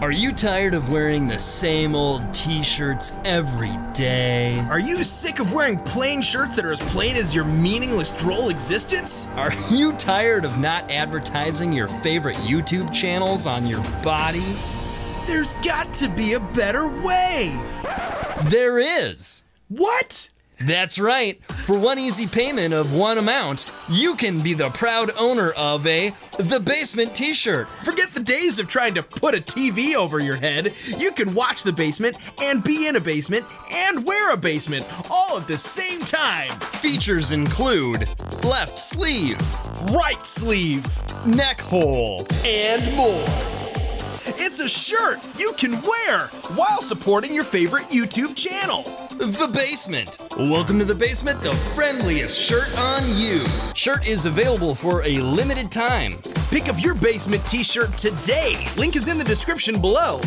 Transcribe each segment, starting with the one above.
Are you tired of wearing the same old t-shirts every day? Are you sick of wearing plain shirts that are as plain as your meaningless, droll existence? Are you tired of not advertising your favorite YouTube channels on your body? There's got to be a better way. There is. What? That's right. For one easy payment of one amount, you can be the proud owner of The Basement t-shirt. Forget the days of trying to put a TV over your head. You can watch The Basement and be in a basement and wear a basement all at the same time. Features include left sleeve, Right sleeve, neck hole, and more. It's a shirt you can wear while supporting your favorite YouTube channel. The Basement. Welcome to The Basement, the friendliest shirt on you. Shirt is available for a limited time. Pick up your Basement t-shirt today. Link is in the description below.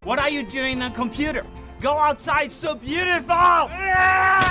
What are you doing on computer? Go outside, so beautiful! Ah!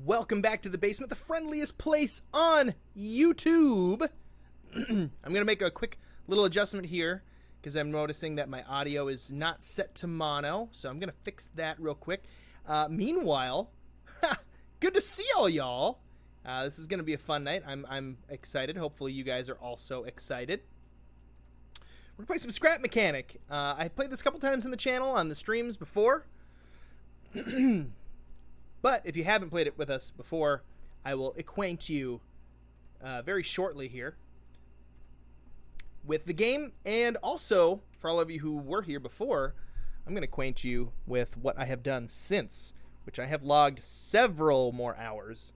Welcome back to the basement, the friendliest place on YouTube. I'm going to make a quick little adjustment here because I'm noticing that my audio is not set to mono, so I'm going to fix that real quick. Meanwhile, good to see all y'all. This is going to be a fun night. I'm excited. Hopefully you guys are also excited. We're going to play some Scrap Mechanic. I played this a couple times in the channel on the streams before. But if you haven't played it with us before, I will acquaint you very shortly here with the game. And also, for all of you who were here before, I'm going to acquaint you with what I have done since, which I have logged several more hours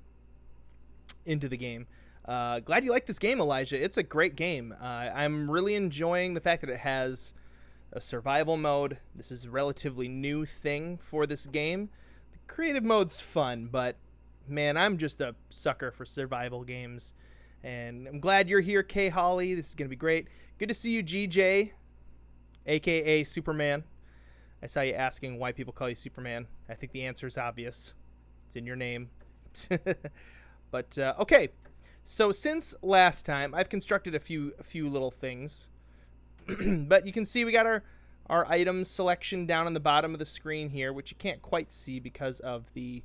into the game. Glad you like this game, Elijah. It's a great game. I'm really enjoying the fact that it has a survival mode. This is a relatively new thing for this game. Creative mode's fun, but man, I'm just a sucker for survival games. And I'm glad you're here, Kay Holly. This is going to be great. Good to see you, GJ, aka Superman. I saw you asking why people call you Superman. I think the answer is obvious. It's in your name. But okay. So since last time, I've constructed a few little things. But you can see we got our items selection down on the bottom of the screen here, which you can't quite see because of the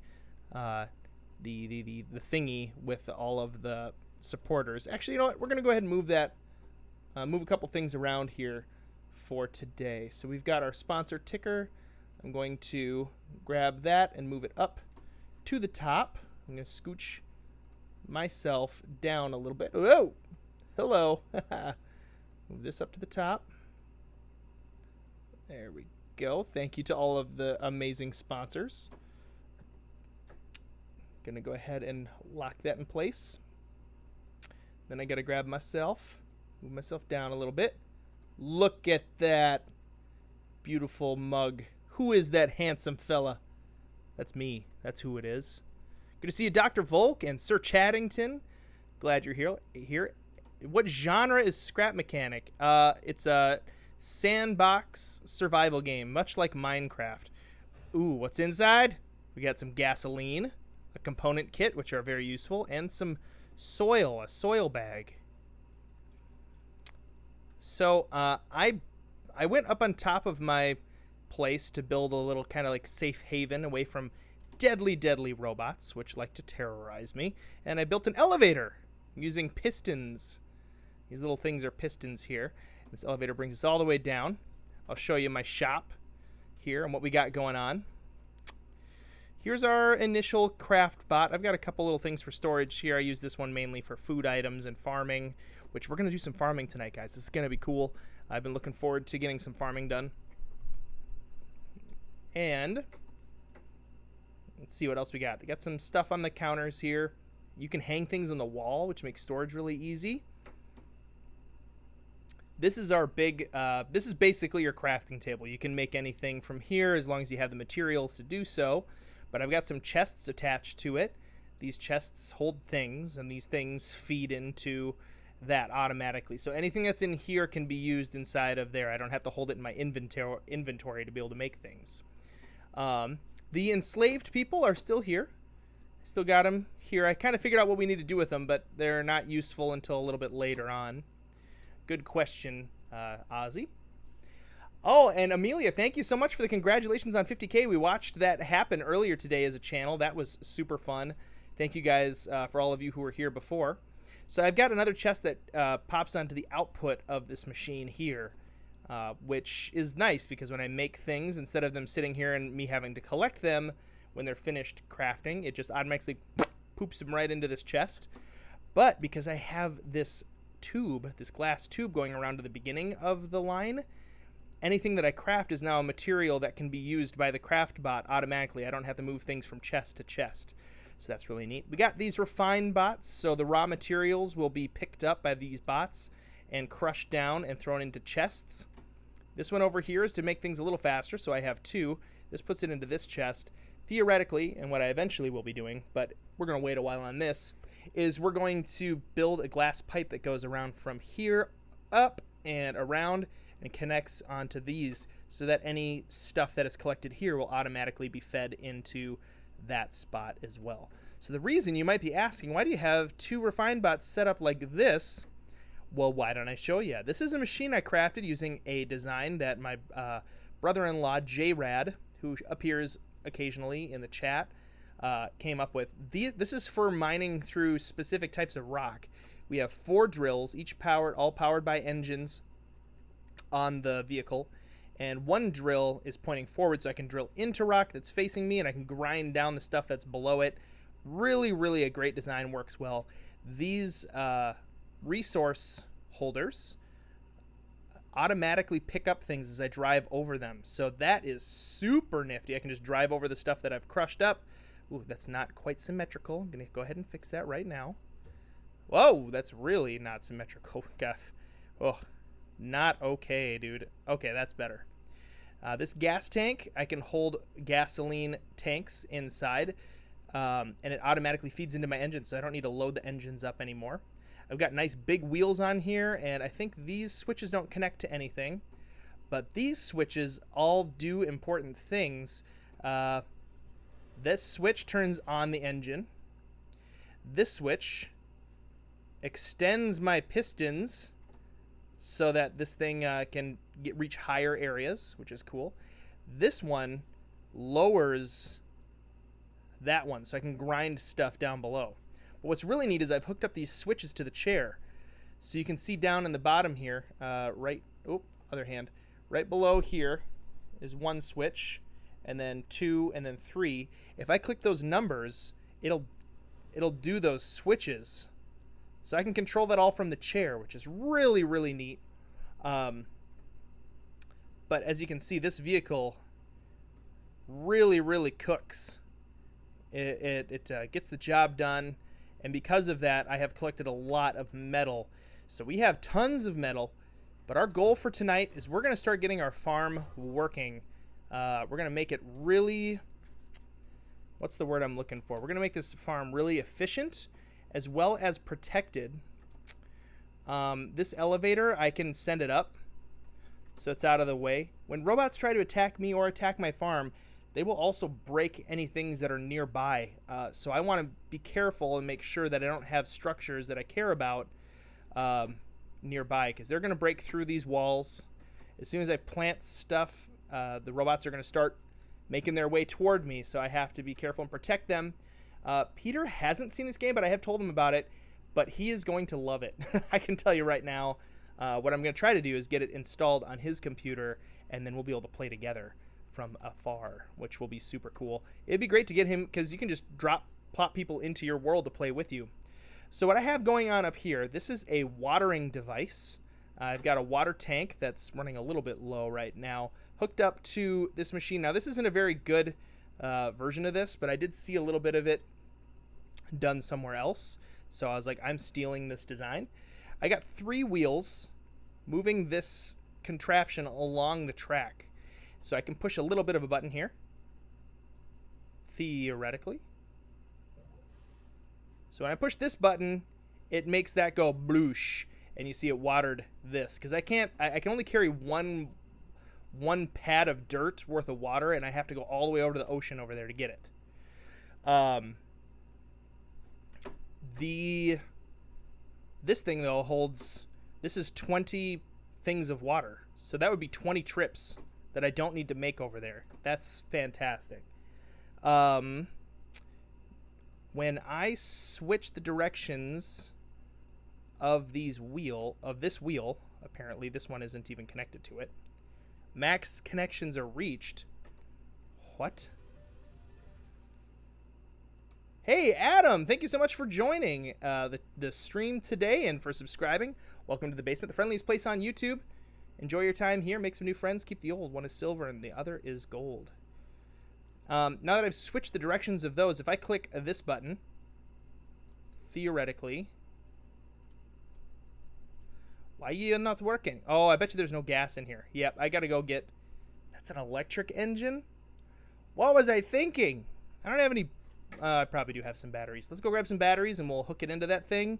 thingy with all of the supporters. Actually, you know what? We're going to go ahead and move that, move a couple things around here for today. So we've got our sponsor ticker. I'm going to grab that and move it up to the top. I'm going to scooch myself down a little bit. Whoa! Hello. Move this up to the top. There we go. Thank you to all of the amazing sponsors. Gonna go ahead and lock that in place. Then I gotta grab myself, move myself down a little bit. Look at that beautiful mug. Who is that handsome fella? That's me. That's who it is. Good to see you, Dr. Volk and Sir Chaddington. Glad you're here. What genre is Scrap Mechanic? It's a sandbox survival game, much like Minecraft. Ooh, what's inside? We got some gasoline, a component kit, which are very useful, and some soil, a soil bag. So I went up on top of my place to build a little kind of like safe haven away from deadly robots, which like to terrorize me. And I built an elevator using pistons. These little things are pistons here. This elevator brings us all the way down. I'll show you my shop here and what we got going on. Here's our initial craft bot. I've got a couple little things for storage here. I use this one mainly for food items and farming, which we're going to do some farming tonight, guys. This is going to be cool. I've been looking forward to getting some farming done. And let's see what else we got. We got some stuff on the counters here. You can hang things on the wall, which makes storage really easy. This is our big, this is basically your crafting table. You can make anything from here as long as you have the materials to do so. But I've got some chests attached to it. These chests hold things, and these things feed into that automatically. So anything that's in here can be used inside of there. I don't have to hold it in my inventory to be able to make things. The enslaved people are still here. Still got them here. I kind of figured out what we need to do with them, but they're not useful until a little bit later on. Good question, Ozzy. Oh, and Amelia, thank you so much for the congratulations on 50K. We watched that happen earlier today as a channel. That was super fun. Thank you guys for all of you who were here before. So I've got another chest that pops onto the output of this machine here, which is nice because when I make things, instead of them sitting here and me having to collect them when they're finished crafting, it just automatically poops them right into this chest. But because I have this tube, this glass tube going around to the beginning of the line, anything that I craft is now a material that can be used by the craft bot automatically. I don't have to move things from chest to chest. So that's really neat. We got these refine bots, so the raw materials will be picked up by these bots and crushed down and thrown into chests. This one over here is to make things a little faster, so I have two. This puts it into this chest. Theoretically, and what I eventually will be doing, but we're going to wait a while on this, is we're going to build a glass pipe that goes around from here up and around and connects onto these so that any stuff that is collected here will automatically be fed into that spot as well. So the reason you might be asking, why do you have 2 refine bots set up like this? Well, why don't I show you? This is a machine I crafted using a design that my brother-in-law, J-Rad, who appears occasionally in the chat, came up with. This is for mining through specific types of rock. We have 4 drills, all powered by engines on the vehicle, and 1 drill is pointing forward, so I can drill into rock that's facing me, and I can grind down the stuff that's below it. Really, really a great design, works well. These resource holders automatically pick up things as I drive over them, so that is super nifty. I can just drive over the stuff that I've crushed up. Ooh, that's not quite symmetrical. I'm gonna go ahead and fix that right now. Whoa, that's really not symmetrical. God. Oh, not okay, dude. Okay, that's better. This gas tank, I can hold gasoline tanks inside, and it automatically feeds into my engine, so I don't need to load the engines up anymore. I've got nice big wheels on here, and I think these switches don't connect to anything, but these switches all do important things. This switch turns on the engine. This switch extends my pistons so that this thing can reach higher areas, which is cool. This one lowers that one, so I can grind stuff down below. But what's really neat is I've hooked up these switches to the chair. So you can see down in the bottom here, right below here is 1 switch, and then 2, and then 3. If I click those numbers, it'll do those switches. So I can control that all from the chair, which is really, really neat. But as you can see, this vehicle really, really cooks. It gets the job done. And because of that, I have collected a lot of metal. So we have tons of metal. But our goal for tonight is we're going to start getting our farm working. We're going to make it really... What's the word I'm looking for? We're going to make this farm really efficient as well as protected. This elevator, I can send it up so it's out of the way. When robots try to attack me or attack my farm, they will also break any things that are nearby. So I want to be careful and make sure that I don't have structures that I care about nearby, because they're going to break through these walls. As soon as I plant stuff, the robots are going to start making their way toward me, so I have to be careful and protect them. Peter hasn't seen this game, but I have told him about it, but he is going to love it. I can tell you right now. What I'm going to try to do is get it installed on his computer, and then we'll be able to play together from afar, which will be super cool. It'd be great to get him, because you can just plop people into your world to play with you. So what I have going on up here, this is a watering device. I've got a water tank that's running a little bit low right now, hooked up to this machine. Now, this isn't a very good version of this, but I did see a little bit of it done somewhere else. So I was like, I'm stealing this design. I got 3 wheels moving this contraption along the track. So I can push a little bit of a button here, theoretically. So when I push this button, it makes that go bloosh, and you see it watered this. Because I can only carry one pad of dirt worth of water, and I have to go all the way over to the ocean over there to get it. This thing, though, holds... This is 20 things of water. So that would be 20 trips that I don't need to make over there. That's fantastic. When I switch the directions of this wheel, apparently this one isn't even connected to it. Max connections are reached. What? Hey, Adam, thank you so much for joining the stream today and for subscribing. Welcome to the Basement, the friendliest place on YouTube. Enjoy your time here. Make some new friends. Keep the old. One is silver and the other is gold. Now that I've switched the directions of those, if I click this button, theoretically... Why are you not working? Oh, I bet you there's no gas in here. Yep, I got to go get... That's an electric engine? What was I thinking? I don't have any... I probably do have some batteries. Let's go grab some batteries and we'll hook it into that thing.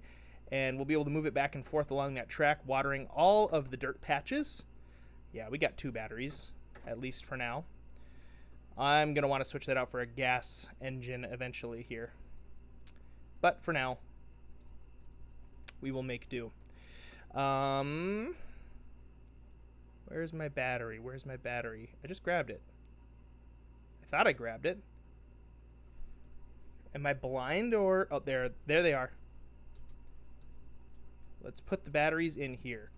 And we'll be able to move it back and forth along that track, watering all of the dirt patches. Yeah, we got 2 batteries, at least for now. I'm going to want to switch that out for a gas engine eventually here. But for now, we will make do. Where's my battery? Where's my battery? I just grabbed it. I thought I grabbed it. Am I blind or... Oh, there they are. Let's put the batteries in here.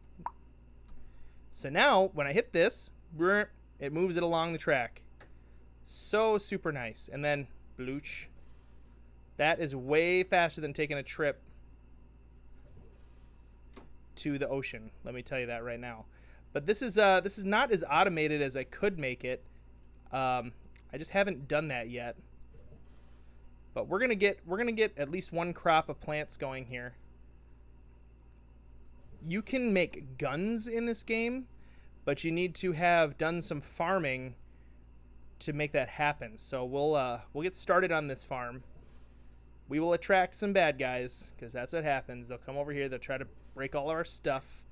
So now, when I hit this, it moves it along the track. So super nice. And then, blooch. That is way faster than taking a trip to the ocean. Let me tell you that right now. But this is not as automated as I could make it. I just haven't done that yet. But we're gonna get at least one crop of plants going here. You can make guns in this game, but you need to have done some farming to make that happen. So we'll get started on this farm. We will attract some bad guys, because that's what happens. They'll come over here. They'll try to break all our stuff.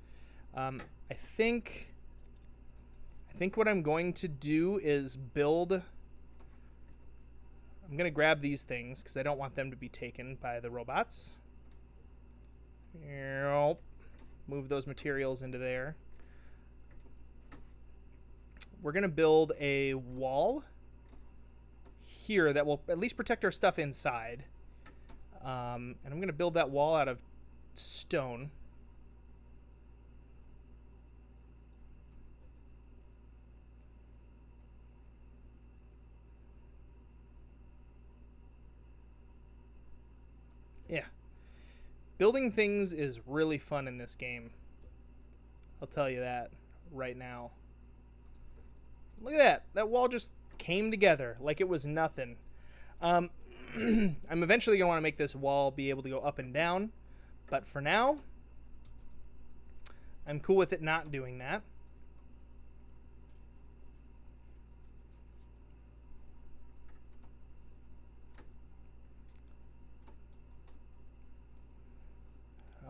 I think what I'm going to do is build... I'm going to grab these things, because I don't want them to be taken by the robots. Move those materials into there. We're going to build a wall here that will at least protect our stuff inside. And I'm going to build that wall out of stone. Yeah. Building things is really fun in this game. I'll tell you that right now. Look at that. That wall just came together like it was nothing. I'm eventually going to want to make this wall be able to go up and down. But for now, I'm cool with it not doing that.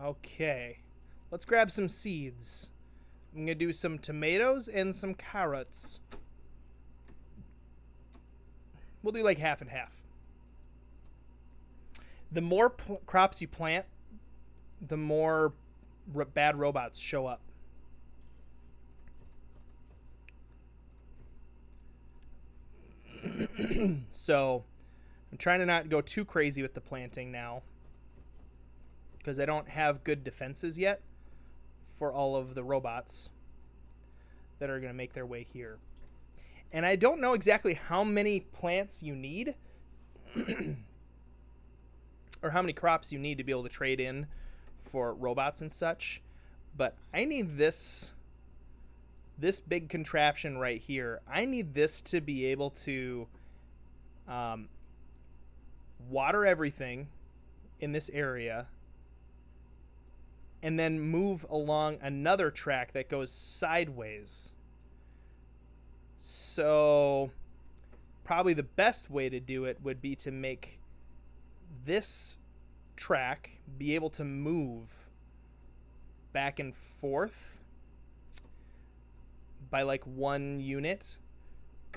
Okay, let's grab some seeds. I'm going to do some tomatoes and some carrots. We'll do like half and half. The more crops you plant, the more bad robots show up. So I'm trying to not go too crazy with the planting now, because I don't have good defenses yet for all of the robots that are going to make their way here. And I don't know exactly how many plants you need or how many crops you need to be able to trade in for robots and such. But I need this big contraption right here. I need this to be able to water everything in this area and then move along another track that goes sideways. So probably the best way to do it would be to make this track be able to move back and forth by like one unit.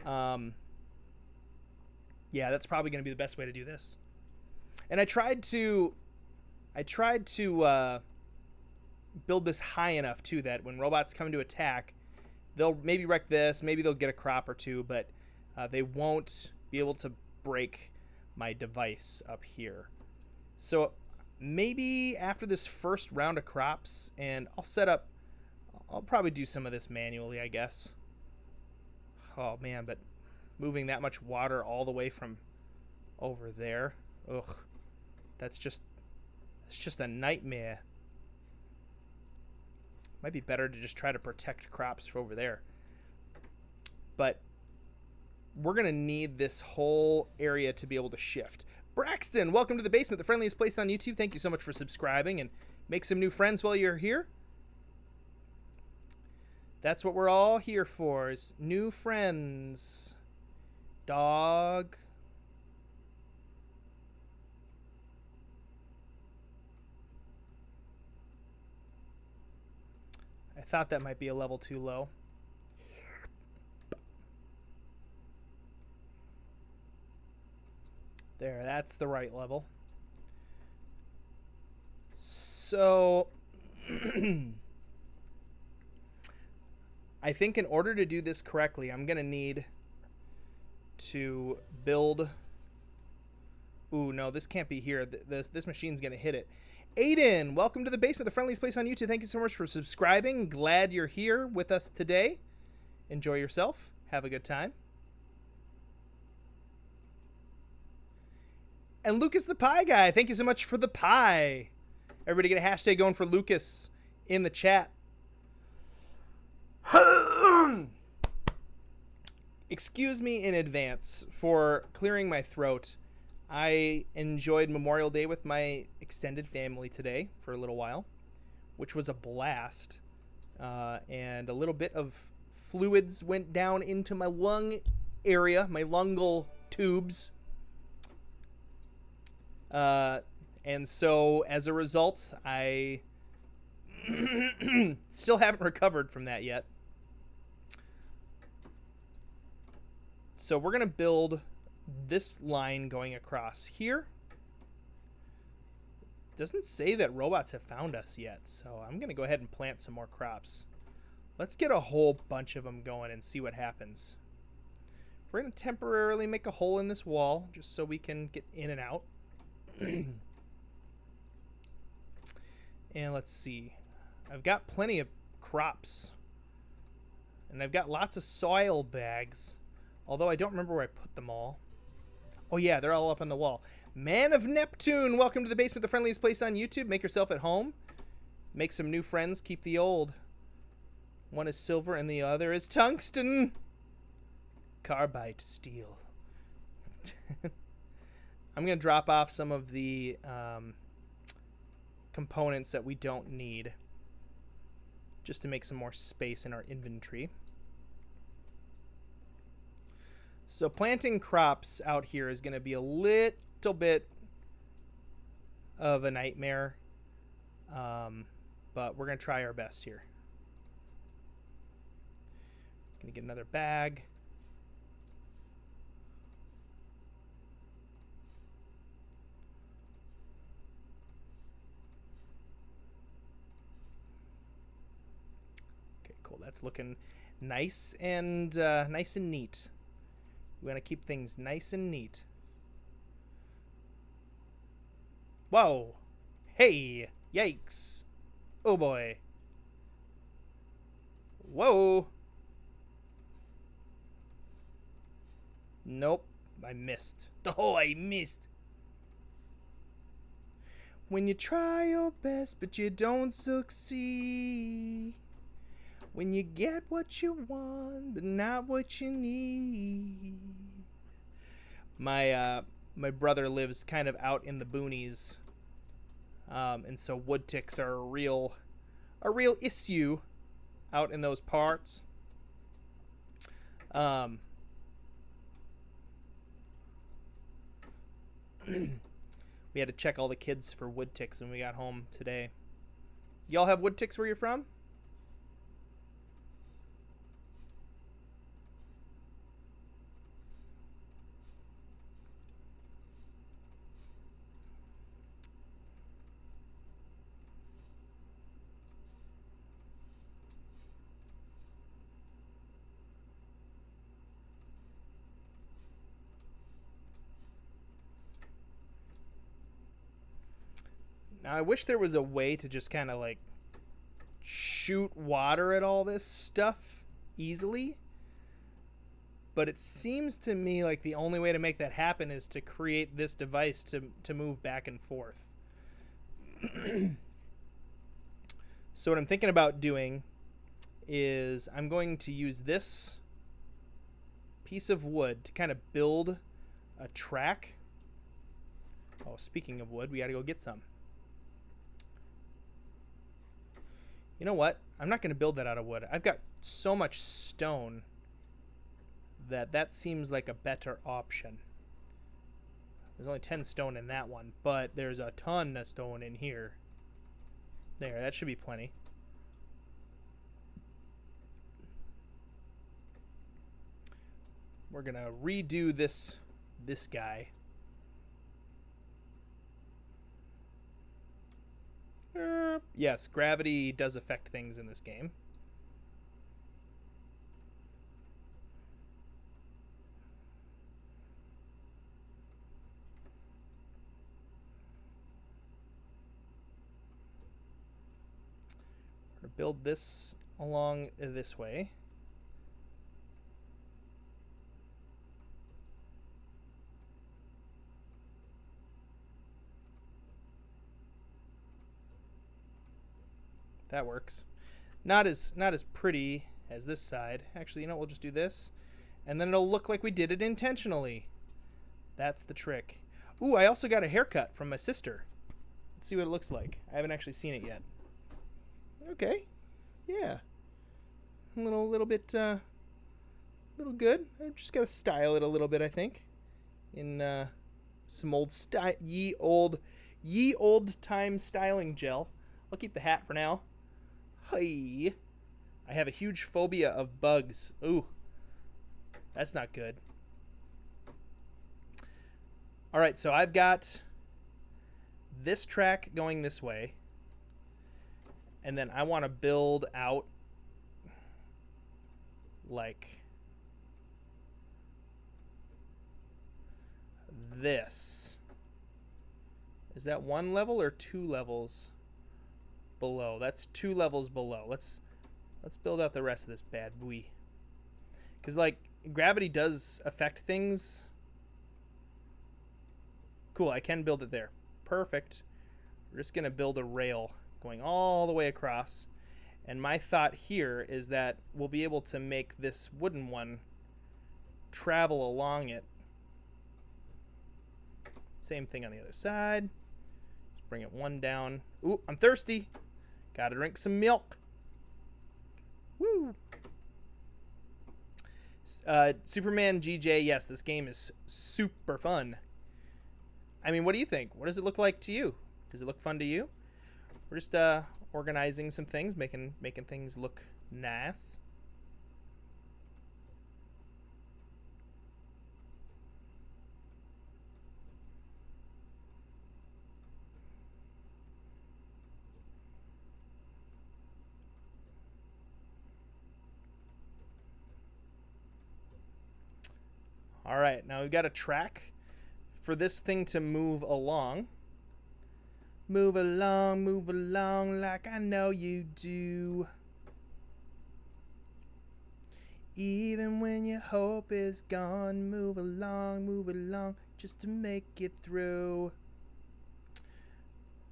Yeah, that's probably going to be the best way to do this. And I tried to build this high enough too that when robots come to attack, they'll maybe wreck this, maybe they'll get a crop or two, but they won't be able to break my device up here. So maybe after this first round of crops, and I'll probably do some of this manually, I guess. Oh man, but moving that much water all the way from over there, ugh, it's just a nightmare. Might be better to just try to protect crops over there. But we're going to need this whole area to be able to shift. Braxton, welcome to the basement, the friendliest place on YouTube. Thank you so much for subscribing, and make some new friends while you're here. That's what we're all here for, is new friends. Dog. I thought that might be a level too low. There, that's the right level. So I think in order to do this correctly, I'm going to need to build... Ooh, no, this can't be here. This machine's going to hit it. Aiden, welcome to the basement, the friendliest place on YouTube. Thank you so much for subscribing. Glad you're here with us today. Enjoy yourself. Have a good time. And Lucas the Pie Guy, thank you so much for the pie. Everybody get a hashtag going for Lucas in the chat. Excuse me in advance for clearing my throat. I enjoyed Memorial Day with my extended family today for a little while, which was a blast. And a little bit of fluids went down into my lung area, my lungal tubes. And so as a result, I still haven't recovered from that yet. So we're going to build this line going across here. Doesn't say that robots have found us yet, so I'm going to go ahead and plant some more crops. Let's get a whole bunch of them going and see what happens. We're going to temporarily make a hole in this wall just so we can get in and out. And let's see. I've got plenty of crops. And I've got lots of soil bags. Although I don't remember where I put them all. Oh yeah, they're all up on the wall. Man of Neptune, welcome to the basement, the friendliest place on YouTube. Make yourself at home. Make some new friends, keep the old. One is silver and the other is tungsten. Carbide steel. I'm going to drop off some of the components that we don't need, just to make some more space in our inventory. So planting crops out here is going to be a little bit of a nightmare, but we're going to try our best here. Going to get another bag. Okay, cool. That's looking nice and neat. We want to keep things nice and neat. Whoa. Hey. Yikes. Oh boy. Whoa. Nope. I missed. Oh, I missed. When you try your best but you don't succeed. When you get what you want, but not what you need. My brother lives kind of out in the boonies, and so wood ticks are a real issue out in those parts. We had to check all the kids for wood ticks when we got home today. Y'all have wood ticks where you're from? Now, I wish there was a way to just kind of like shoot water at all this stuff easily. But it seems to me like the only way to make that happen is to create this device to move back and forth. So what I'm thinking about doing is I'm going to use this piece of wood to kind of build a track. Oh, speaking of wood, we gotta go get some. You know what? I'm not going to build that out of wood. I've got so much stone that seems like a better option. There's only 10 stone in that one, but there's a ton of stone in here. There, that should be plenty. We're going to redo this guy. Yes, gravity does affect things in this game. We're going to build this along this way. That works. Not as pretty as this side. Actually, you know, we'll just do this, and then it'll look like we did it intentionally. That's the trick. Ooh, I also got a haircut from my sister. Let's see what it looks like. I haven't actually seen it yet. Okay, yeah, a little bit, little good. I just gotta style it a little bit, I think, in some old ye old time styling gel. I'll keep the hat for now. Hey, I have a huge phobia of bugs. Ooh, that's not good. All right, so I've got this track going this way, and then I want to build out like this. Is that one level or 2 levels below? That's 2 levels below. Let's build out the rest of this bad boy. Because, like, gravity does affect things. Cool, I can build it there. Perfect. We're just going to build a rail going all the way across. And my thought here is that we'll be able to make this wooden one travel along it. Same thing on the other side. Just bring it one down. Ooh, I'm thirsty. Gotta drink some milk. Woo! Superman GJ, yes, this game is super fun. I mean, what do you think? What does it look like to you? Does it look fun to you? We're just organizing some things, making things look nice. All right, now we've got a track for this thing to move along. Move along like I know you do. Even when your hope is gone, move along just to make it through.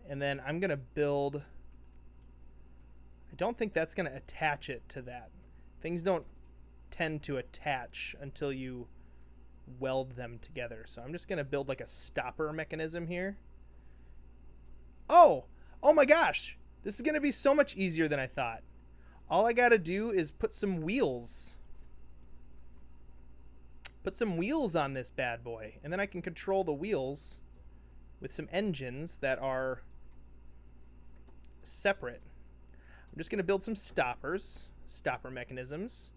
And then I'm going to build... I don't think that's going to attach it to that. Things don't tend to attach until you weld them together. So I'm just going to build like a stopper mechanism here. Oh my gosh. This is going to be so much easier than I thought. All I got to do is put some wheels. Put some wheels on this bad boy. And then I can control the wheels with some engines that are separate. I'm just going to build some stopper mechanisms.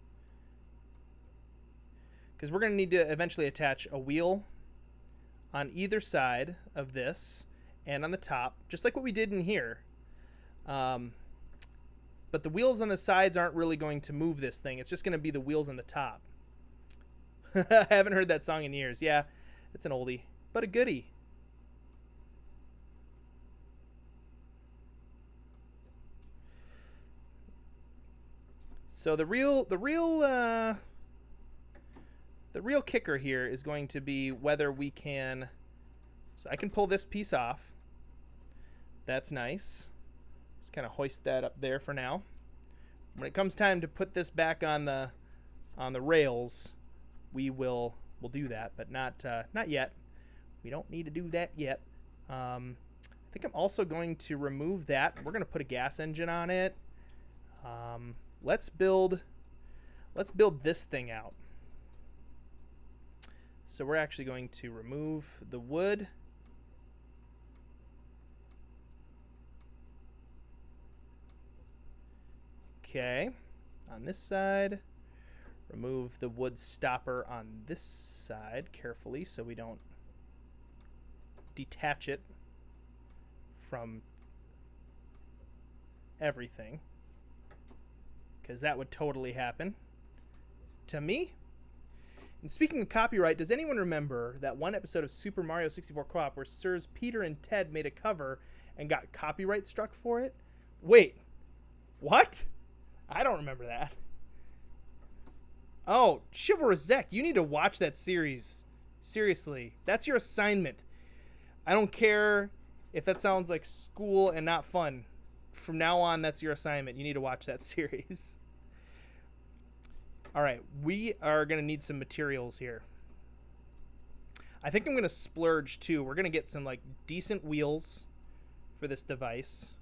Because we're going to need to eventually attach a wheel on either side of this and on the top, just like what we did in here. But the wheels on the sides aren't really going to move this thing. It's just going to be the wheels on the top. I haven't heard that song in years. Yeah, it's an oldie, but a goodie. So the real kicker here is going to be whether we can... So I can pull this piece off. That's nice. Just kind of hoist that up there for now. When it comes time to put this back on the rails, we'll do that, but not yet. We don't need to do that yet. I think I'm also going to remove that. We're going to put a gas engine on it. Let's build this thing out. So we're actually going to remove the wood. Okay, on this side, remove the wood stopper on this side carefully so we don't detach it from everything, because that would totally happen to me. And speaking of copyright, does anyone remember that one episode of Super Mario 64 Co-op where Sirs Peter and Ted made a cover and got copyright struck for it? Wait, what? I don't remember that. Oh, Chivalrous Zek, you need to watch that series. Seriously, that's your assignment. I don't care if that sounds like school and not fun. From now on, that's your assignment. You need to watch that series. All right, we are going to need some materials here. I think I'm going to splurge too. We're going to get some like decent wheels for this device.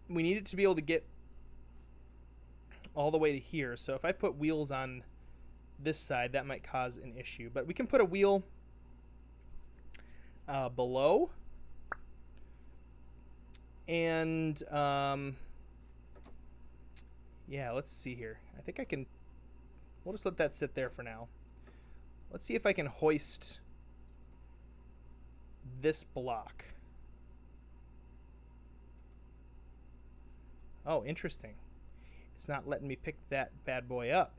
We need it to be able to get all the way to here. So if I put wheels on this side, that might cause an issue. But we can put a wheel below. And yeah, let's see here. I think I can... We'll just let that sit there for now. Let's see if I can hoist this block. Oh, interesting. It's not letting me pick that bad boy up.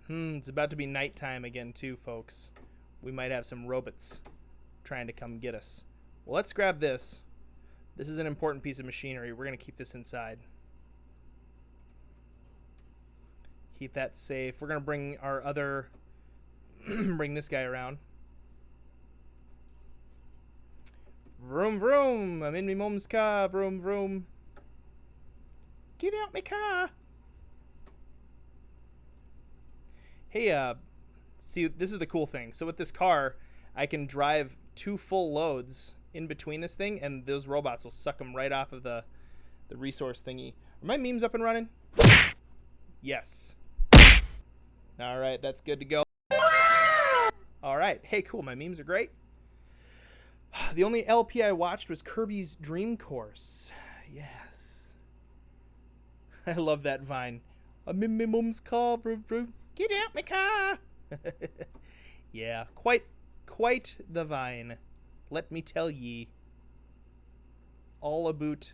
It's about to be nighttime again too, folks. We might have some robots trying to come get us. Well, let's grab this. This is an important piece of machinery. We're going to keep this inside. Keep that safe. We're going to bring our other... bring this guy around. Vroom, vroom. I'm in me mom's car. Vroom, vroom. Get out my car. Hey, see, this is the cool thing. So with this car, I can drive 2 full loads in between this thing, and those robots will suck them right off of the resource thingy. Are my memes up and running? Yes. All right, that's good to go. All right. Hey, cool. My memes are great. The only LP I watched was Kirby's Dream Course. Yes. I love that Vine. I'm in my mom's car. Vroom, vroom. Get out my car. Yeah, quite the Vine. Let me tell ye. All about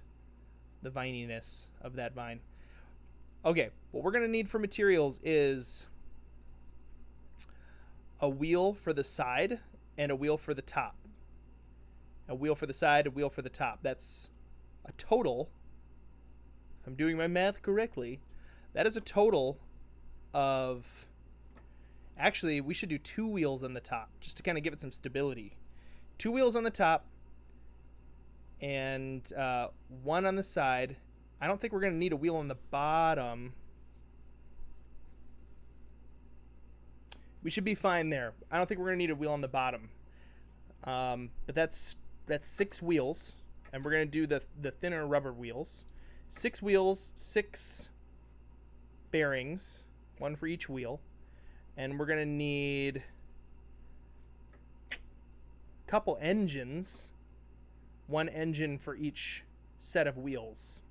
the vininess of that Vine. Okay, what we're going to need for materials is a wheel for the side and a wheel for the top. A wheel for the side, a wheel for the top. That's a total, if I'm doing my math correctly, that is a total of... Actually, we should do 2 wheels on the top, just to kind of give it some stability. 2 wheels on the top, and 1 on the side. I don't think we're going to need a wheel on the bottom. We should be fine there. I don't think we're going to need a wheel on the bottom. But that's 6 wheels, and we're going to do the thinner rubber wheels. 6 wheels, 6 bearings, 1 for each wheel. And we're going to need a couple engines, 1 engine for each set of wheels.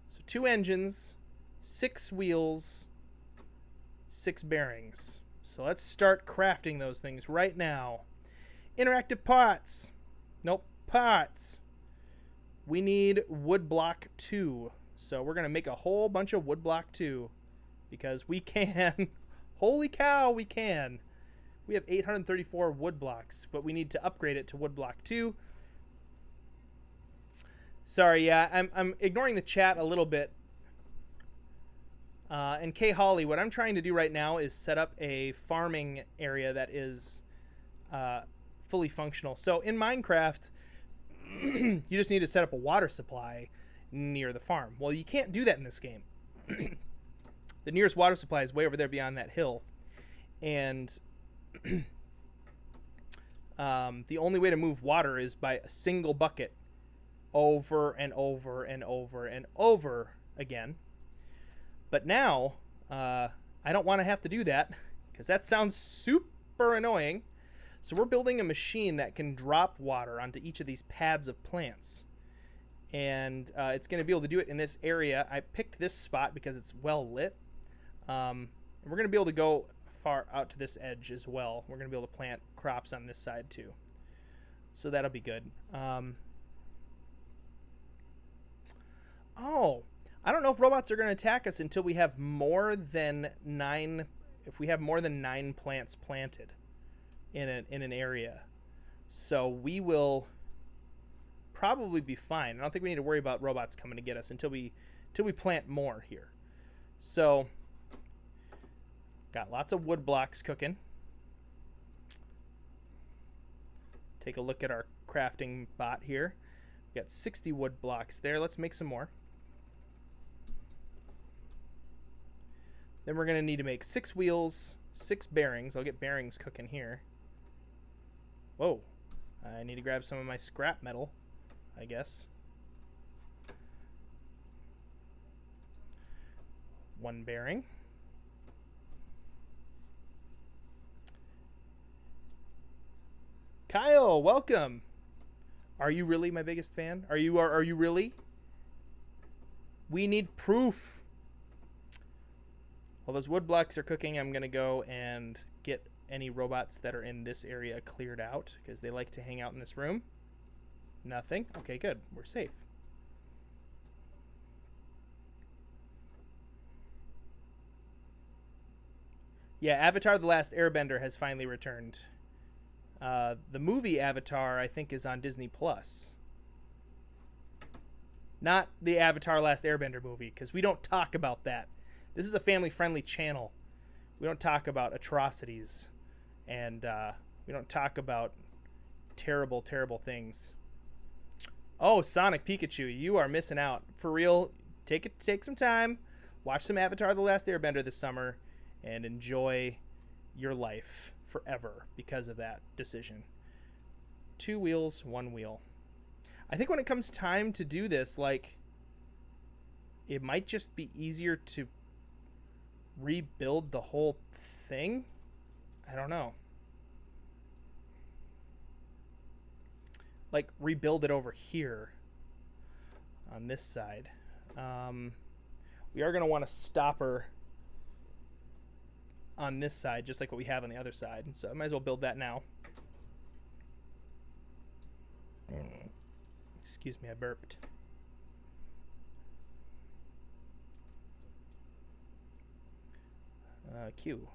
So 2 engines, 6 wheels, 6 bearings. So let's start crafting those things right now. Interactive parts. Nope, parts. We need wood block 2. So we're going to make a whole bunch of wood block 2 because we can. Holy cow, we can. We have 834 wood blocks, but we need to upgrade it to wood block 2. Sorry, yeah, I'm ignoring the chat a little bit. And K Holly, what I'm trying to do right now is set up a farming area that is fully functional. So in Minecraft, you just need to set up a water supply near the farm. Well, you can't do that in this game. The nearest water supply is way over there beyond that hill. And the only way to move water is by a single bucket over and over and over and over again. But now, I don't want to have to do that because that sounds super annoying. So we're building a machine that can drop water onto each of these pads of plants. And it's going to be able to do it in this area. I picked this spot because it's well lit. And we're going to be able to go far out to this edge as well. We're going to be able to plant crops on this side too. So that'll be good. Oh, I don't know if robots are going to attack us until we have more than 9. If we have more than 9 plants planted in an area, so we will probably be fine. I don't think we need to worry about robots coming to get us until we plant more here. So got lots of wood blocks cooking. Take a look at our crafting bot here. We got 60 wood blocks there. Let's make some more. Then we're going to need to make 6 wheels, 6 bearings. I'll get bearings cooking here. Whoa. I need to grab some of my scrap metal, I guess. 1 bearing. Kyle, welcome. Are you really my biggest fan? Are you really? We need proof. While those wood blocks are cooking, I'm going to go and get any robots that are in this area cleared out because they like to hang out in this room. Nothing. Okay, good. We're safe. Yeah, Avatar: The Last Airbender has finally returned. The movie Avatar, I think, is on Disney Plus. Not the Avatar: Last Airbender movie, because we don't talk about that. This is a family-friendly channel. We don't talk about atrocities, and we don't talk about terrible, terrible things. Oh, Sonic Pikachu, you are missing out. For real, take some time, watch some Avatar: The Last Airbender this summer, and enjoy your life forever because of that decision. 2 wheels, 1 wheel. I think when it comes time to do this, like, it might just be easier to rebuild the whole thing. I don't know. Like, rebuild it over here on this side. We are going to want a stopper on this side, just like what we have on the other side. So I might as well build that now. Excuse me, I burped. Q.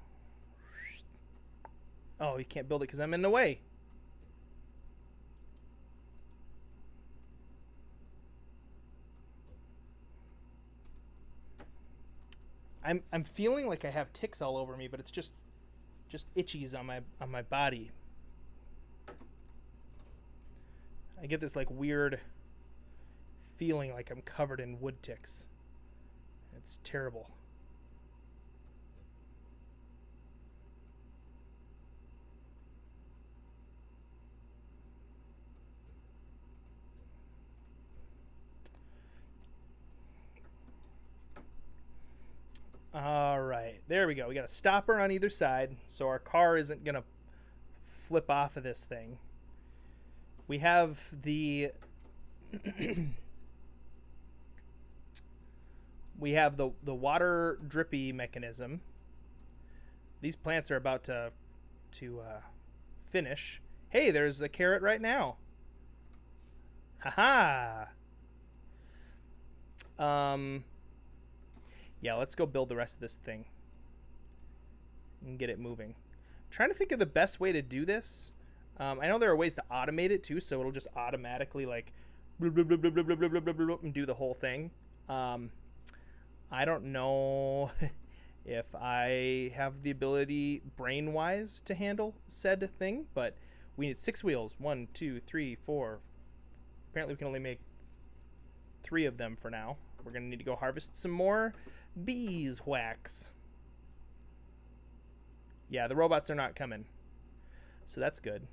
Oh, you can't build it because I'm in the way. I'm feeling like I have ticks all over me, but it's just itchies on my body. I get this like weird feeling like I'm covered in wood ticks. It's terrible. All right, there we go. We got a stopper on either side, so our car isn't gonna flip off of this thing. We have the the water drippy mechanism. These plants are about to finish. Hey, there's a carrot right now. Haha. Yeah, let's go build the rest of this thing and get it moving. I'm trying to think of the best way to do this. I know there are ways to automate it too, so it'll just automatically like and do the whole thing. I don't know if I have the ability brain-wise to handle said thing, but we need 6 wheels. 1, 2, 3, 4. Apparently we can only make 3 of them for now. We're going to need to go harvest some more beeswax. Yeah, the robots are not coming, so that's good.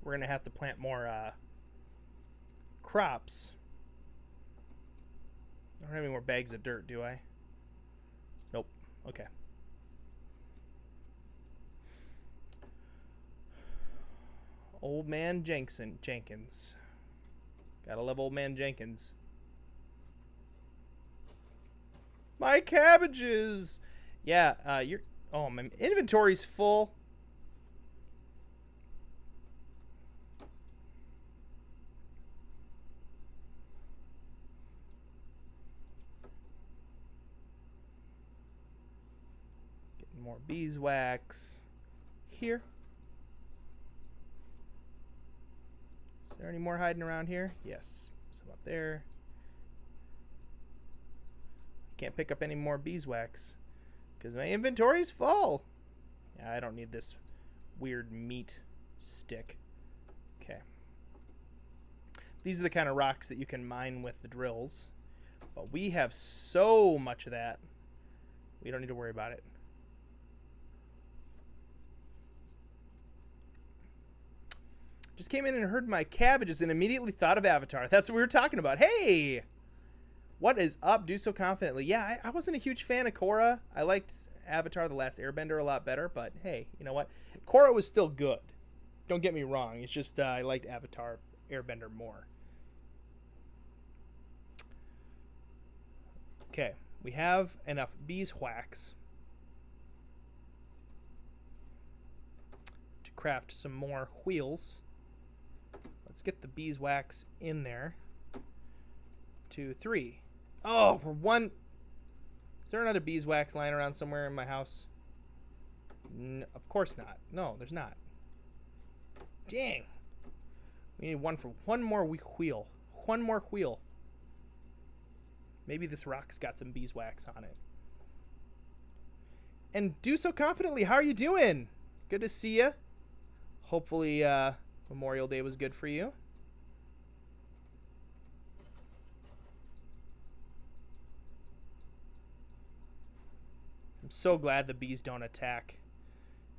We're going to have to plant more crops. I don't have any more bags of dirt, do I? Nope. Okay. Old Man Jenkins. Gotta love Old Man Jenkins. My cabbages. Yeah, you're... Oh, my inventory's full. Getting more beeswax here. Is there any more hiding around here? Yes. Some up there. Can't pick up any more beeswax because my inventory's full. Yeah, I don't need this weird meat stick. Okay. These are the kind of rocks that you can mine with the drills. But we have so much of that, we don't need to worry about it. Just came in and heard my cabbages and immediately thought of Avatar. That's what we were talking about. Hey! What is up? Do so confidently. Yeah, I wasn't a huge fan of Korra. I liked Avatar: The Last Airbender a lot better, but hey, you know what? Korra was still good. Don't get me wrong. It's just I liked Avatar Airbender more. Okay, we have enough beeswax to craft some more wheels. Let's get the beeswax in there. 2, 3. Oh, we're one. Is there another beeswax lying around somewhere in my house? Of course not. No, there's not. Dang. We need one for one more wheel. One more wheel. Maybe this rock's got some beeswax on it. And do so confidently. How are you doing? Good to see you. Hopefully Memorial Day was good for you. I'm so glad the bees don't attack.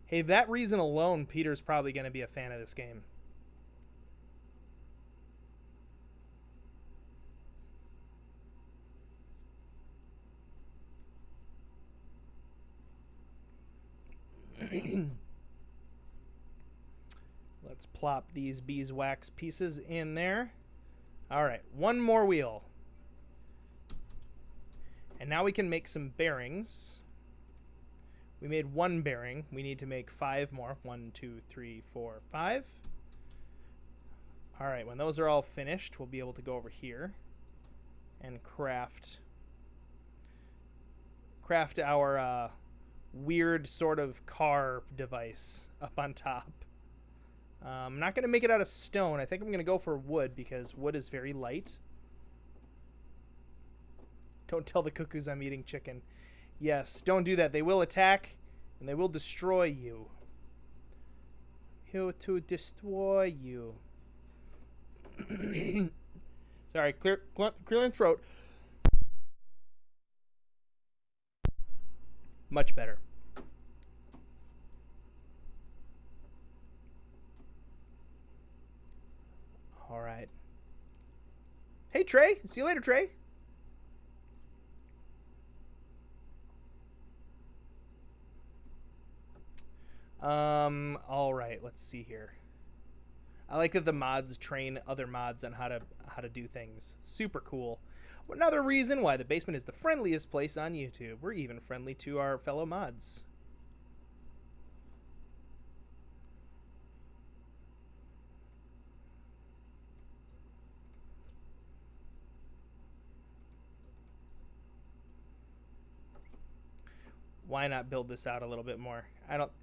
Hey, that reason alone, Peter's probably going to be a fan of this game. Let's plop these beeswax pieces in there. All right, one more wheel. And now we can make some bearings. We made one bearing. We need to make 5 more. 1, 2, 3, 4, 5. All right, when those are all finished, we'll be able to go over here and craft our weird sort of car device up on top. I'm not going to make it out of stone. I think I'm going to go for wood because wood is very light. Don't tell the cuckoos I'm eating chicken. Yes, don't do that. They will attack, and they will destroy you. Here to destroy you. Sorry, clearing throat. Much better. All right. Hey, Trey. See you later, Trey. All right, let's see here. I like that the mods train other mods on how to do things. Super cool. Another reason why the basement is the friendliest place on YouTube. We're even friendly to our fellow mods. Why not build this out a little bit more?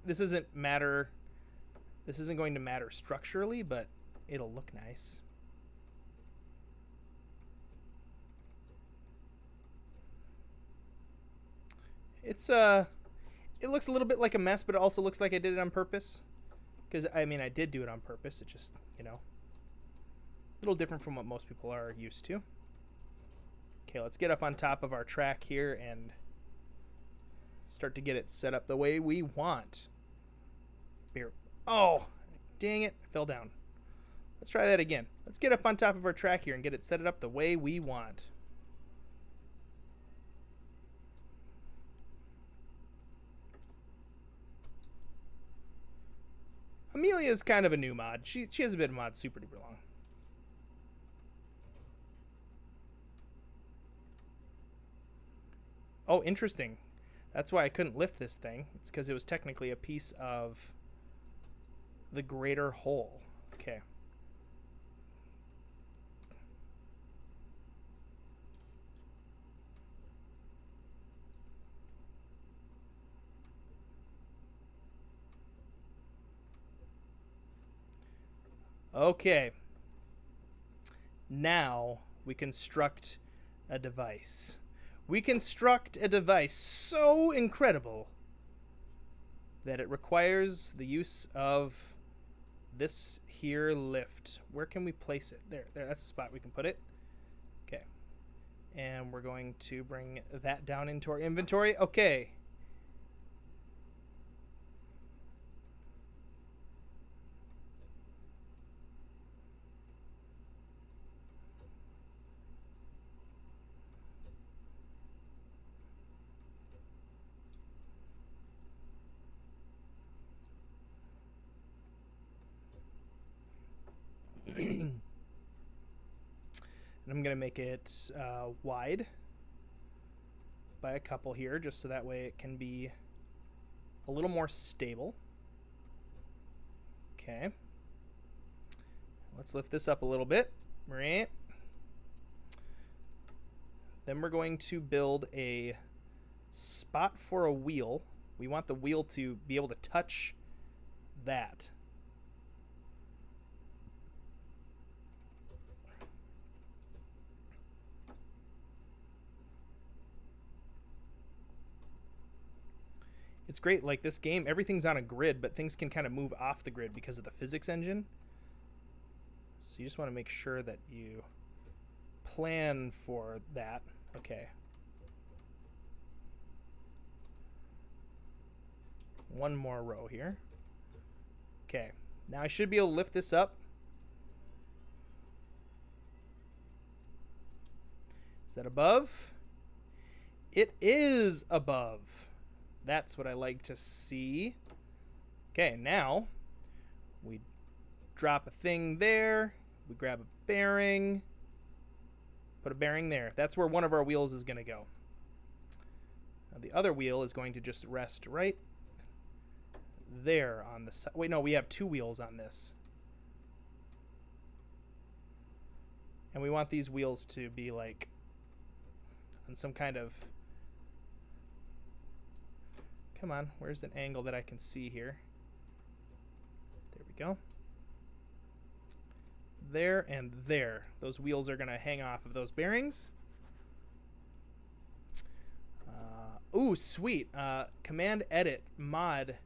This isn't going to matter structurally, but it'll look nice. It looks a little bit like a mess, but it also looks like I did it on purpose. Because, I mean, I did do it on purpose. It just, you know, a little different from what most people are used to. Okay, let's get up on top of our track here and start to get it set up the way we want. Here. Oh, dang it. I fell down. Let's try that again. Let's get up on top of our track here and get it set up the way we want. Amelia is kind of a new mod. She hasn't been a mod super duper long. Oh, interesting. That's why I couldn't lift this thing. It's because it was technically a piece of the greater whole. Okay. Okay. Now we construct a device. We construct a device so incredible that it requires the use of this here lift. Where can we place it? There, that's the spot we can put it. Okay. And we're going to bring that down into our inventory. Okay. And I'm going to make it wide by a couple here, just so that way it can be a little more stable. Okay. Let's lift this up a little bit. Right. Then we're going to build a spot for a wheel. We want the wheel to be able to touch that. It's great, like this game, everything's on a grid, but things can kind of move off the grid because of the physics engine. So you just want to make sure that you plan for that. Okay. One more row here. Okay. Now I should be able to lift this up. Is that above? It is above. That's what I like to see. Okay, now we drop a thing there. We grab a bearing. Put a bearing there. That's where one of our wheels is going to go. Now the other wheel is going to just rest right there on the side. Wait, no, we have two wheels on this. And we want these wheels to be like on some kind of... Come on, where's an angle that I can see here? There we go. There and there. Those wheels are going to hang off of those bearings. Ooh, sweet. Command edit mod.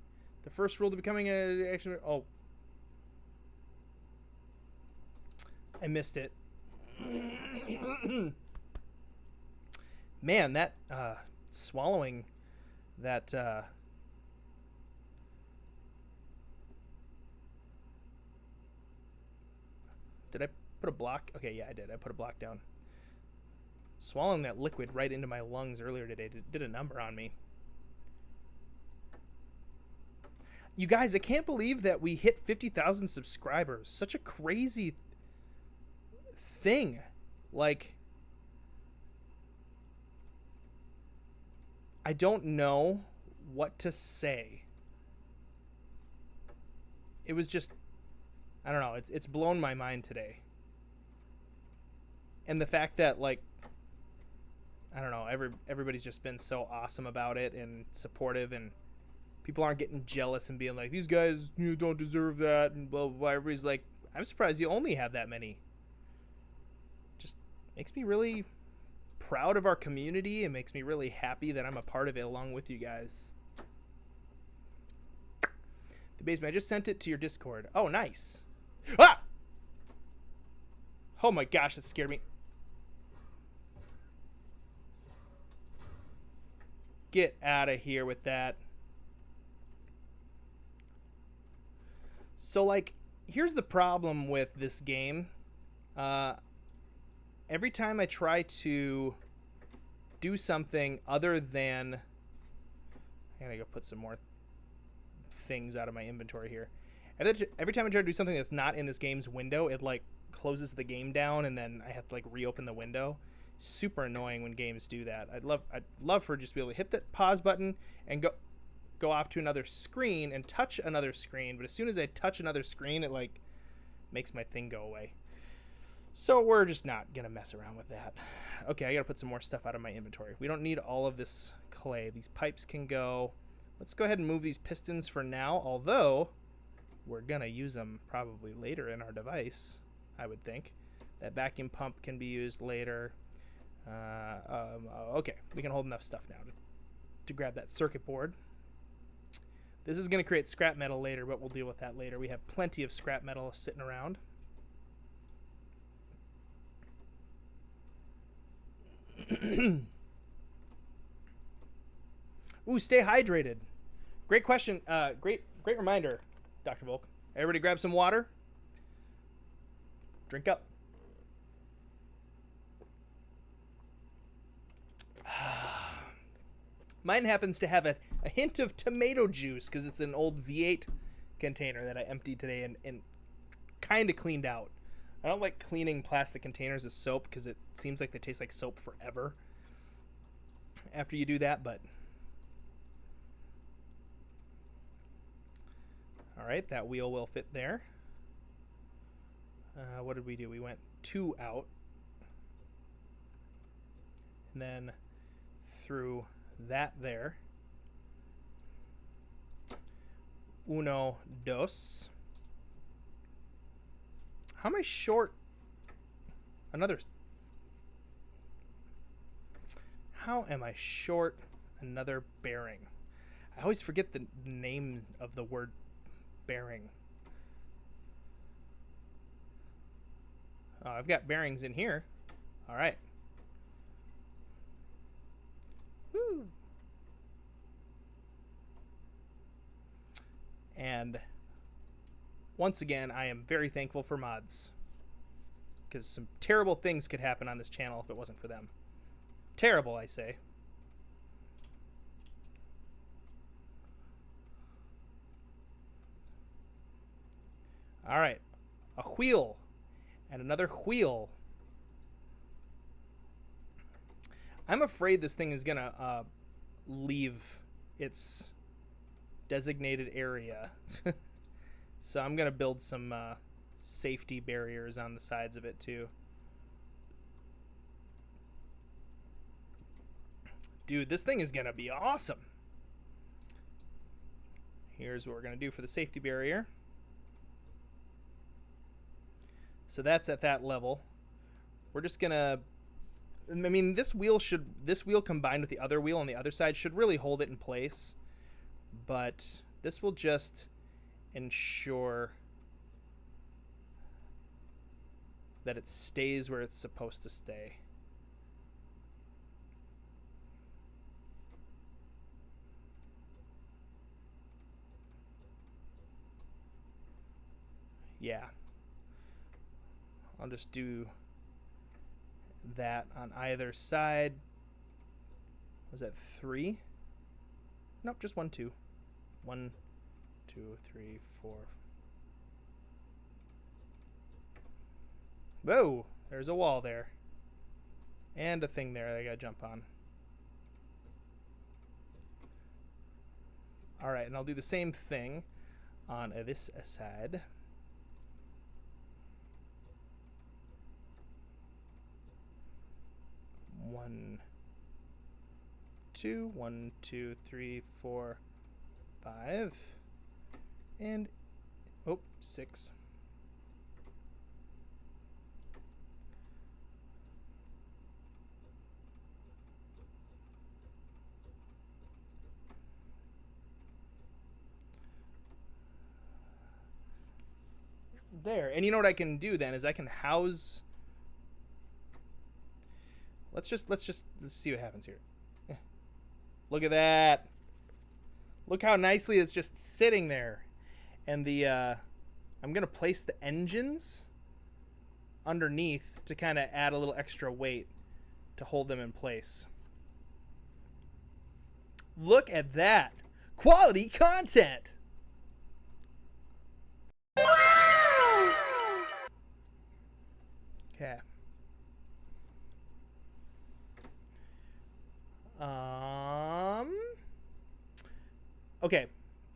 The first rule to becoming an action... Oh. I missed it. Man, that swallowing... That did I put a block? Okay, yeah, I did. I put a block down. Swallowing that liquid right into my lungs earlier today did a number on me. You guys, I can't believe that we hit 50,000 subscribers. Such a crazy thing. Like, I don't know what to say. It was just, I don't know, it's blown my mind today. And the fact that, like, I don't know, everybody's just been so awesome about it and supportive, and people aren't getting jealous and being like, these guys, you don't deserve that, and blah, blah, blah. Everybody's like, I'm surprised you only have that many. Just makes me really proud of our community. It makes me really happy that I'm a part of it along with you guys. The basement, I just sent it to your Discord. Oh, nice. Ah! Oh my gosh, that scared me. Get out of here with that. So, like, here's the problem with this game. Every time I try to do something other than... I gotta go put some more things out of my inventory here. Every time I try to do something that's not in this game's window, it, like, closes the game down, and then I have to, like, reopen the window. super annoying when games do that. I'd love for just to be able to hit the pause button and go off to another screen and touch another screen, but as soon as I touch another screen, it like makes my thing go away. So we're just not gonna mess around with that. Okay, I gotta put some more stuff out of my inventory. We don't need all of this clay. These pipes can go. Let's go ahead and move these pistons for now, although we're gonna use them probably later in our device, I would think. That vacuum pump can be used later. Okay, we can hold enough stuff now to grab that circuit board. This is going to create scrap metal later, but we'll deal with that later. We have plenty of scrap metal sitting around. Ooh, stay hydrated. Great question. Great reminder, Dr. Volk. Everybody grab some water. Drink up. Mine happens to have a hint of tomato juice because it's an old V8 container that I emptied today and kind of cleaned out. I don't like cleaning plastic containers with soap because it seems like they taste like soap forever after you do that, but all right, that wheel will fit there. What did we do? We went 2 out and then through that there. Uno, dos. How am I short? How am I short another bearing? I always forget the name of the word bearing. Oh, I've got bearings in here. All right. Woo. And once again, I am very thankful for mods, because some terrible things could happen on this channel if it wasn't for them. Terrible, I say. All right, a wheel and another wheel. I'm afraid this thing is gonna leave its designated area. So I'm gonna build some safety barriers on the sides of it too. Dude, this thing is gonna be awesome. Here's what we're gonna do for the safety barrier. So that's at that level. We're just gonna, I mean, this wheel combined with the other wheel on the other side should really hold it in place, but this will just ensure that it stays where it's supposed to stay. Yeah. I'll just do that on either side. Was that 3? Nope, just 1, 2. 1, 2, 3, 4. Whoa, there's a wall there. And a thing there that I gotta jump on. Alright, and I'll do the same thing on this side. One, 2, 1, 2, 3, 4, 5, and 6. There, and you know what I can do then is I can house. Let's see what happens here. Look at that. Look how nicely it's just sitting there. And the I'm gonna place the engines underneath to kind of add a little extra weight to hold them in place. Look at that. Quality content. Okay. Okay,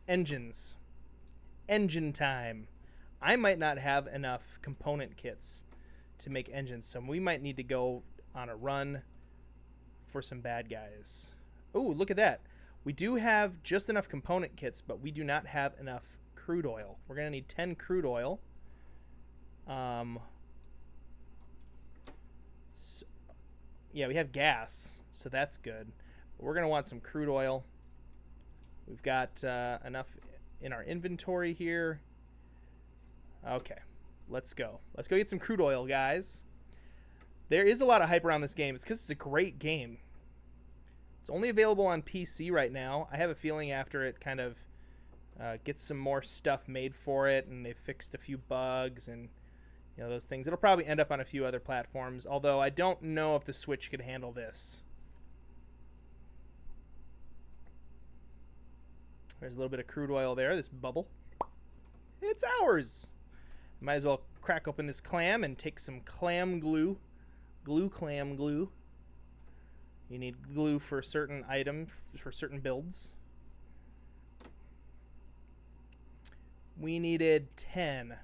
engines. Engine time. I might not have enough component kits to make engines, so we might need to go on a run for some bad guys. Oh, look at that. We do have just enough component kits, but we do not have enough crude oil. We're going to need 10 crude oil. So, yeah, we have gas, so that's good. But we're going to want some crude oil. We've got enough in our inventory here. Okay, let's go. Let's go get some crude oil, guys. There is a lot of hype around this game. It's because it's a great game. It's only available on PC right now. I have a feeling after it kind of gets some more stuff made for it, and they've fixed a few bugs and those things, it'll probably end up on a few other platforms. Although I don't know if the Switch could handle this. There's a little bit of crude oil there. This bubble. It's ours. Might as well crack open this clam and take some clam glue. Clam glue. You need glue for certain items, for certain builds. We needed 10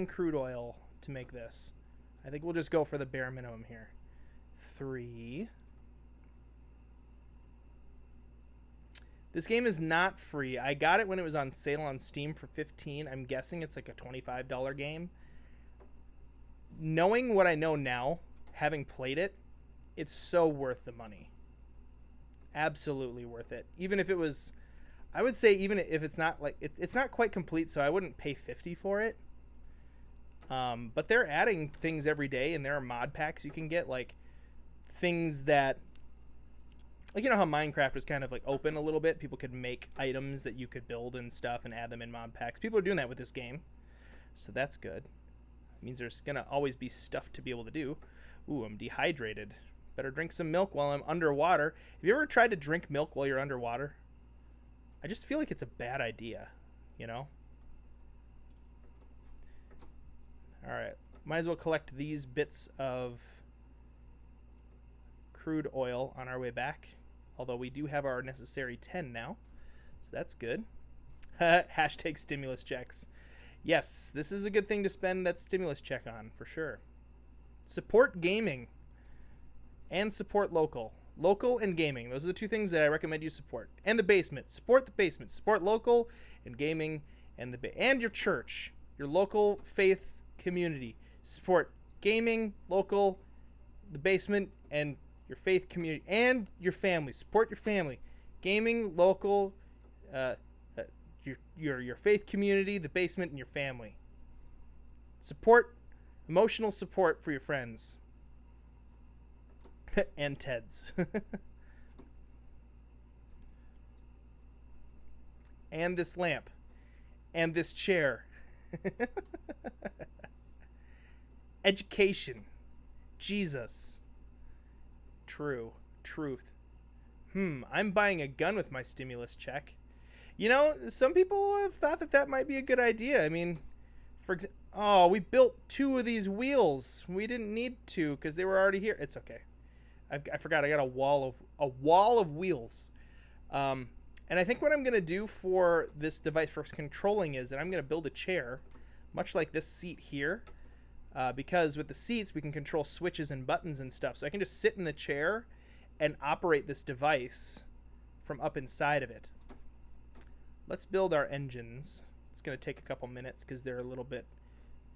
crude oil to make this. I think we'll just go for the bare minimum here. 3. This game is not free. I got it when it was on sale on Steam for $15. I'm guessing it's like a $25 game. Knowing what I know now, having played it, it's so worth the money. Absolutely worth it. Even if it was, I would say even if it's not like, it's not quite complete, so I wouldn't pay $50 for it. But they're adding things every day, and there are mod packs you can get, like things that, like, how Minecraft was kind of like open a little bit. People could make items that you could build and stuff and add them in mod packs. People are doing that with this game, so that's good. It means there's gonna always be stuff to be able to do. Ooh, I'm dehydrated. Better drink some milk while I'm underwater. Have you ever tried to drink milk while you're underwater? I just feel like it's a bad idea, All right, might as well collect these bits of crude oil on our way back. Although we do have our necessary 10 now, so that's good. Hashtag stimulus checks. Yes, this is a good thing to spend that stimulus check on, for sure. Support gaming and support local. Local and gaming. Those are the two things that I recommend you support. And the basement. Support the basement. Support local and gaming and and your church. Your local faith community. Support gaming, local, the basement, and your faith community, and your family. Support your family. Gaming, local, your faith community, the basement, and your family. Support, emotional support for your friends. And Ted's. And this lamp. And this chair. Education. Jesus. True. Truth. I'm buying a gun with my stimulus check. Some people have thought that might be a good idea. I mean, for example, oh, we built 2 of these wheels. We didn't need to because they were already here. It's okay. I forgot I got a wall of wheels. And I think what I'm going to do for this device for controlling is that I'm going to build a chair, much like this seat here. Because with the seats, we can control switches and buttons and stuff. So I can just sit in the chair and operate this device from up inside of it. Let's build our engines. It's going to take a couple minutes because they're a little bit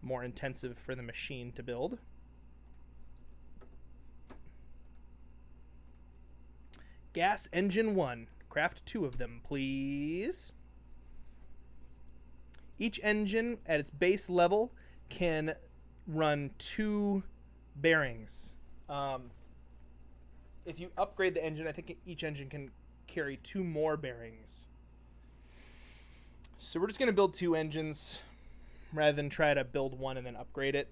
more intensive for the machine to build. Gas engine 1. Craft 2 of them, please. Each engine at its base level can run 2 bearings. If you upgrade the engine, I think each engine can carry 2 more bearings. So we're just going to build 2 engines rather than try to build 1 and then upgrade it.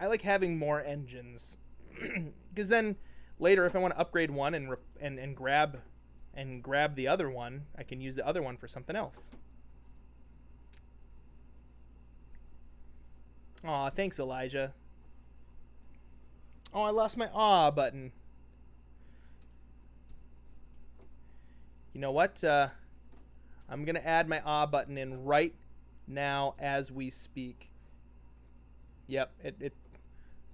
I like having more engines because then later if I want to upgrade one and grab the other one, I can use the other one for something else. Aw, thanks, Elijah. Oh, I lost my aw button. You know what? I'm going to add my ah button in right now as we speak. Yep, it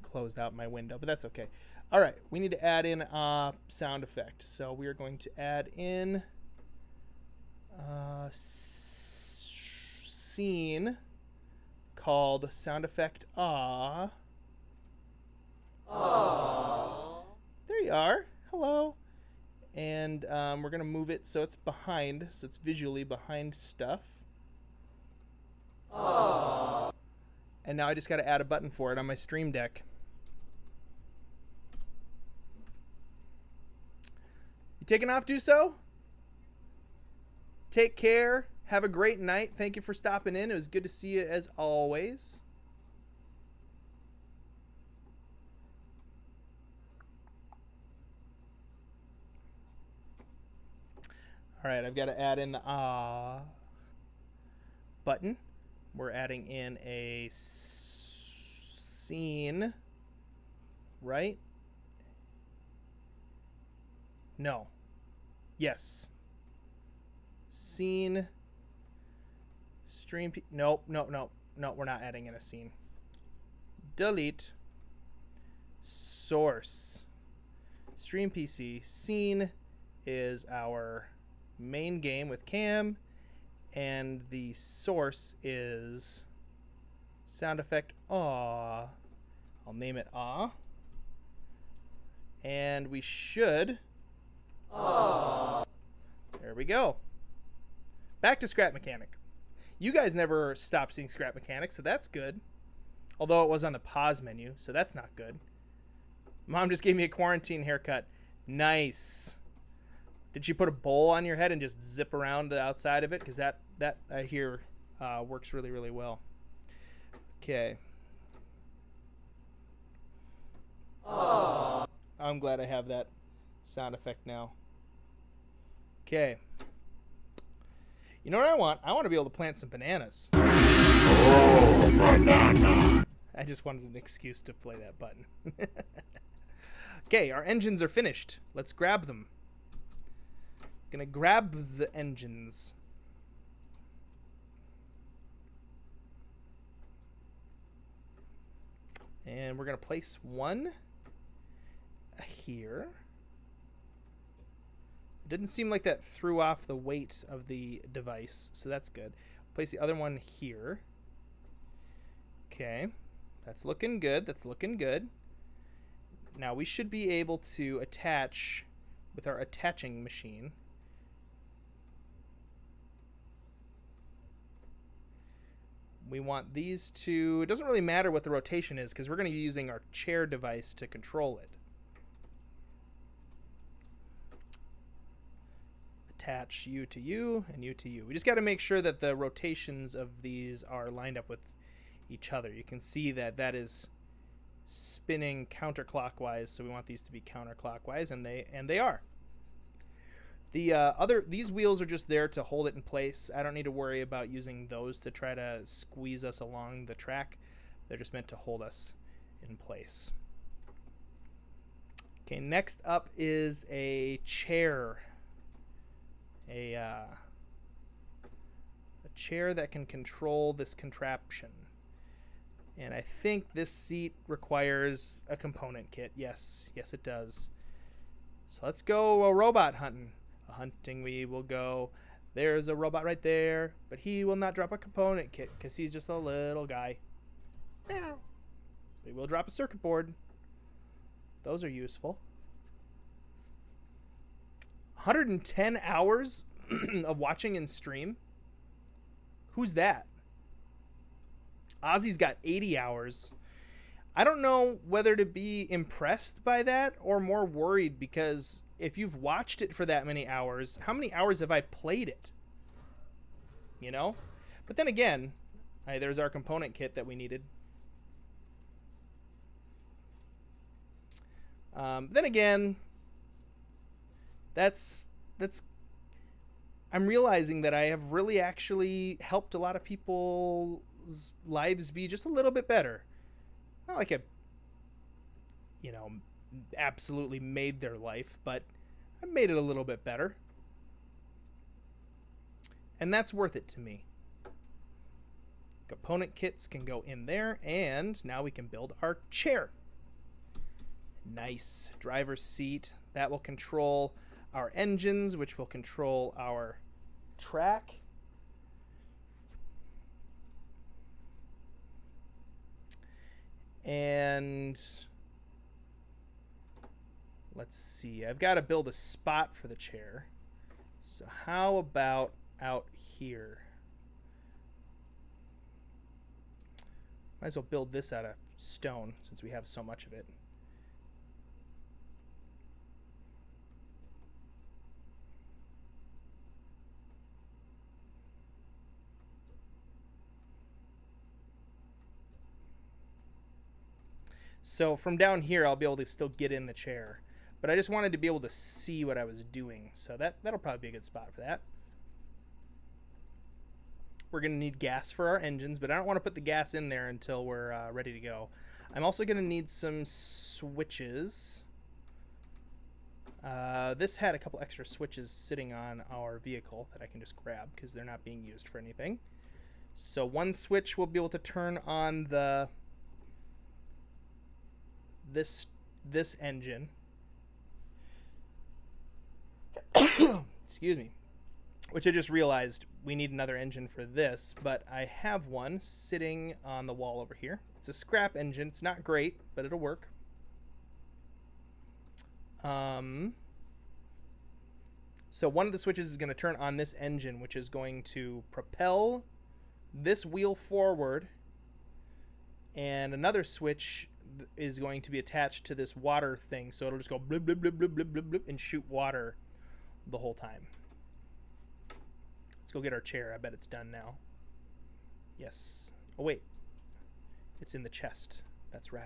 closed out my window, but that's okay. All right, we need to add in a sound effect. So we are going to add in scene called sound effect ah. Aww. There you are. Hello. And we're going to move it so it's behind, so it's visually behind stuff. Aww. And now I just got to add a button for it on my Stream Deck. You taking off, do so? Take care. Have a great night. Thank you for stopping in. It was good to see you as always. All right, I've got to add in the ah button. We're adding in a scene, right? No. Yes. Scene. Stream. Nope. No, we're not adding in a scene. Delete. Source. Stream PC. Scene is our main game with Cam, and the source is sound effect aw. I'll name it aw. And we should. Aww. There we go. Back to Scrap Mechanic. You guys never stopped seeing Scrap Mechanic, so that's good. Although it was on the pause menu, so that's not good. Mom just gave me a quarantine haircut. Nice. Did she put a bowl on your head and just zip around the outside of it? Because that I hear works really, really well. Okay. Aww. I'm glad I have that sound effect now. Okay. You know what I want? I want to be able to plant some bananas. Oh, banana. I just wanted an excuse to play that button. Okay, our engines are finished. Let's grab them. Gonna grab the engines. And we're gonna place one here. It didn't seem like that threw off the weight of the device, so that's good. Place the other one here. Okay, that's looking good. That's looking good. Now we should be able to attach with our attaching machine. We want these two. It doesn't really matter what the rotation is because we're going to be using our chair device to control it. Attach you to you and you to you. We just got to make sure that the rotations of these are lined up with each other. You can see that that is spinning counterclockwise, so we want these to be counterclockwise, and they are. These wheels are just there to hold it in place. I don't need to worry about using those to try to squeeze us along the track. They're just meant to hold us in place. Okay, next up is a chair. A chair that can control this contraption. And I think this seat requires a component kit. Yes, it does. So let's go robot hunting. Hunting we will go. There's a robot right there, but he will not drop a component kit because he's just a little guy. We will drop a circuit board. Those are useful. 110 hours of watching and stream. Who's that? Ozzy's got 80 hours. I don't know whether to be impressed by that or more worried, because if you've watched it for that many hours, how many hours have I played it? You know? But then again, there's our component kit that we needed. Then again, that's I'm realizing that I have really actually helped a lot of people's lives be just a little bit better. Not like absolutely made their life, but I made it a little bit better. And that's worth it to me. Component kits can go in there, and now we can build our chair. Nice. Driver's seat. That will control our engines, which will control our track. And let's see. I've got to build a spot for the chair. So how about out here? Might as well build this out of stone since we have so much of it. So from down here, I'll be able to still get in the chair. But I just wanted to be able to see what I was doing. So that'll probably be a good spot for that. We're going to need gas for our engines, but I don't want to put the gas in there until we're ready to go. I'm also going to need some switches. This had a couple extra switches sitting on our vehicle that I can just grab because they're not being used for anything. So one switch will be able to turn on this engine. Excuse me. Which I just realized we need another engine for this, but I have one sitting on the wall over here. It's a scrap engine. It's not great, but it'll work. So one of the switches is going to turn on this engine, which is going to propel this wheel forward, and another switch is going to be attached to this water thing, so it'll just go blip, blip, blip, blip, blip, blip, blip, and shoot water the whole time. Let's go get our chair. I bet it's done now. Yes. Oh, wait. It's in the chest. That's right.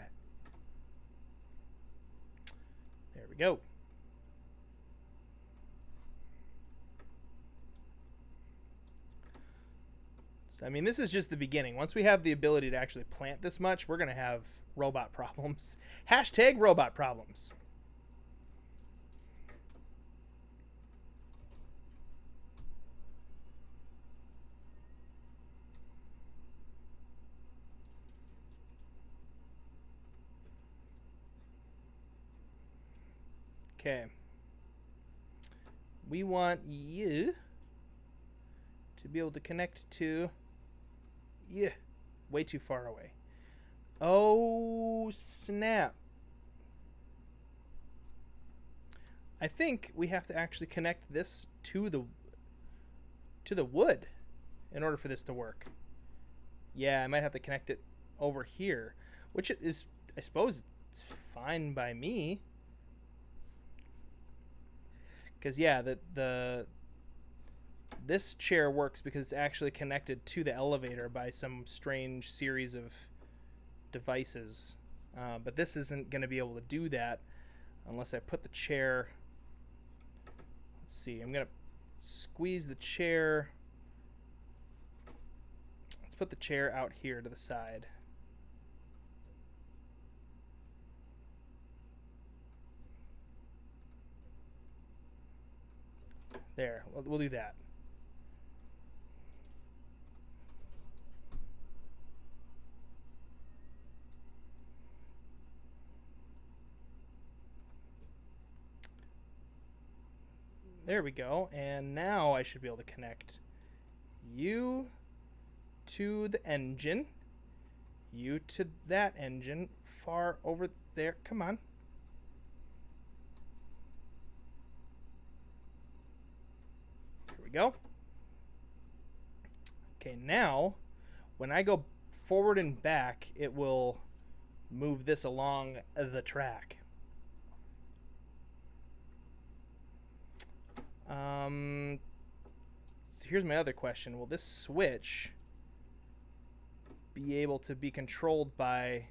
There we go. So, I mean, this is just the beginning. Once we have the ability to actually plant this much, we're going to have robot problems. Hashtag robot problems. Okay. We want you to be able to connect to... Yeah. Way too far away. Oh, snap. I think we have to actually connect this to the wood in order for this to work. Yeah, I might have to connect it over here, which is, I suppose, it's fine by me. Because, yeah, this chair works because it's actually connected to the elevator by some strange series of devices. But this isn't going to be able to do that unless I put the chair... Let's see, I'm going to squeeze the chair. Let's put the chair out here to the side. There, we'll do that. There we go. And now I should be able to connect you to the engine, you to that engine, far over there. Come on. We go. Okay, now when I go forward and back, it will move this along the track. So here's my other question. Will this switch be able to be controlled by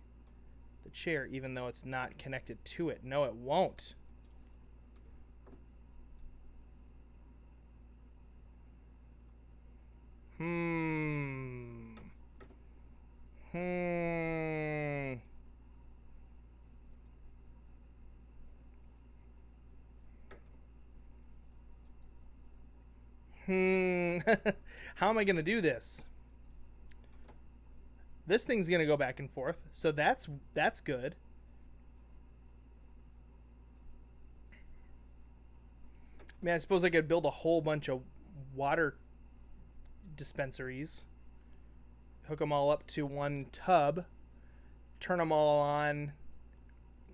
the chair even though it's not connected to it? No, it won't. How am I going to do this? This thing's going to go back and forth. So that's good. I mean, I suppose I could build a whole bunch of water dispensaries. Hook them all up to one tub. Turn them all on.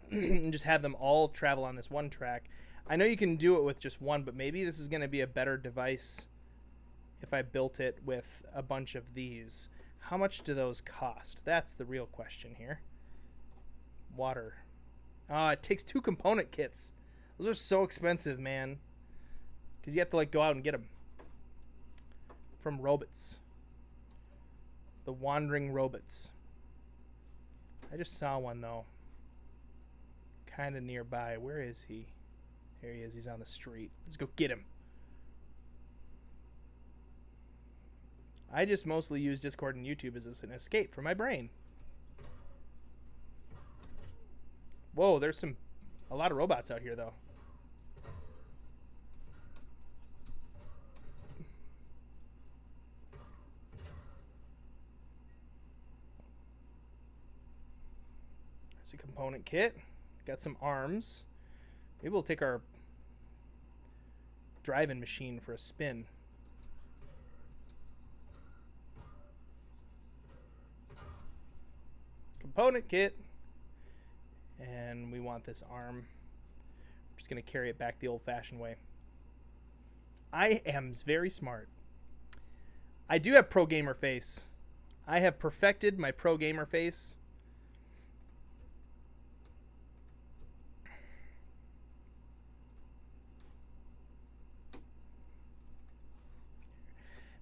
And just have them all travel on this one track. I know you can do it with just one, but maybe this is going to be a better device if I built it with a bunch of these. How much do those cost? That's the real question here. Water. It takes 2 component kits. Those are so expensive, man. Because you have to like go out and get them. From robots. The wandering robots. I just saw one though. Kind of nearby. Where is he? There he is. He's on the street. Let's go get him. I just mostly use Discord and YouTube as an escape for my brain. Whoa, there's a lot of robots out here though. There's a component kit. Got some arms. Maybe we'll take our driving machine for a spin. Component kit. And we want this arm. I'm just going to carry it back the old-fashioned way. I am very smart. I do have pro gamer face. I have perfected my pro gamer face.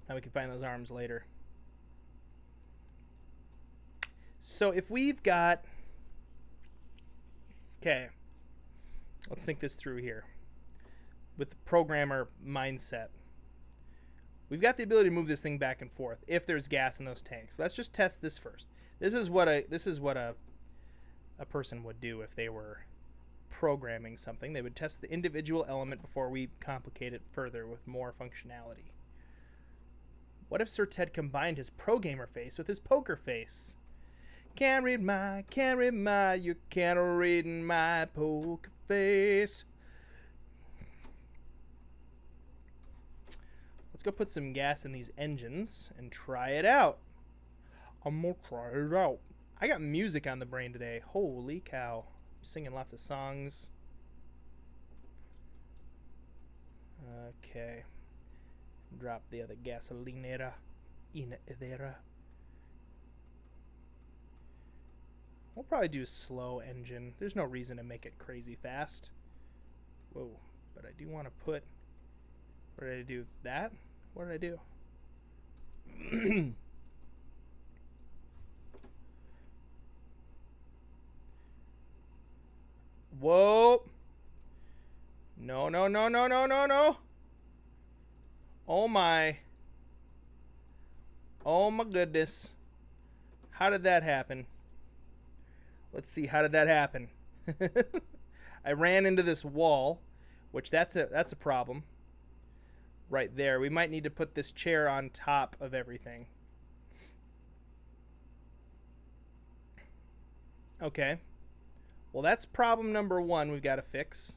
Now we can find those arms later. So if we've got... Okay. Let's think this through here. With the programmer mindset. We've got the ability to move this thing back and forth if there's gas in those tanks. Let's just test this first. This is what a person would do if they were programming something. They would test the individual element before we complicate it further with more functionality. What if Sir Ted combined his pro gamer face with his poker face? Can't read you can't read my poker face. Let's go put some gas in these engines and try it out. I'm gonna try it out. I got music on the brain today. Holy cow. I'm singing lots of songs. Okay. Drop the other gasolinera in there. We'll probably do a slow engine. There's no reason to make it crazy fast. Whoa. But I do want to put... What did I do? That? What did I do? Whoa. No, no, no, no, no, no, no. Oh my. Oh my goodness. How did that happen? Let's see, how did that happen? I ran into this wall, which that's a problem. Right there. We might need to put this chair on top of everything. Okay. Well, that's problem number 1 we've got to fix.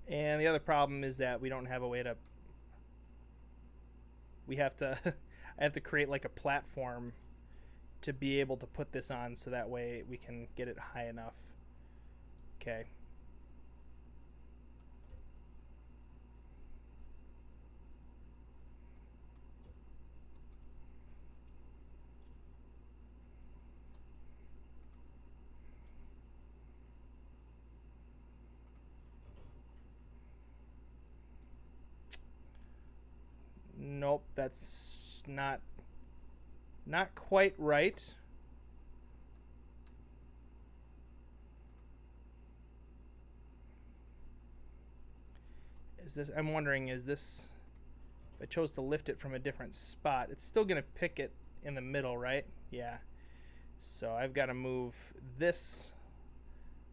And the other problem is that we don't have a way to... We have to... I have to create like a platform to be able to put this on so that way we can get it high enough. Okay. Nope, that's not quite right. Is this? I'm wondering, is this? If I chose to lift it from a different spot, it's still gonna pick it in the middle, right? Yeah. So I've got to move this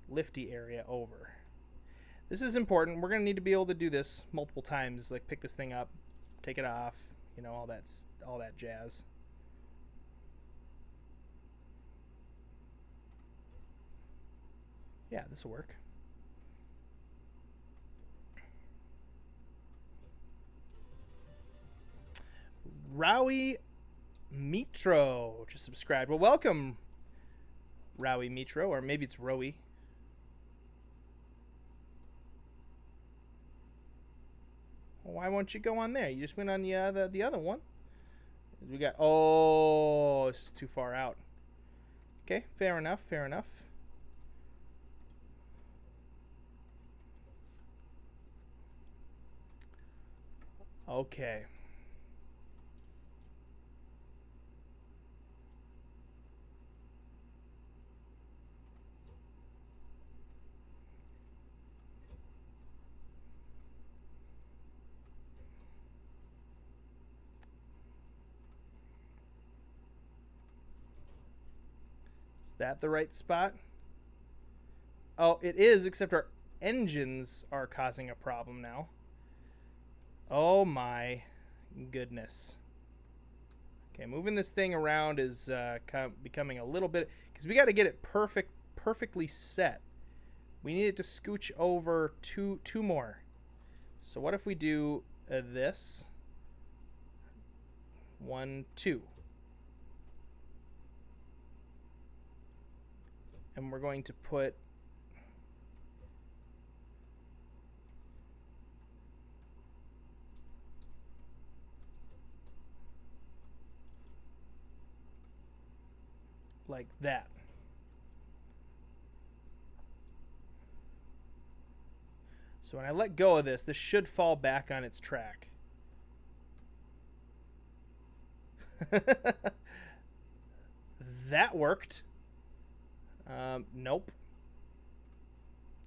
lifty area over. This is important. We're gonna need to be able to do this multiple times, like pick this thing up, take it off, you know, all that jazz. Yeah, this will work. Rowie Mitro just subscribed. Well, welcome, Rowie Mitro, or maybe it's Rowie. Well, why won't you go on there? You just went on the other one. We got. Oh, this is too far out. Okay, fair enough. Fair enough. Okay. Is that the right spot? Oh, it is, except our engines are causing a problem now. Oh my goodness. Okay, moving this thing around is becoming a little bit, because we got to get it perfectly set. We need it to scooch over two more. So what if we do this? 1, 2. And we're going to put like that. So when I let go of this should fall back on its track. That worked. Nope.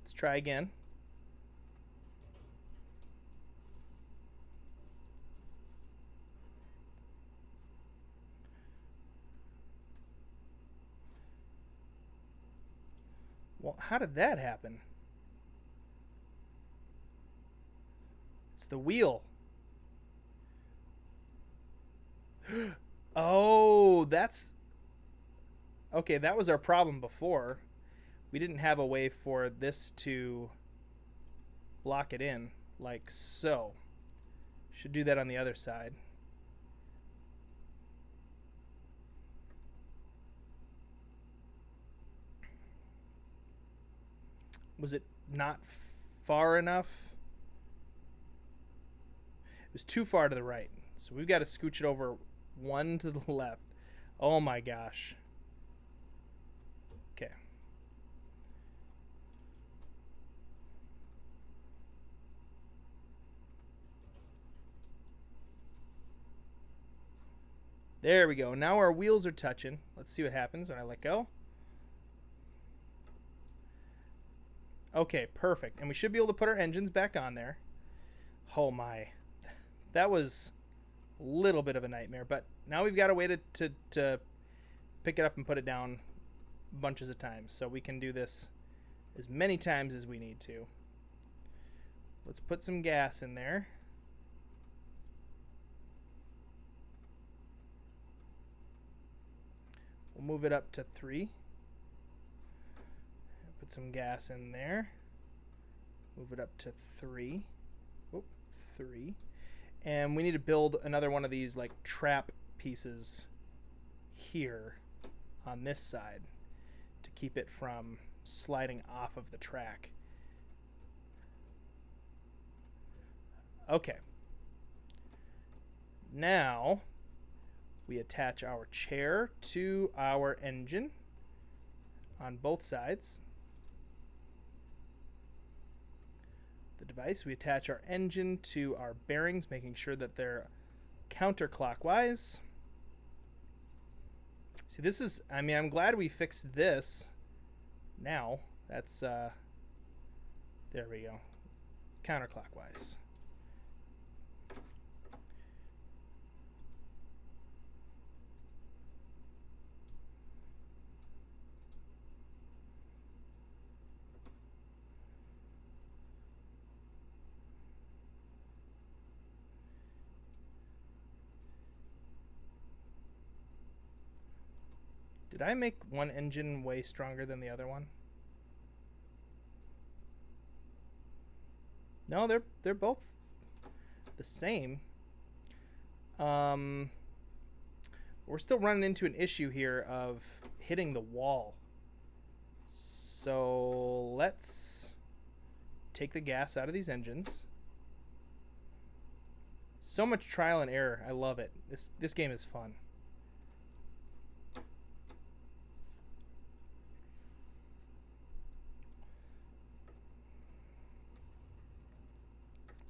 Let's try again. Well, how did that happen? It's the wheel. Oh, that's... Okay, that was our problem before. We didn't have a way for this to block it in, like so. Should do that on the other side. Was it not far enough? It was too far to the right. So we've got to scooch it over 1 to the left. Oh my gosh. Okay. There we go. Now our wheels are touching. Let's see what happens when I let go. Okay, perfect. And we should be able to put our engines back on there. Oh my. That was a little bit of a nightmare, but now we've got a way to pick it up and put it down bunches of times. So we can do this as many times as we need to. Let's put some gas in there. We'll move it up to 3. Put some gas in there. Move it up to 3. Oop, 3. And we need to build another one of these like trap pieces here on this side to keep it from sliding off of the track. Okay. Now we attach our chair to our engine on both sides. The device, we attach our engine to our bearings, making sure that they're counterclockwise. See, this is, I mean, I'm glad we fixed this now. That's, there we go. Counterclockwise. Did I make one engine way stronger than the other one? No, they're both the same. We're still running into an issue here of hitting the wall. So let's take the gas out of these engines. So much trial and error. I love it. This game is fun.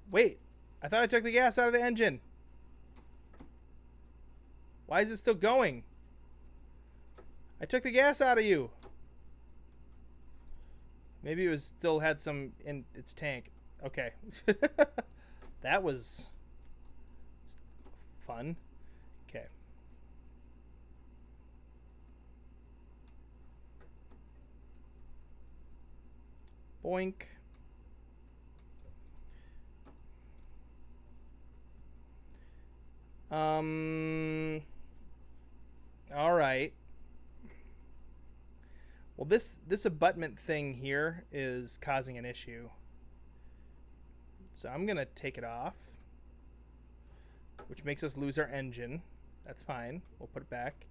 Wait, I thought I took the gas out of the engine. Why is it still going? I took the gas out of you. Maybe it was still had some in its tank. Okay. That was fun. Okay. Boink. All right. Well, this abutment thing here is causing an issue. So I'm going to take it off, which makes us lose our engine. That's fine. We'll put it back.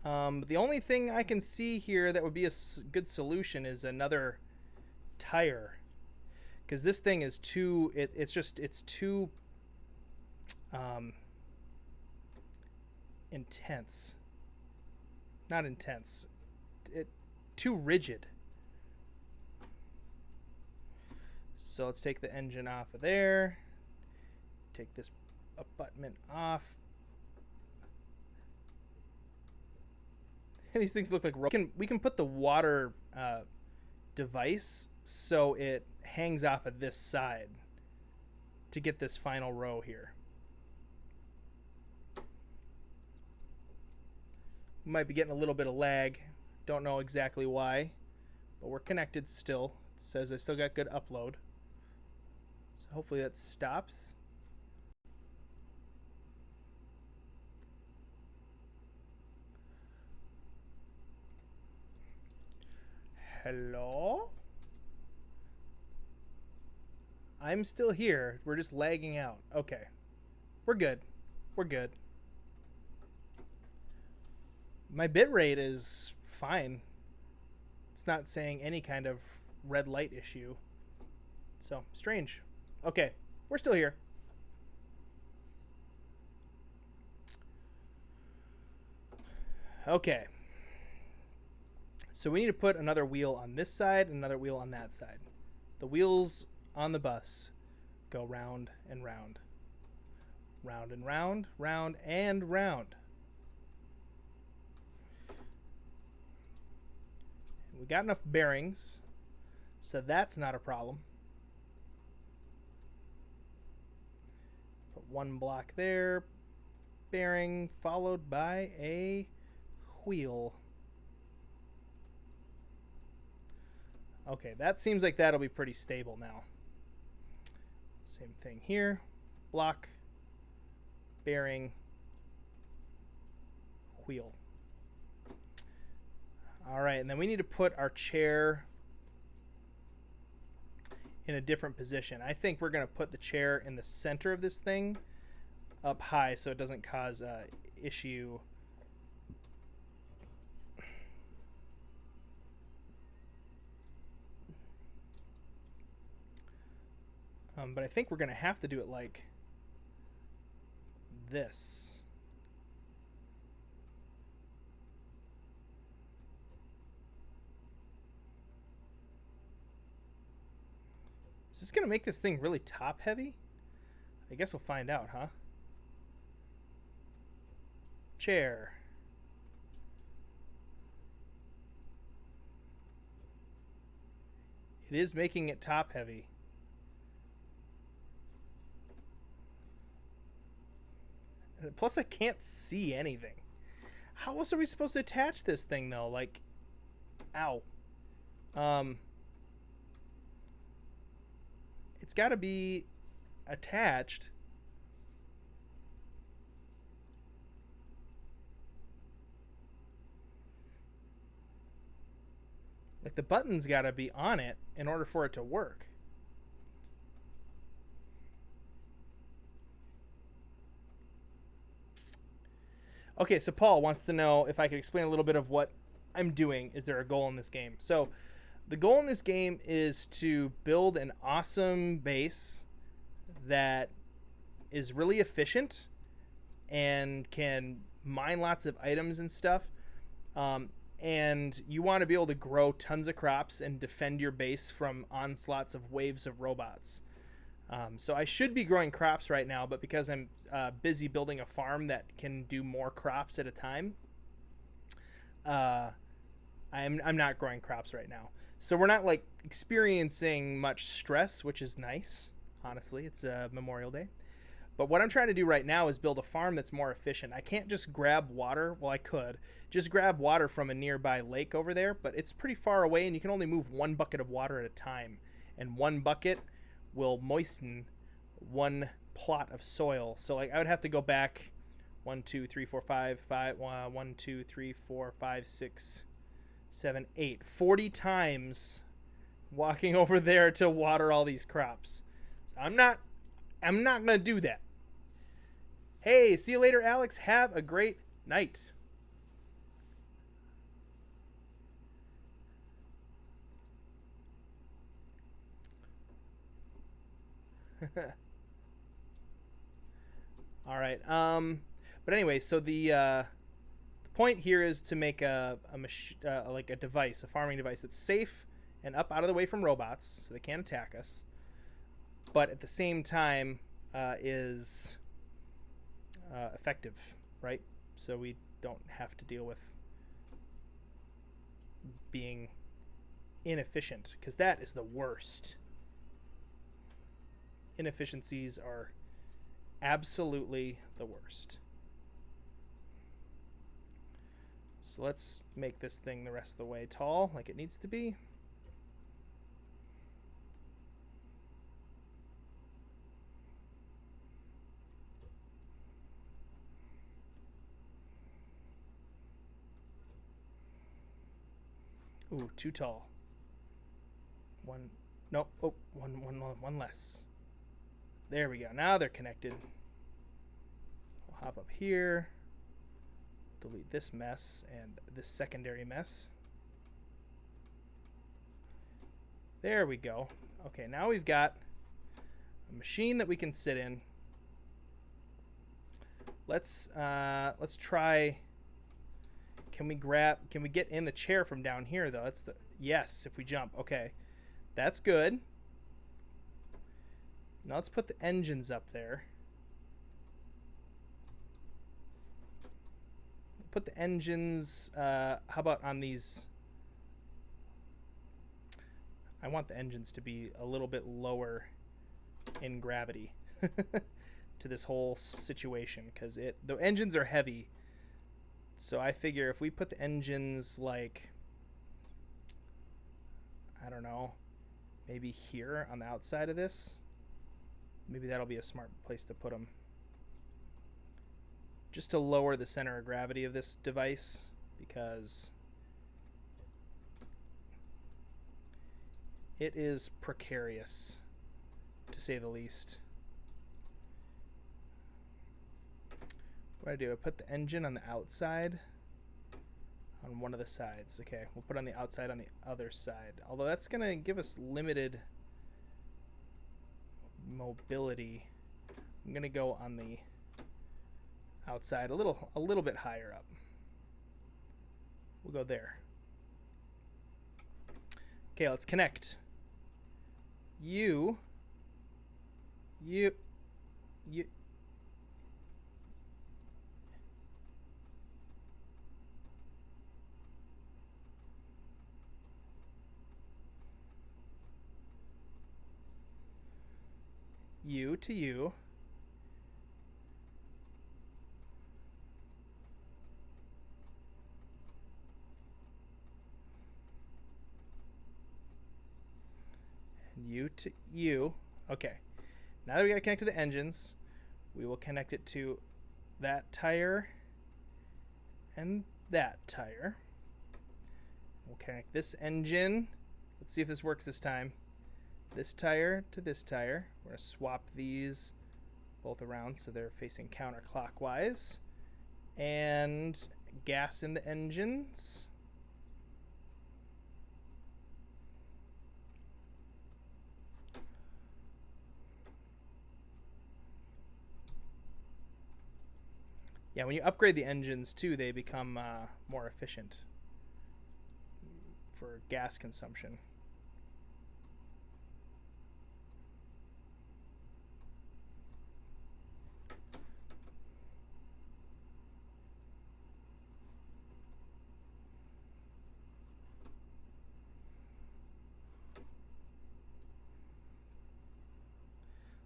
The only thing I can see here that would be a good solution is another tire. Because this thing is too, it's too intense. Not intense. Too rigid. So let's take the engine off of there. Take this abutment off. These things look like we can put the water device so it hangs off of this side to get this final row here. Might be getting a little bit of lag. Don't know exactly why, but we're connected still. It says I still got good upload. So hopefully that stops. Hello? I'm still here. We're just lagging out. Okay. We're good. We're good. My bitrate is fine. It's not saying any kind of red light issue. So, strange. Okay. We're still here. Okay. So we need to put another wheel on this side and another wheel on that side. The wheels on the bus go round and round. Round and round, round and round. We got enough bearings, so that's not a problem. Put one block there, bearing followed by a wheel. Okay, that seems like that'll be pretty stable now. Same thing here. Block, bearing, wheel. All right, and then we need to put our chair in a different position. I think we're going to put the chair in the center of this thing up high so it doesn't cause an issue. But I think we're going to have to do it like this. Is this going to make this thing really top heavy? I guess we'll find out, huh? Chair. It is making it top heavy. Plus, I can't see anything. How else are we supposed to attach this thing, though? Like, ow. It's got to be attached Like, the button's got to be on it in order for it to work. Okay, so Paul wants to know if I could explain a little bit of what I'm doing. Is there a goal in this game? So the goal in this game is to build an awesome base that is really efficient and can mine lots of items and stuff. And you want to be able to grow tons of crops and defend your base from onslaughts of waves of robots. So I should be growing crops right now, but because I'm busy building a farm that can do more crops at a time, I'm not growing crops right now. So we're not like experiencing much stress, which is nice. Honestly, it's Memorial Day. But what I'm trying to do right now is build a farm that's more efficient. I can't just grab water. Well, I could just grab water from a nearby lake over there, but it's pretty far away and you can only move one bucket of water at a time. And one bucket will moisten one plot of soil. So like I would have to go back 1, 2, 3, 4, 5, 1, 2, 3, 4, 5, 6, 7, 8, 40 times walking over there to water all these crops. So I'm not going to do that. Hey, see you later, Alex. Have a great night. All right. But anyway, so the point here is to make like a device, a farming device that's safe and up out of the way from robots, so they can't attack us, but at the same time is effective, right? So we don't have to deal with being inefficient, because that is the worst. Inefficiencies are absolutely the worst. So let's make this thing the rest of the way tall, like it needs to be. Ooh, too tall. One, nope. Oh, one less. There we go. Now they're connected. We'll hop up here. Delete this mess and this secondary mess. There we go. Okay, now we've got a machine that we can sit in. Let's try. Can we get in the chair from down here though? That's the yes, if we jump. Okay. That's good. Now let's put the engines up there. Put the engines how about on these? I want the engines to be a little bit lower in gravity to this whole situation, because the engines are heavy. So I figure if we put the engines like, I don't know, maybe here on the outside of this, maybe that'll be a smart place to put them. Just to lower the center of gravity of this device, because it is precarious, to say the least. What do? I put the engine on the outside on one of the sides. Okay, we'll put it on the outside on the other side. Although that's going to give us limited mobility. I'm going to go on the outside a little bit higher up. We'll go there. Okay, let's connect. You to you. And you to you. Okay. Now that we got to connect to the engines, we will connect it to that tire and that tire. We'll connect this engine. Let's see if this works this time. This tire to this tire. We're going to swap these both around so they're facing counterclockwise. And gas in the engines. Yeah, when you upgrade the engines too, they become more efficient for gas consumption.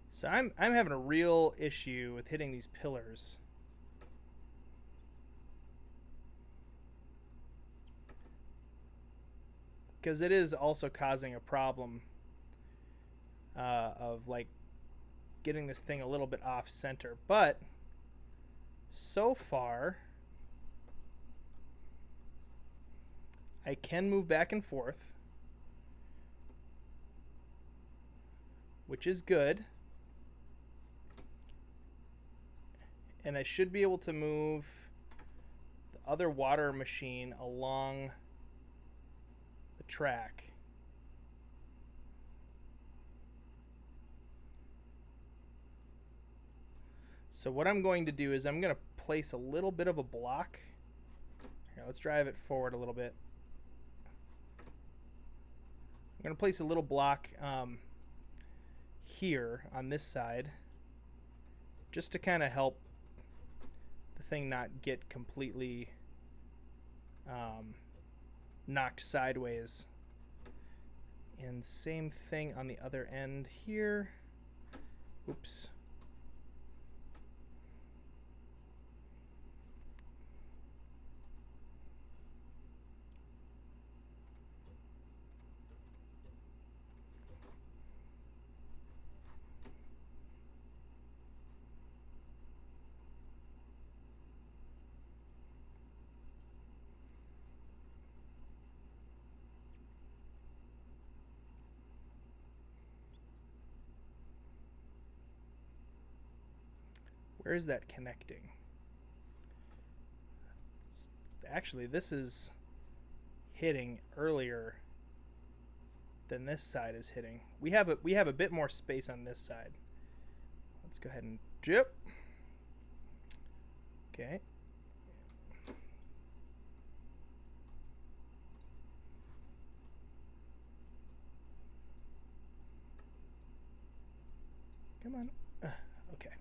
So I'm having a real issue with hitting these pillars. Because it is also causing a problem of like getting this thing a little bit off center. But so far, I can move back and forth, which is good. And I should be able to move the other water machine along the track. So what I'm going to do is I'm going to place a little bit of a block. Here, let's drive it forward a little bit. I'm going to place a little block here on this side just to kind of help the thing not get completely knocked sideways. And same thing on the other end here. Oops. Where is that connecting? Actually, this is hitting earlier than this side is hitting. We have a bit more space on this side. Let's go ahead and drip. Okay. Come on. Okay.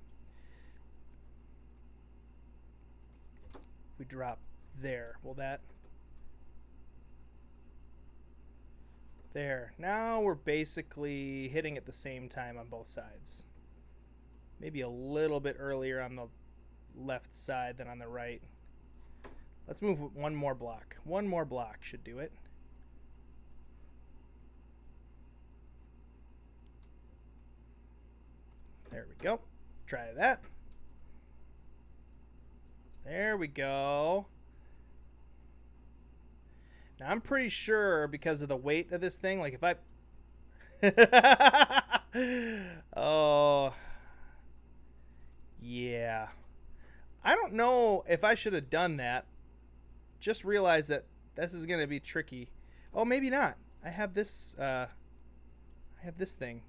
We drop there. Will that? There. Now we're basically hitting at the same time on both sides. Maybe a little bit earlier on the left side than on the right. Let's move one more block. One more block should do it. There we go. Try that. There we go. Now I'm pretty sure because of the weight of this thing, like if I oh yeah. I don't know if I should have done that. Just realized that this is going to be tricky. Oh, maybe not. I have this thing.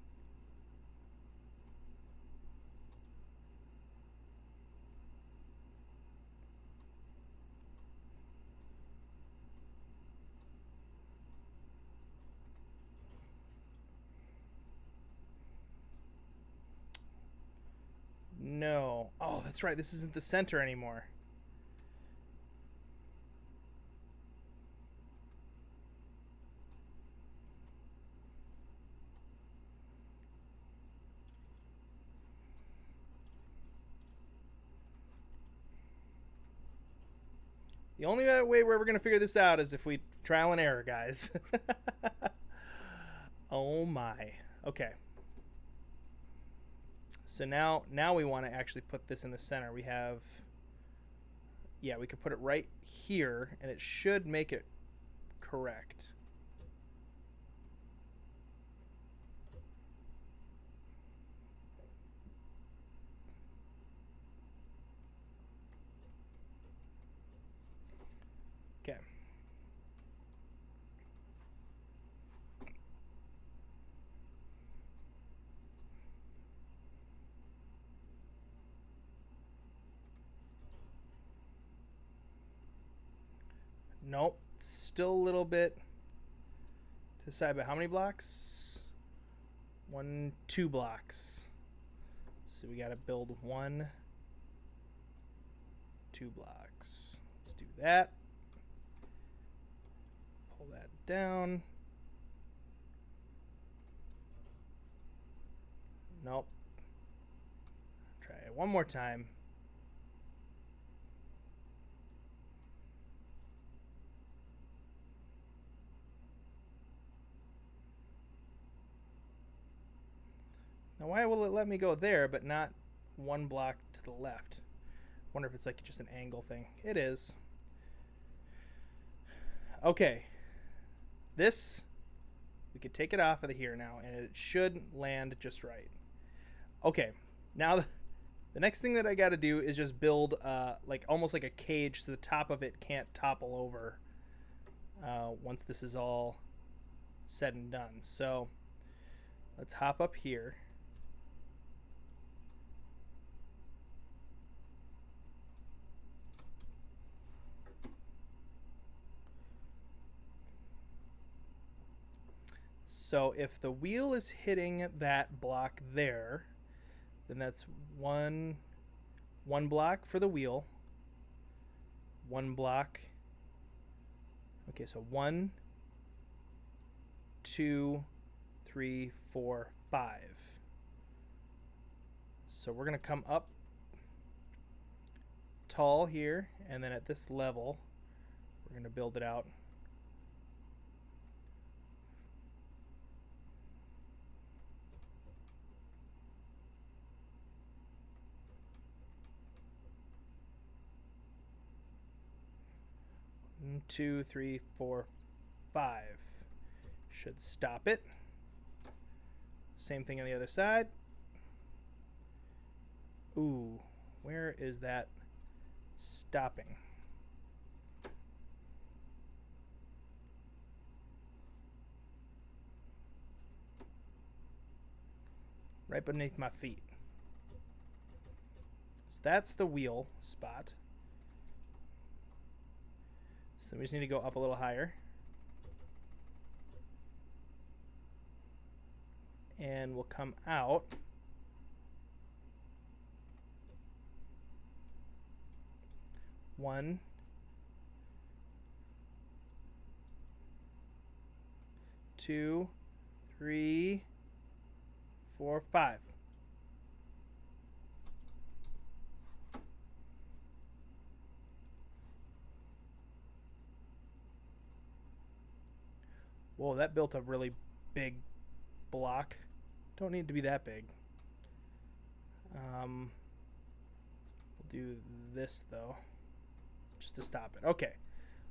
No. Oh, that's right. This isn't the center anymore. The only way where we're going to figure this out is if we trial and error, guys. Oh my. Okay. So now we want to actually put this in the center. We have, yeah, we could put it right here, and it should make it correct. Okay. Nope, still a little bit to the side, but how many blocks? 2 blocks. So we got to build 2 blocks. Let's do that. Pull that down. Nope. Try it one more time. Now, why will it let me go there, but not 1 block to the left? Wonder if it's like just an angle thing. It is. Okay. This, we could take it off of here now, and it should land just right. Okay. Now, the next thing that I got to do is just build like almost like a cage so the top of it can't topple over once this is all said and done. So let's hop up here. So if the wheel is hitting that block there, then that's one block for the wheel. 1 block. Okay, so 1, 2, 3, 4, 5. So we're gonna come up tall here, and then at this level, we're gonna build it out. One, 2, 3, 4, 5. Should stop it. Same thing on the other side. Ooh, where is that stopping? Right beneath my feet. So that's the wheel spot. So we just need to go up a little higher. And we'll come out. One. 2, 3, 4, 5. Whoa, that built a really big block. Don't need to be that big. We'll do this though, just to stop it. Okay,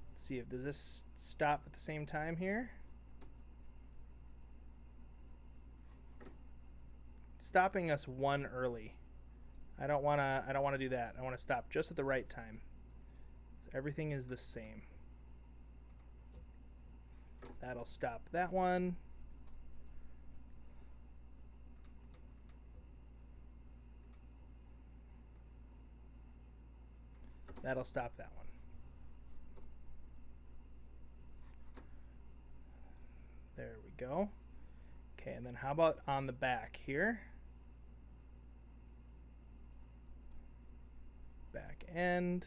let's see if does this stop at the same time here. It's stopping us 1 early. I don't wanna do that. I want to stop just at the right time. So everything is the same. That'll stop that one. That'll stop that one. There we go. Okay, and then how about on the back here? Back end.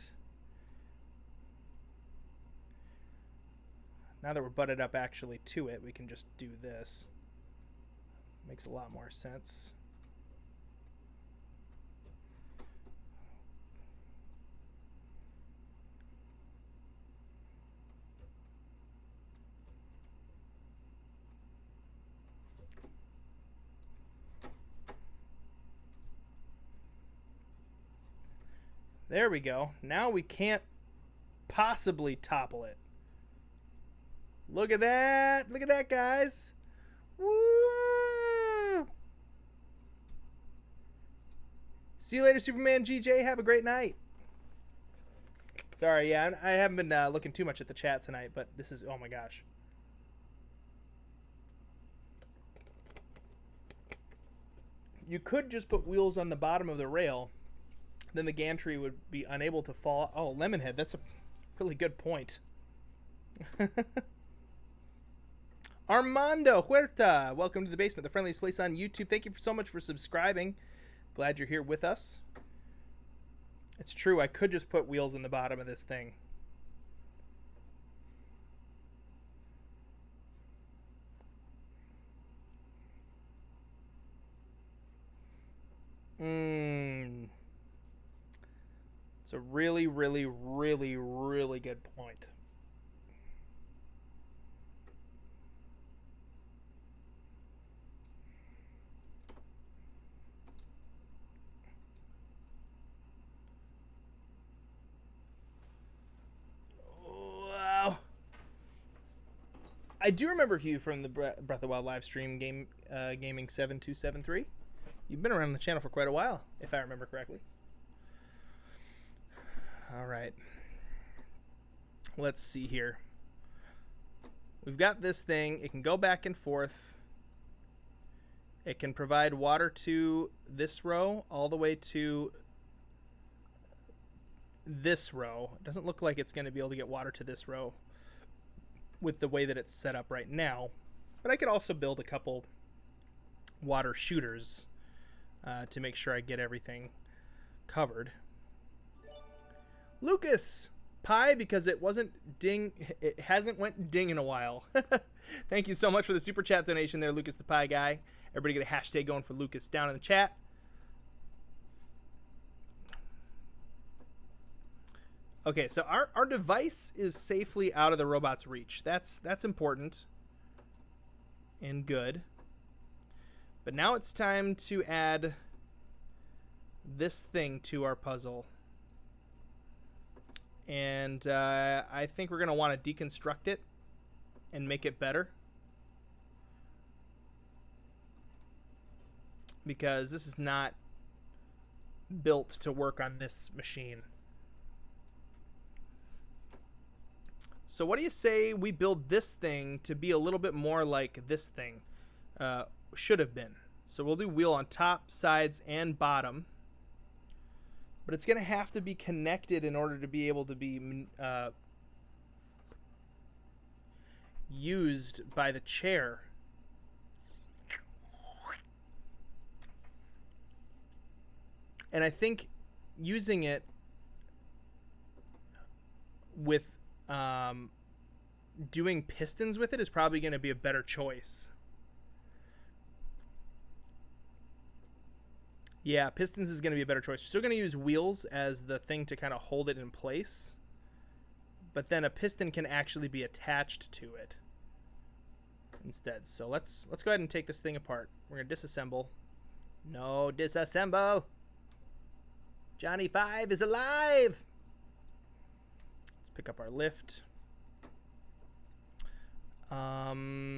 Now that we're butted up actually to it, we can just do this. Makes a lot more sense. There we go. Now we can't possibly topple it. Look at that. Look at that, guys. Woo! See you later, Superman GJ. Have a great night. Sorry, yeah, I haven't been looking too much at the chat tonight, but this is, oh my gosh. You could just put wheels on the bottom of the rail, then the gantry would be unable to fall. Oh, Lemonhead, that's a really good point. Armando Huerta, welcome to the basement, the friendliest place on YouTube. Thank you so much for subscribing. Glad you're here with us. It's true, I could just put wheels in the bottom of this thing. It's a really, really, really, really good point. Wow. I do remember you from the Breath of the Wild live stream gaming 7273. You've been around the channel for quite a while, if I remember correctly. All right. Let's see here. We've got this thing. It can go back and forth. It can provide water to this row all the way to this row. It doesn't look like it's going to be able to get water to this row with the way that it's set up right now. But I could also build a couple water shooters to make sure I get everything covered. Lucas Pie, because it hasn't went ding in a while. Thank you so much for the super chat donation there, Lucas the Pie guy. Everybody get a hashtag going for Lucas down in the chat. Okay, so our device is safely out of the robot's reach. That's important and good. But now it's time to add this thing to our puzzle. And I think we're going to want to deconstruct it and make it better. Because this is not built to work on this machine. So what do you say we build this thing to be a little bit more like this thing should have been? So we'll do wheel on top, sides, and bottom. But it's going to have to be connected in order to be able to be used by the chair. And I think using it with doing pistons with it is probably going to be a better choice. Yeah, pistons is going to be a better choice. We're still going to use wheels as the thing to kind of hold it in place. But then a piston can actually be attached to it instead. So let's go ahead and take this thing apart. We're going to disassemble. No, disassemble. Johnny 5 is alive. Let's pick up our lift. All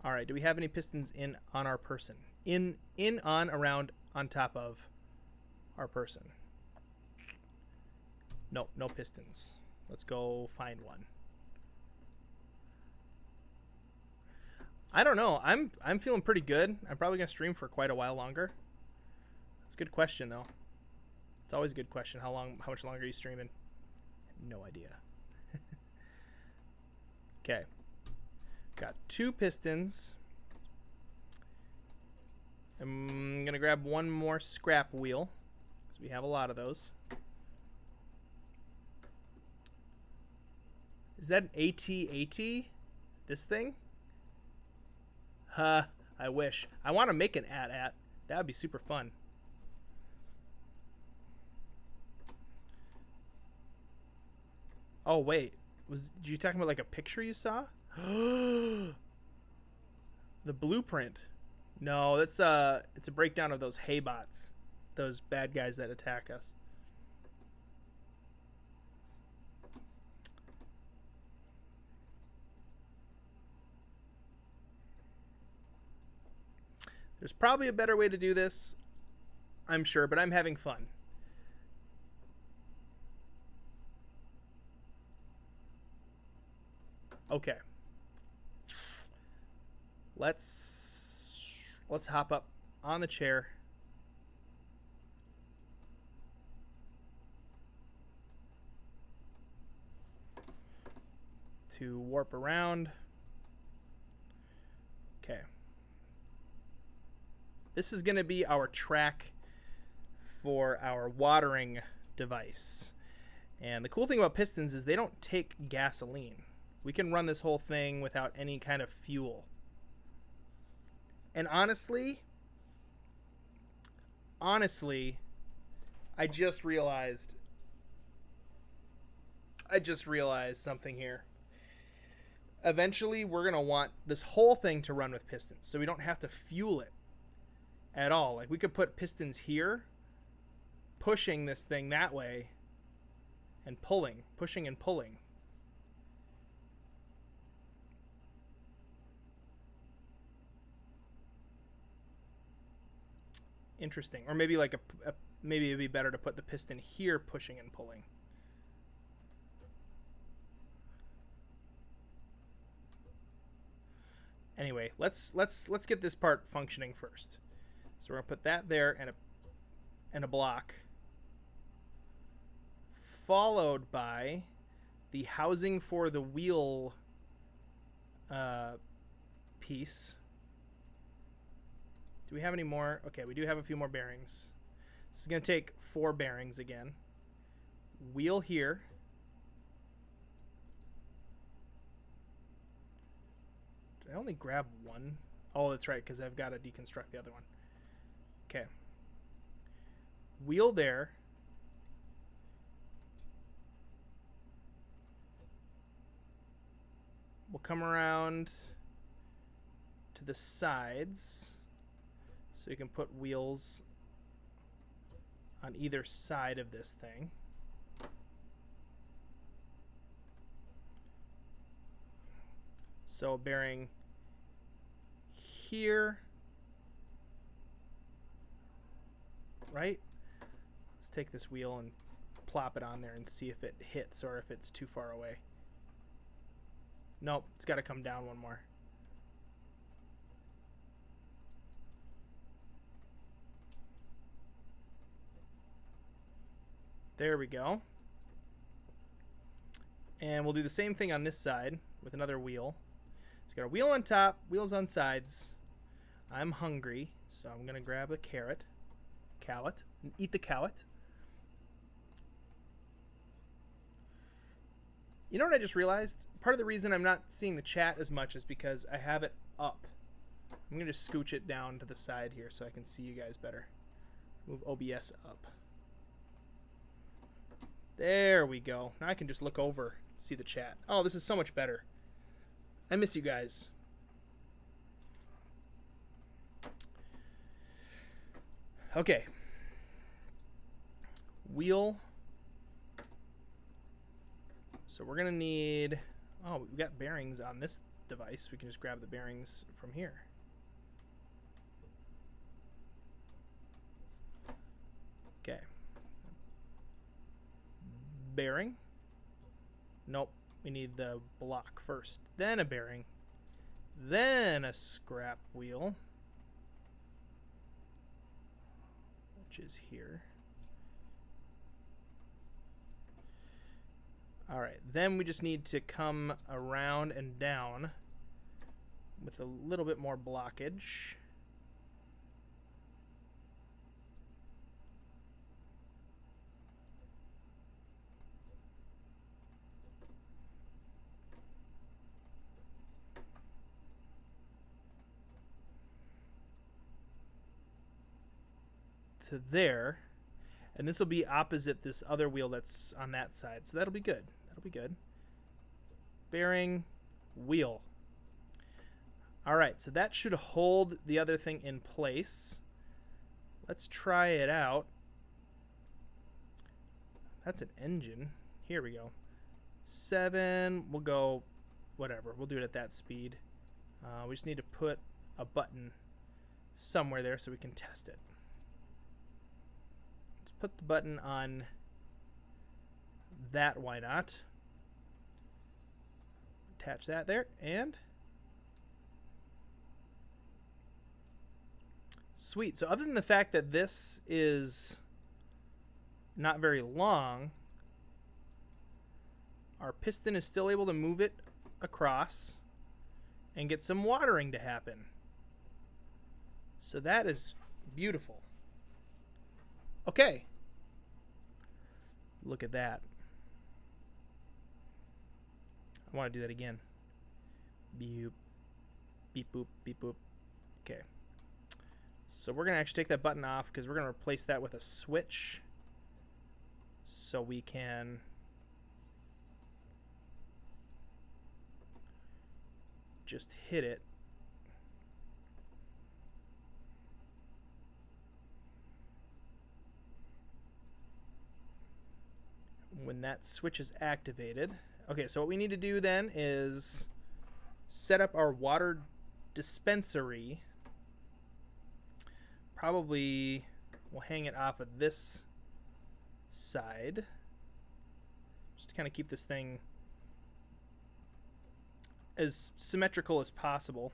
right, do we have any pistons on our person? In, on, around, on top of our person. No, no pistons. Let's go find one. I don't know. I'm feeling pretty good. I'm probably gonna stream for quite a while longer. It's a good question though. It's always a good question. How much longer are you streaming? No idea. Okay. Got 2 pistons. I'm going to grab one more scrap wheel, because we have a lot of those. Is that an AT-AT? This thing? I wish. I want to make an AT-AT. That would be super fun. Oh, wait. Was you talking about like a picture you saw? The blueprint. No, it's a breakdown of those haybots, those bad guys that attack us. There's probably a better way to do this, I'm sure, but I'm having fun. Okay. Let's hop up on the chair. To warp around. Okay. This is going to be our track for our watering device. And the cool thing about pistons is they don't take gasoline. We can run this whole thing without any kind of fuel. And honestly, I just realized something here. Eventually, we're going to want this whole thing to run with pistons, so we don't have to fuel it at all. Like, we could put pistons here, pushing this thing that way, and pulling, pushing and pulling. Interesting. Or maybe like maybe it'd be better to put the piston here, pushing and pulling. Anyway, let's get this part functioning first. So we're gonna put that there and a block, followed by the housing for the wheel piece. Do we have any more? Okay, we do have a few more bearings. This is gonna take 4 bearings again. Wheel here. Did I only grab one? Oh, that's right, because I've got to deconstruct the other one. Okay. Wheel there. We'll come around to the sides, so you can put wheels on either side of this thing. So a bearing here, right? Let's take this wheel and plop it on there and see if it hits or if it's too far away. Nope, it's got to come down one more. There we go. And we'll do the same thing on this side with another wheel. So got a wheel on top, wheels on sides. I'm hungry, so I'm gonna grab a carrot, and eat the carrot. You know what I just realized? Part of the reason I'm not seeing the chat as much is because I have it up. I'm gonna just scooch it down to the side here so I can see you guys better. Move OBS up. There we go. Now I can just look over and see the chat. Oh, this is so much better. I miss you guys. Okay. Wheel. So we're going to need... Oh, we've got bearings on this device. We can just grab the bearings from here. Okay. Bearing. Nope. We need the block first. Then a bearing. Then a scrap wheel. Which is here. Alright, then we just need to come around and down with a little bit more blockage. To there. And this will be opposite this other wheel that's on that side. So that'll be good. That'll be good. Bearing, wheel. Alright, so that should hold the other thing in place. Let's try it out. That's an engine. Here we go. 7. We'll go whatever. We'll do it at that speed. We just need to put a button somewhere there so we can test it. Let's put the button on that, why not? Attach that there, and sweet. So other than the fact that this is not very long, our piston is still able to move it across and get some watering to happen. So that is beautiful. Okay. Look at that. I want to do that again. Beep, beep, boop, beep, boop. Okay. So we're going to actually take that button off because we're going to replace that with a switch so we can just hit it. When that switch is activated. Okay, so what we need to do then is set up our water dispensary. Probably we'll hang it off of this side just to kind of keep this thing as symmetrical as possible.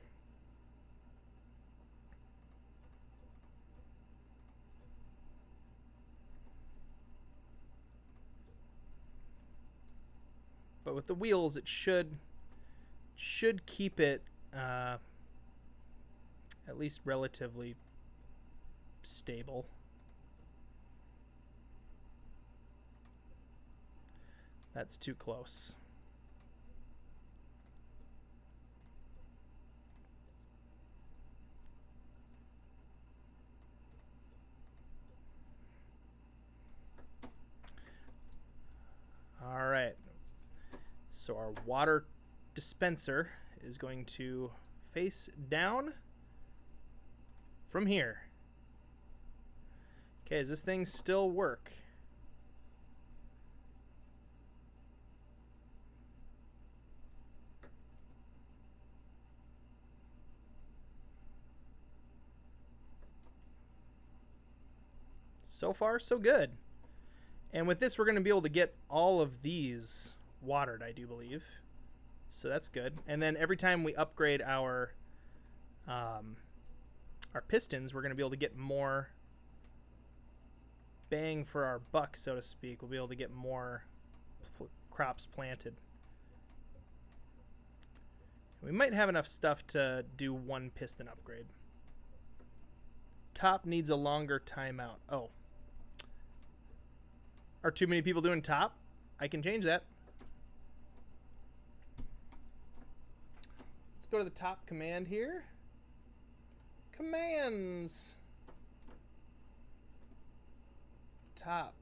But with the wheels, it should keep it at least relatively stable. That's too close. All right. So our water dispenser is going to face down from here. Okay, does this thing still work? So far, so good. And with this, we're going to be able to get all of these watered, I do believe. So that's good. And then every time we upgrade our pistons, we're going to be able to get more bang for our buck, so to speak. We'll be able to get more crops planted. We might have enough stuff to do one piston upgrade. Top needs a longer timeout. Oh. Are too many people doing top? I can change that. Let's go to the top command here. Commands. Top.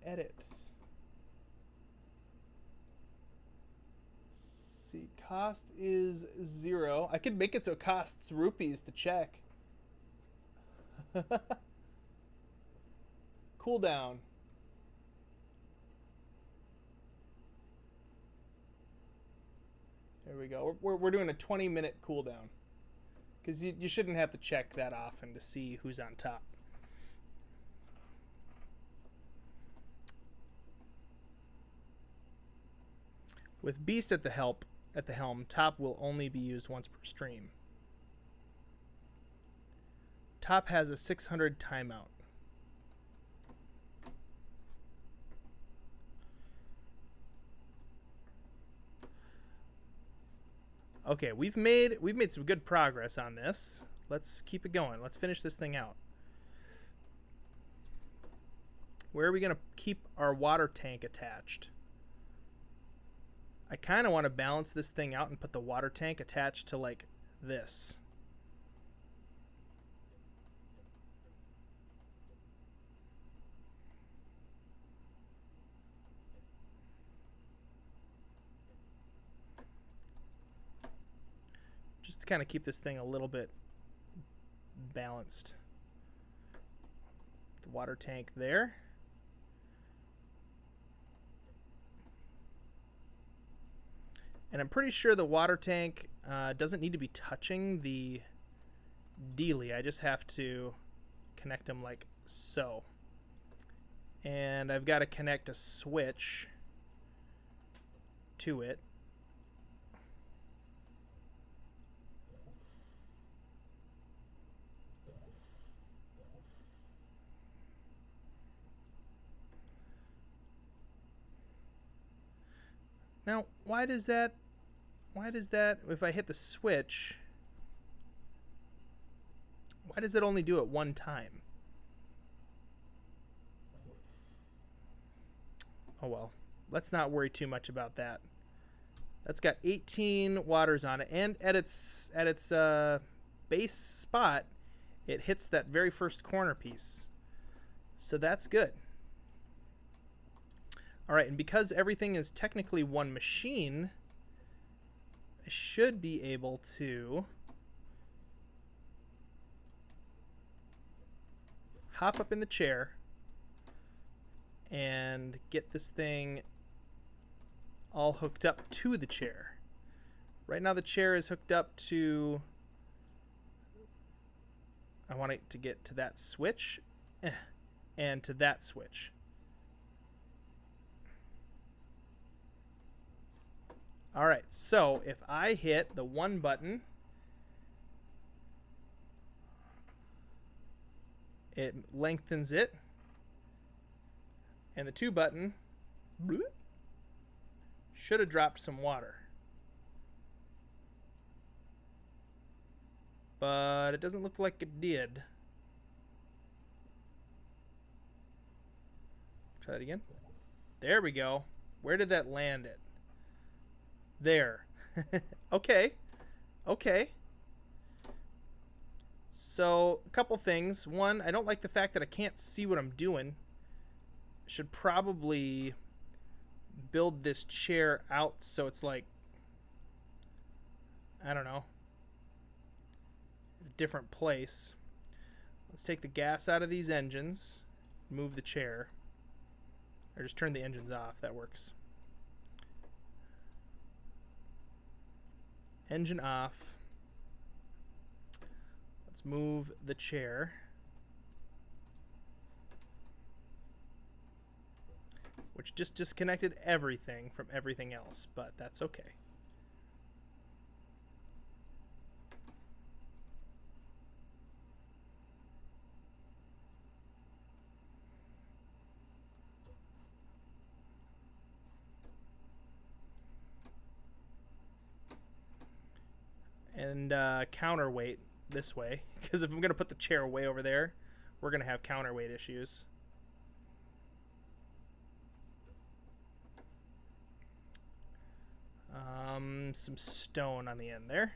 Edit. See, cost is 0. I could make it so it costs rupees to check. Cooldown. There we go. We're doing a 20-minute cooldown. Because you shouldn't have to check that often to see who's on top. With Beast at the helm, top will only be used once per stream. Top has a 600 timeout. Okay, we've made some good progress on this. Let's keep it going. Let's finish this thing out. Where are we going to keep our water tank attached? I kind of want to balance this thing out and put the water tank attached to like this. Just to kind of keep this thing a little bit balanced. The water tank there. And I'm pretty sure the water tank doesn't need to be touching the dealie. I just have to connect them like so. And I've got to connect a switch to it. Now, why does that, if I hit the switch, why does it only do it one time? Oh well, let's not worry too much about that. That's got 18 waters on it, and at its base spot, it hits that very first corner piece. So that's good. All right, and because everything is technically one machine, I should be able to hop up in the chair and get this thing all hooked up to the chair. Right now the chair is hooked up to, I want it to get to that switch and to that switch. All right, so if I hit the 1 button, it lengthens it, and the 2 button should have dropped some water. But it doesn't look like it did. Try that again. There we go. Where did that land it? There. Okay. Okay. So, a couple things. One, I don't like the fact that I can't see what I'm doing. I should probably build this chair out so it's like, I don't know, a different place. Let's take the gas out of these engines, move the chair, or just turn the engines off. That works. Engine off. Let's move the chair. Which just disconnected everything from everything else, but that's okay. And counterweight this way, because if I'm going to put the chair way over there, we're going to have counterweight issues. Some stone on the end there.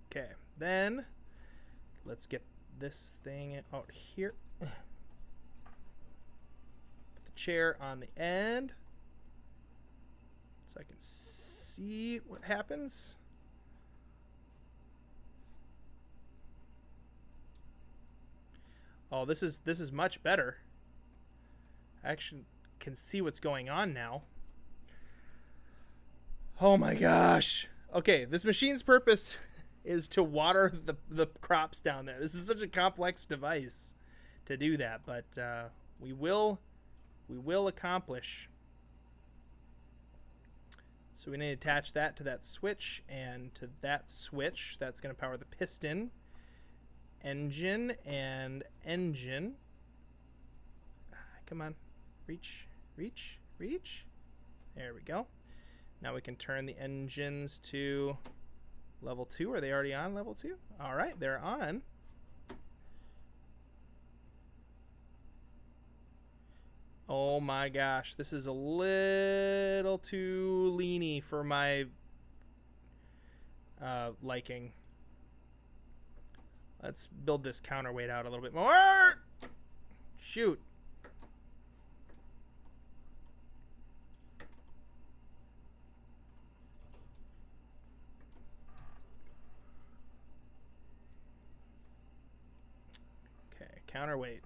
Okay, then let's get this thing out here. Put the chair on the end so I can see what happens. Oh, this is much better. I actually can see what's going on now. Oh my gosh. Okay, this machine's purpose is to water the crops down there. This is such a complex device to do that, but we will accomplish. So we need to attach that to that switch and to that switch. That's going to power the piston, engine, and engine. Come on. Reach, reach, reach. There we go. Now we can turn the engines to level 2. Are they already on level 2? All right, they're on. Oh my gosh, this is a little too leany for my liking. Let's build this counterweight out a little bit more. Shoot. Counterweight.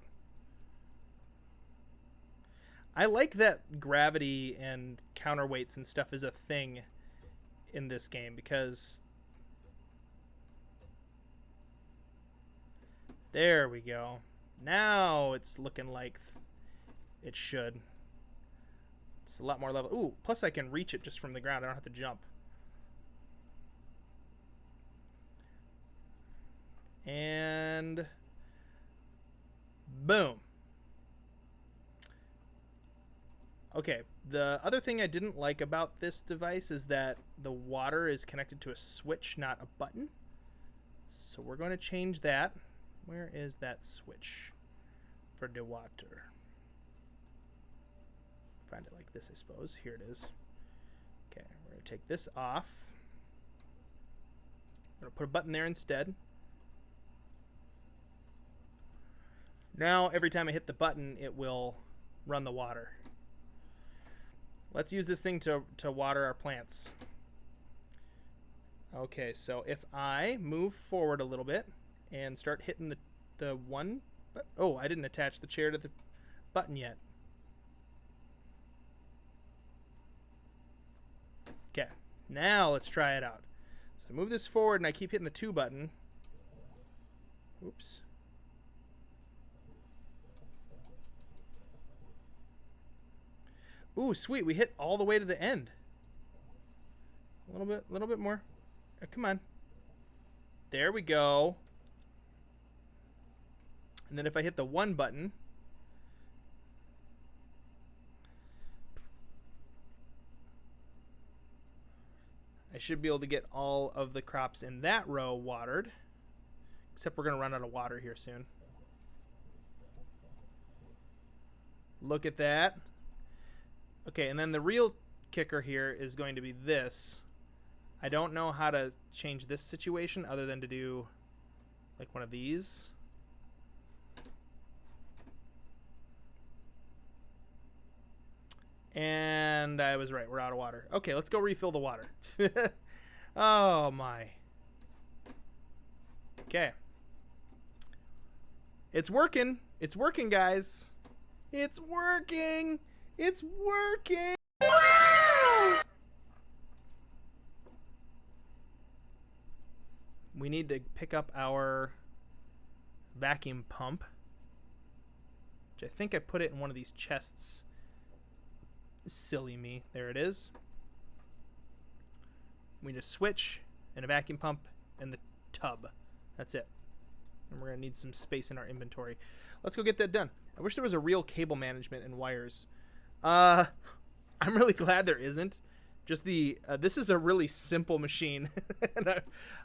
I like that gravity and counterweights and stuff is a thing in this game because... There we go. Now it's looking like it should. It's a lot more level. Ooh, plus I can reach it just from the ground. I don't have to jump. And boom. Okay, the other thing I didn't like about this device is that the water is connected to a switch, not a button. So we're going to change that. Where is that switch for the water? Find it like this, I suppose. Here it is. Okay, we're going to take this off. I'm going to put a button there instead. Now, every time I hit the button, it will run the water. Let's use this thing to water our plants. Okay, so if I move forward a little bit and start hitting the one... Oh, I didn't attach the chair to the button yet. Okay, now let's try it out. So I move this forward and I keep hitting the 2 button. Oops. Ooh, sweet. We hit all the way to the end. A little bit more. Come on. There we go. And then if I hit the 1 button, I should be able to get all of the crops in that row watered. Except we're going to run out of water here soon. Look at that. Okay, and then the real kicker here is going to be this. I don't know how to change this situation other than to do like one of these. And I was right. We're out of water. Okay, let's go refill the water. Oh, my. Okay. It's working. It's working, guys. It's working. It's working. Wow! We need to pick up our vacuum pump, which I think I put it in one of these chests. Silly me. There it is. We need a switch and a vacuum pump and the tub. That's it. And we're going to need some space in our inventory. Let's go get that done. I wish there was a real cable management and wires. I'm really glad there isn't. Just the this is a really simple machine. And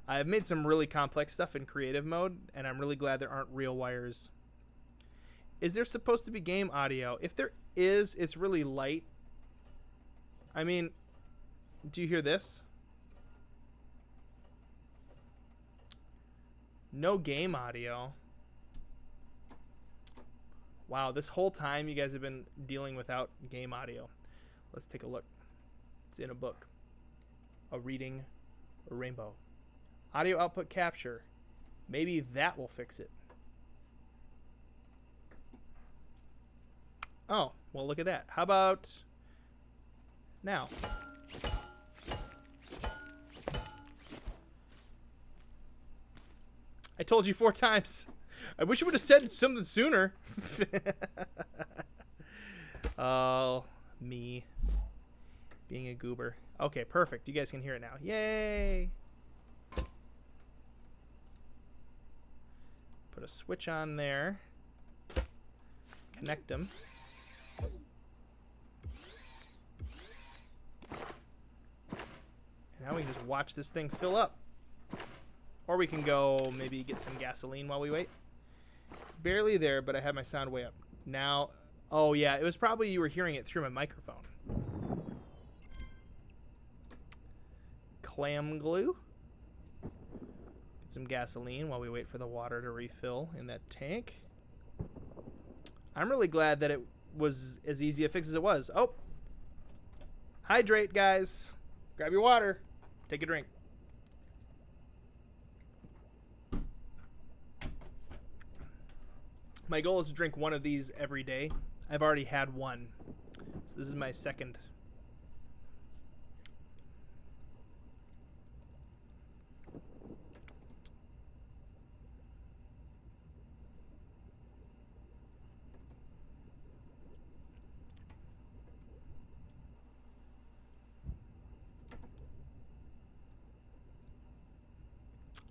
I've made some really complex stuff in creative mode, and I'm really glad there aren't real wires. Is there supposed to be game audio? If there is, it's really light. I mean, do you hear this? No game audio. Wow, this whole time you guys have been dealing without game audio. Let's take a look. It's in a book. A reading, a rainbow. Audio output capture. Maybe that will fix it. Oh, well, look at that. How about now? I told you 4 times. I wish you would have said something sooner. Oh, me. Being a goober. Okay, perfect. You guys can hear it now. Yay! Put a switch on there. Connect them. And now we can just watch this thing fill up. Or we can go maybe get some gasoline while we wait. It's barely there, but I have my sound way up. Now, oh yeah, it was probably you were hearing it through my microphone. Clam glue. Get some gasoline while we wait for the water to refill in that tank. I'm really glad that it was as easy a fix as it was. Oh! Hydrate, guys. Grab your water. Take a drink. My goal is to drink one of these every day. I've already had one, so this is my second.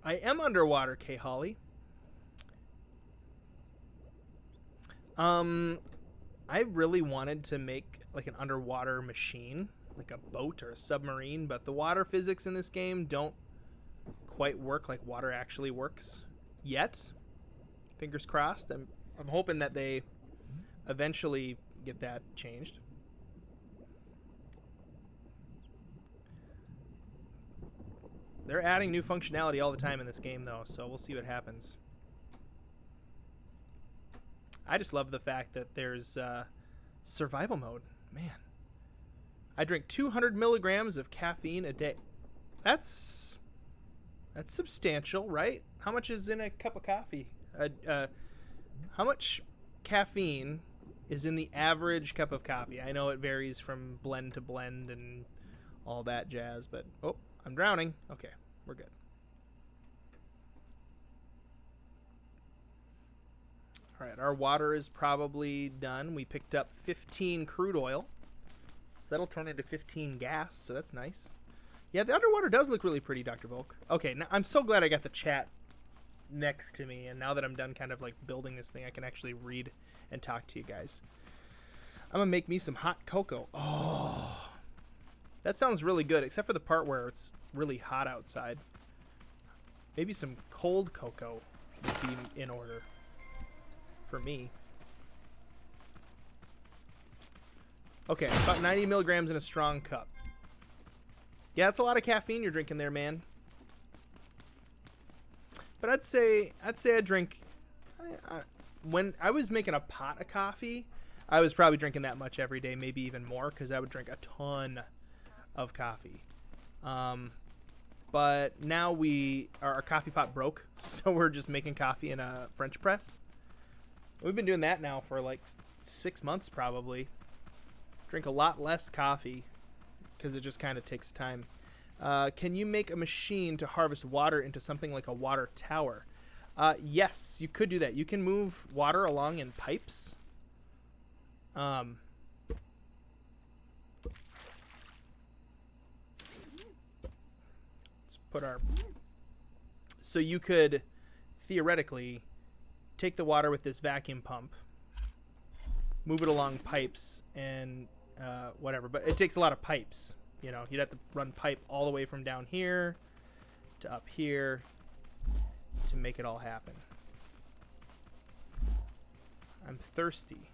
I am underwater, K. Holly. I really wanted to make like an underwater machine, like a boat or a submarine, but the water physics in this game don't quite work like water actually works yet. Fingers crossed. I'm hoping that they eventually get that changed. They're adding new functionality all the time in this game, though, so we'll see what happens. I just love the fact that there's survival mode. Man. I drink 200 milligrams of caffeine a day. That's substantial, right? How much is in a cup of coffee? How much caffeine is in the average cup of coffee? I know it varies from blend to blend and all that jazz, but... Oh, I'm drowning. Okay, we're good. All right, our water is probably done. We picked up 15 crude oil. So that'll turn into 15 gas, so that's nice. Yeah, the underwater does look really pretty, Dr. Volk. Okay, now I'm so glad I got the chat next to me, and now that I'm done kind of like building this thing, I can actually read and talk to you guys. I'm gonna make me some hot cocoa. Oh, that sounds really good, except for the part where it's really hot outside. Maybe some cold cocoa would be in order for me. Okay, about 90 milligrams in a strong cup. Yeah, that's a lot of caffeine you're drinking there, man. But I'd say I drink... when I was making a pot of coffee, I was probably drinking that much every day, maybe even more, because I would drink a ton of coffee. But now our coffee pot broke, so we're just making coffee in a French press. We've been doing that now for like 6 months probably. Drink a lot less coffee because it just kind of takes time. Can you make a machine to harvest water into something like a water tower? Yes, you could do that. You can move water along in pipes. Let's put our... So you could theoretically take the water with this vacuum pump, move it along pipes, and whatever. But it takes a lot of pipes. You know, you'd have to run pipe all the way from down here to up here to make it all happen. I'm thirsty.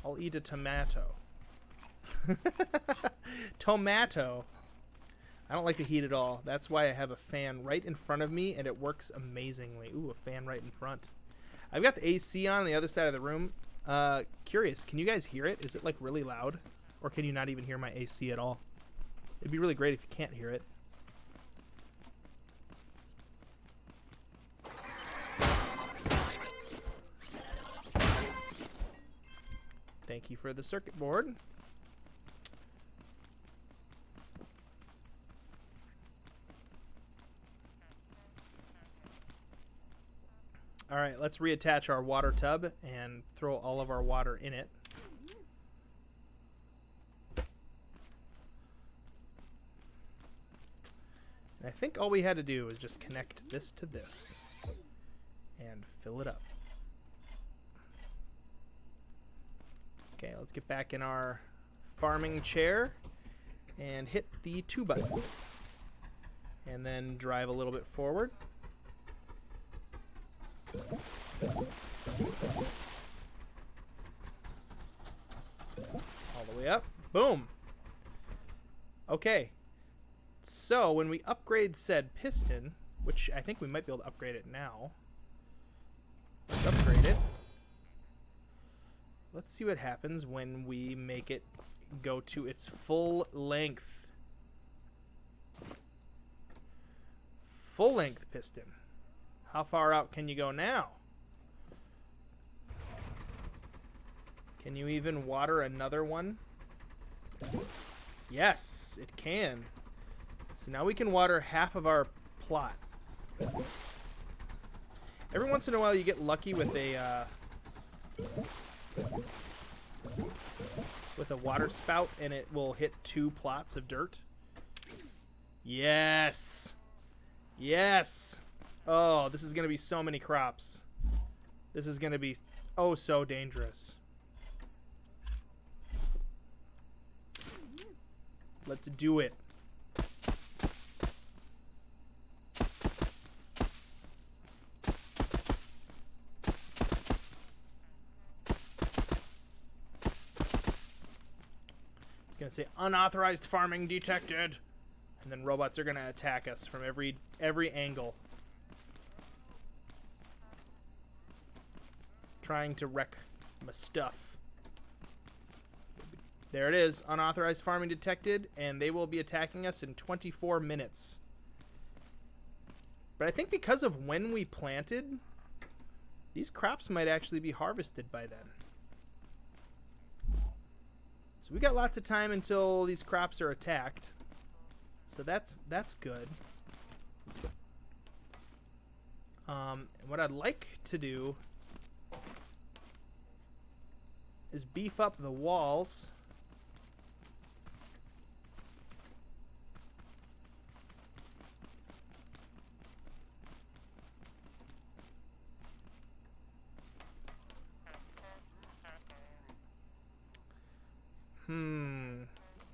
I'll eat a tomato. Tomato. I don't like the heat at all. That's why I have a fan right in front of me, and it works amazingly. Ooh, a fan right in front. I've got the AC on the other side of the room. Curious, can you guys hear it? Is it like really loud? Or can you not even hear my AC at all? It'd be really great if you can't hear it. Thank you for the circuit board. All right, let's reattach our water tub and throw all of our water in it. And I think all we had to do was just connect this to this and fill it up. Okay, let's get back in our farming chair and hit the 2 button. And then drive a little bit forward. All the way up. Boom. Okay. So when we upgrade said piston, which I think we might be able to upgrade it now. Let's upgrade it. Let's see what happens when we make it go to its full length. Full length piston. How far out can you go now? Can you even water another one? Yes, it can. So now we can water half of our plot. Every once in a while you get lucky with a water spout and it will hit 2 plots of dirt. Yes. Yes. Oh, this is going to be so many crops. This is going to be oh so dangerous. Let's do it. It's going to say unauthorized farming detected. And then robots are going to attack us from every angle. Trying to wreck my stuff. There it is. Unauthorized farming detected, and they will be attacking us in 24 minutes. But I think because of when we planted, these crops might actually be harvested by then. So we got lots of time until these crops are attacked. So that's good. And what I'd like to do is beef up the walls.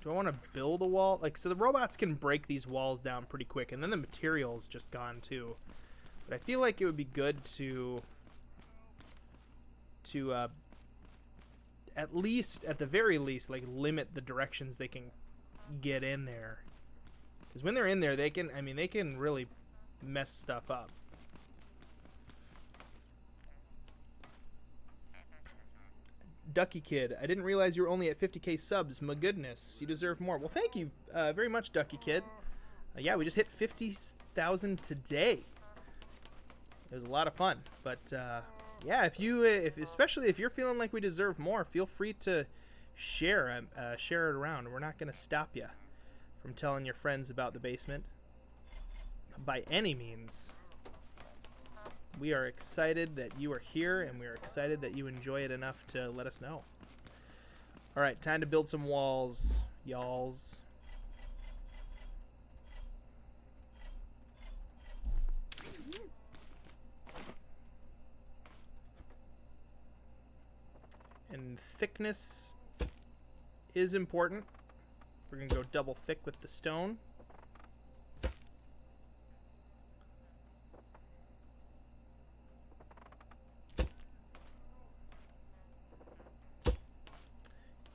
Do I want to build a wall? Like, so the robots can break these walls down pretty quick, and then the material's just gone too. But I feel like it would be good to at the very least, like, limit the directions they can get in there. Because when they're in there, they can really mess stuff up. Ducky Kid, I didn't realize you were only at 50k subs. My goodness, you deserve more. Well, thank you very much, Ducky Kid. Yeah, we just hit 50,000 today. It was a lot of fun. But yeah, especially if you're feeling like we deserve more, feel free to share it around. We're not going to stop you from telling your friends about the basement by any means. We are excited that you are here, and we are excited that you enjoy it enough to let us know. All right, time to build some walls, y'alls. And thickness is important. We're going to go double thick with the stone.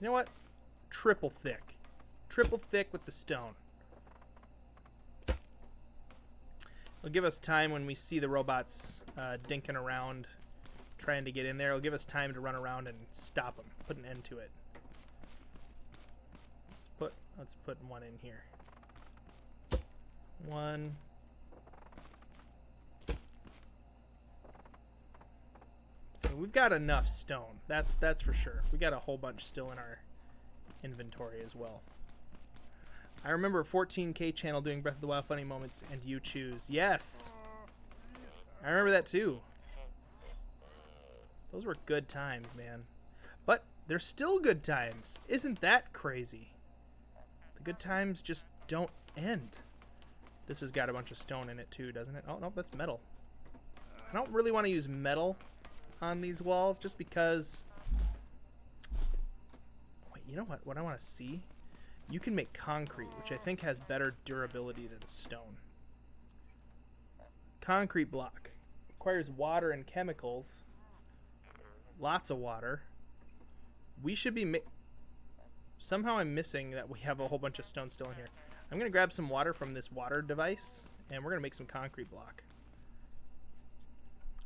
You know what? Triple thick. Triple thick with the stone. It'll give us time when we see the robots dinking around, trying to get in there. It'll give us time to run around and stop them, put an end to it. Let's put one in here. One. We've got enough stone. That's for sure. We got a whole bunch still in our inventory as well. I remember 14K channel doing Breath of the Wild funny moments and you choose. Yes. I remember that too. Those were good times, man. But they're still good times. Isn't that crazy? The good times just don't end. This has got a bunch of stone in it too, doesn't it? Oh, no, that's metal. I don't really want to use metal on these walls just because... Wait, you know what I want to see? You can make concrete, which I think has better durability than stone. Concrete block. Requires water and chemicals. Lots of water. We should be... Somehow I'm missing that we have a whole bunch of stone still in here. I'm going to grab some water from this water device, and we're going to make some concrete block.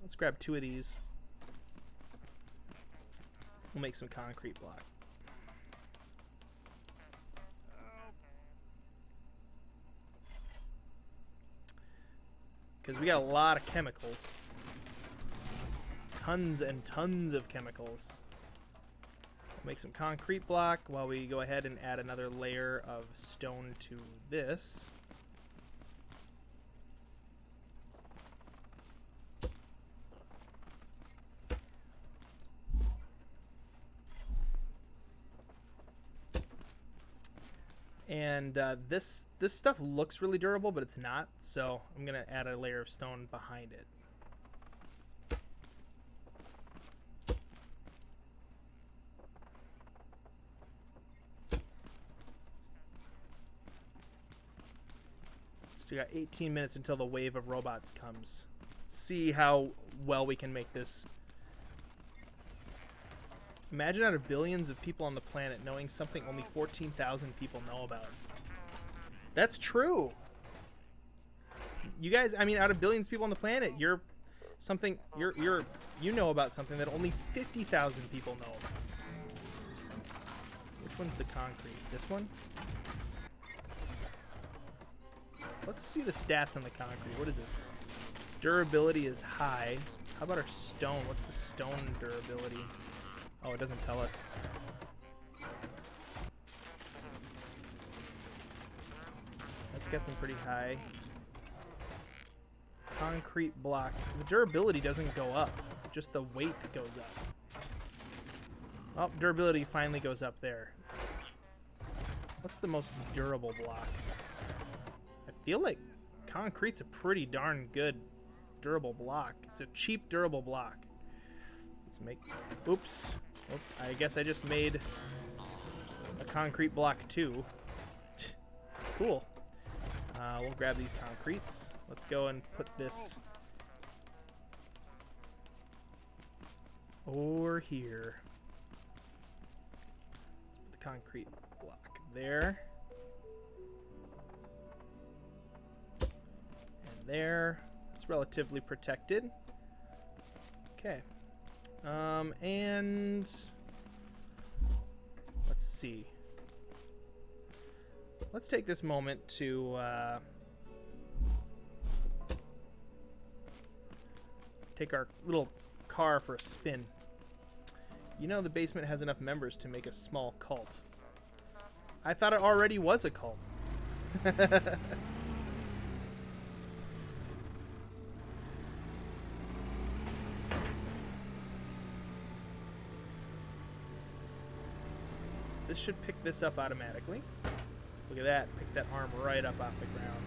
Let's grab 2 of these. We'll make some concrete block. Because we got a lot of chemicals. Tons and tons of chemicals. make some concrete block while we go ahead and add another layer of stone to this. And this stuff looks really durable, but it's not. So I'm gonna add a layer of stone behind it. So we got 18 minutes until the wave of robots comes. See how well we can make this. Imagine out of billions of people on the planet knowing something only 14,000 people know about. That's true. You guys, I mean, out of billions of people on the planet, you know about something that only 50,000 people know about. Which one's the concrete? This one? Let's see the stats on the concrete. What is this? Durability is high. How about our stone? What's the stone durability? Oh, it doesn't tell us. That's got some pretty high. Concrete block. The durability doesn't go up. Just the weight goes up. Oh, durability finally goes up there. What's the most durable block? I feel like concrete's a pretty darn good durable block. It's a cheap durable block. Let's make... Oops. Oh, I guess I just made a concrete block too. Cool. We'll grab these concretes. Let's go and put this over here. Let's put the concrete block there. And there. It's relatively protected. Okay. And let's see. Let's take this moment to take our little car for a spin. You know, the basement has enough members to make a small cult. I thought it already was a cult. This should pick this up automatically. Look at that. Pick that arm right up off the ground.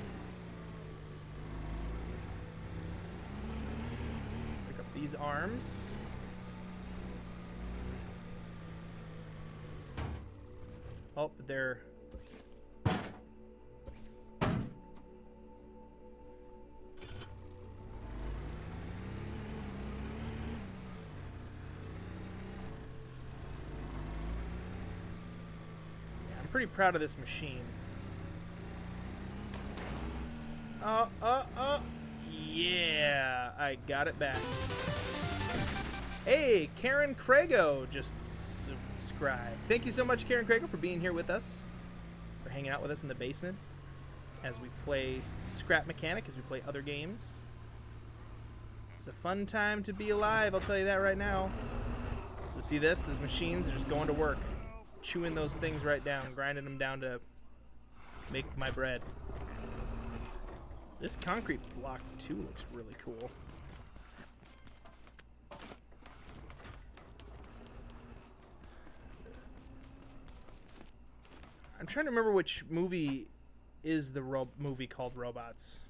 Pick up these arms. Oh, but they're... pretty proud of this machine. Yeah, I got it back. Hey, Karen Crago just subscribed. Thank you so much, Karen Crago, for being here with us, for hanging out with us in the basement as we play Scrap Mechanic, as we play other games. It's a fun time to be alive, I'll tell you that right now. So see this? These machines are just going to work. Chewing those things right down, grinding them down to make my bread. This concrete block too looks really cool. I'm trying to remember which movie is the movie called Robots.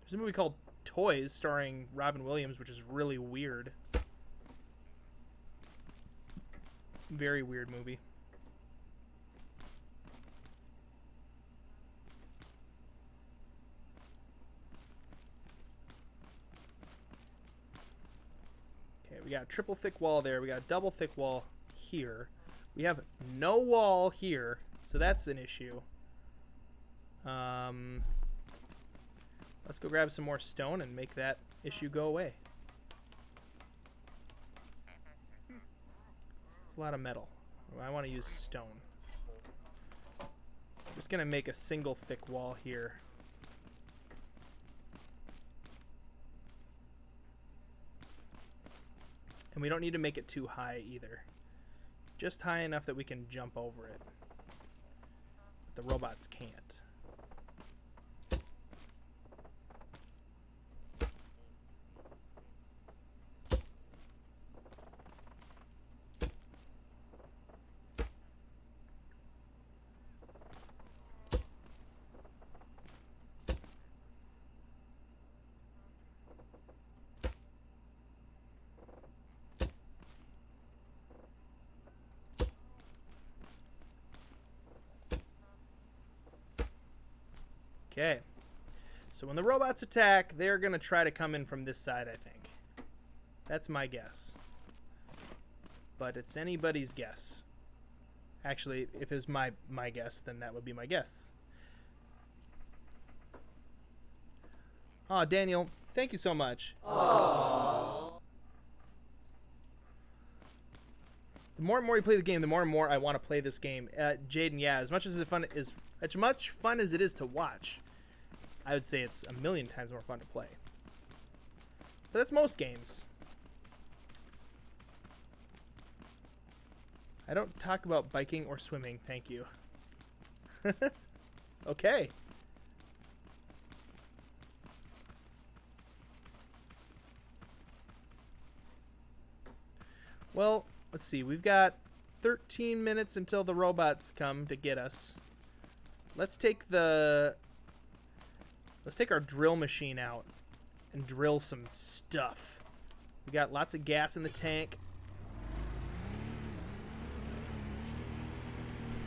There's a movie called Toys starring Robin Williams, which is really weird. Very weird movie. Okay, we got a triple thick wall there. We got a double thick wall here. We have no wall here, so that's an issue. Let's go grab some more stone and make that issue go away. It's a lot of metal. I want to use stone. I'm just going to make a single thick wall here. And we don't need to make it too high either. just high enough that we can jump over it. But the robots can't. Okay, so when the robots attack, they're going to try to come in from this side, I think. That's my guess. But it's anybody's guess. Actually, if it was my guess, then that would be my guess. Aw, Daniel, thank you so much. Aww. The more and more you play the game, the more and more I want to play this game. Jaden, yeah, as much fun as it is to watch, I would say it's a million times more fun to play. But that's most games. I don't talk about biking or swimming, thank you. Okay. Well, let's see. We've got 13 minutes until the robots come to get us. Let's take our drill machine out and drill some stuff. We got lots of gas in the tank.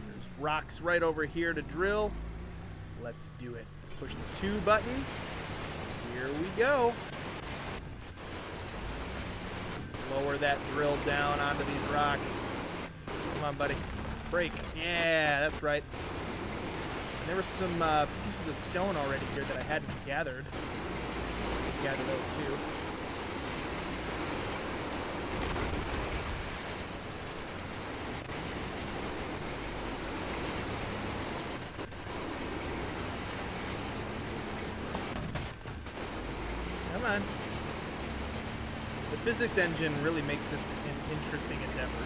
There's rocks right over here to drill. Let's do it. Push the 2 button. Here we go. Lower that drill down onto these rocks. Come on, buddy. Break. Yeah, that's right. And there were some pieces of stone already here that I hadn't gathered. Gather those too. Come on. The physics engine really makes this an interesting endeavor.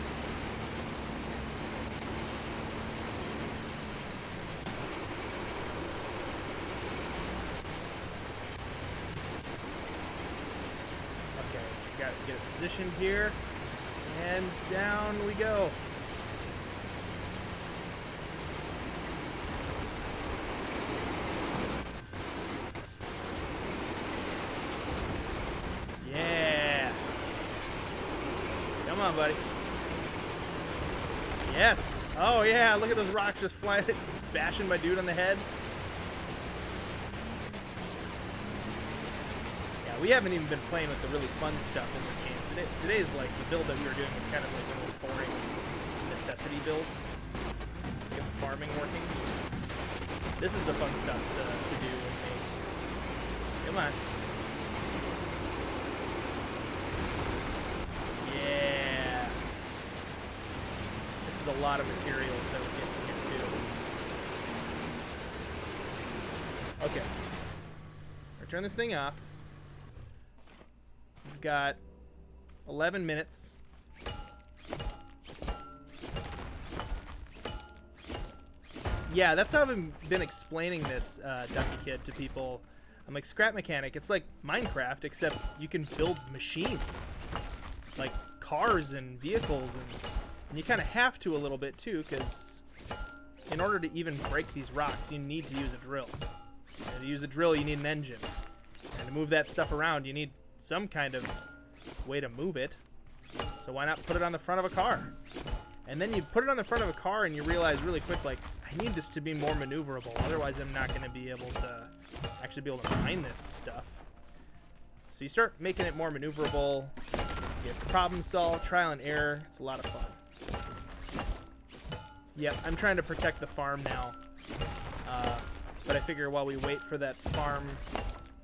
Okay, got to get a position here, and down we go. Come on, buddy. Yes. Oh, yeah. Look at those rocks just flying, bashing my dude on the head. Yeah, we haven't even been playing with the really fun stuff in this game. Today is like the build that we were doing was kind of like one of those boring necessity builds. Get the farming working. This is the fun stuff to do and make. Come on. A lot of materials that we get to. Okay. I'll turn this thing off. We've got 11 minutes. Yeah, that's how I've been explaining this, Ducky Kid, to people. I'm like, Scrap Mechanic, it's like Minecraft, except you can build machines. Like cars and vehicles and you kind of have to a little bit too, because in order to even break these rocks, you need to use a drill. And to use a drill, you need an engine. And to move that stuff around, you need some kind of way to move it. So why not put it on the front of a car? And then you put it on the front of a car and you realize really quick, like, I need this to be more maneuverable. Otherwise, I'm not going to be able to actually be able to mine this stuff. So you start making it more maneuverable. You problem solve, trial and error. It's a lot of fun. Yep, I'm trying to protect the farm now. But I figure while we wait for that farm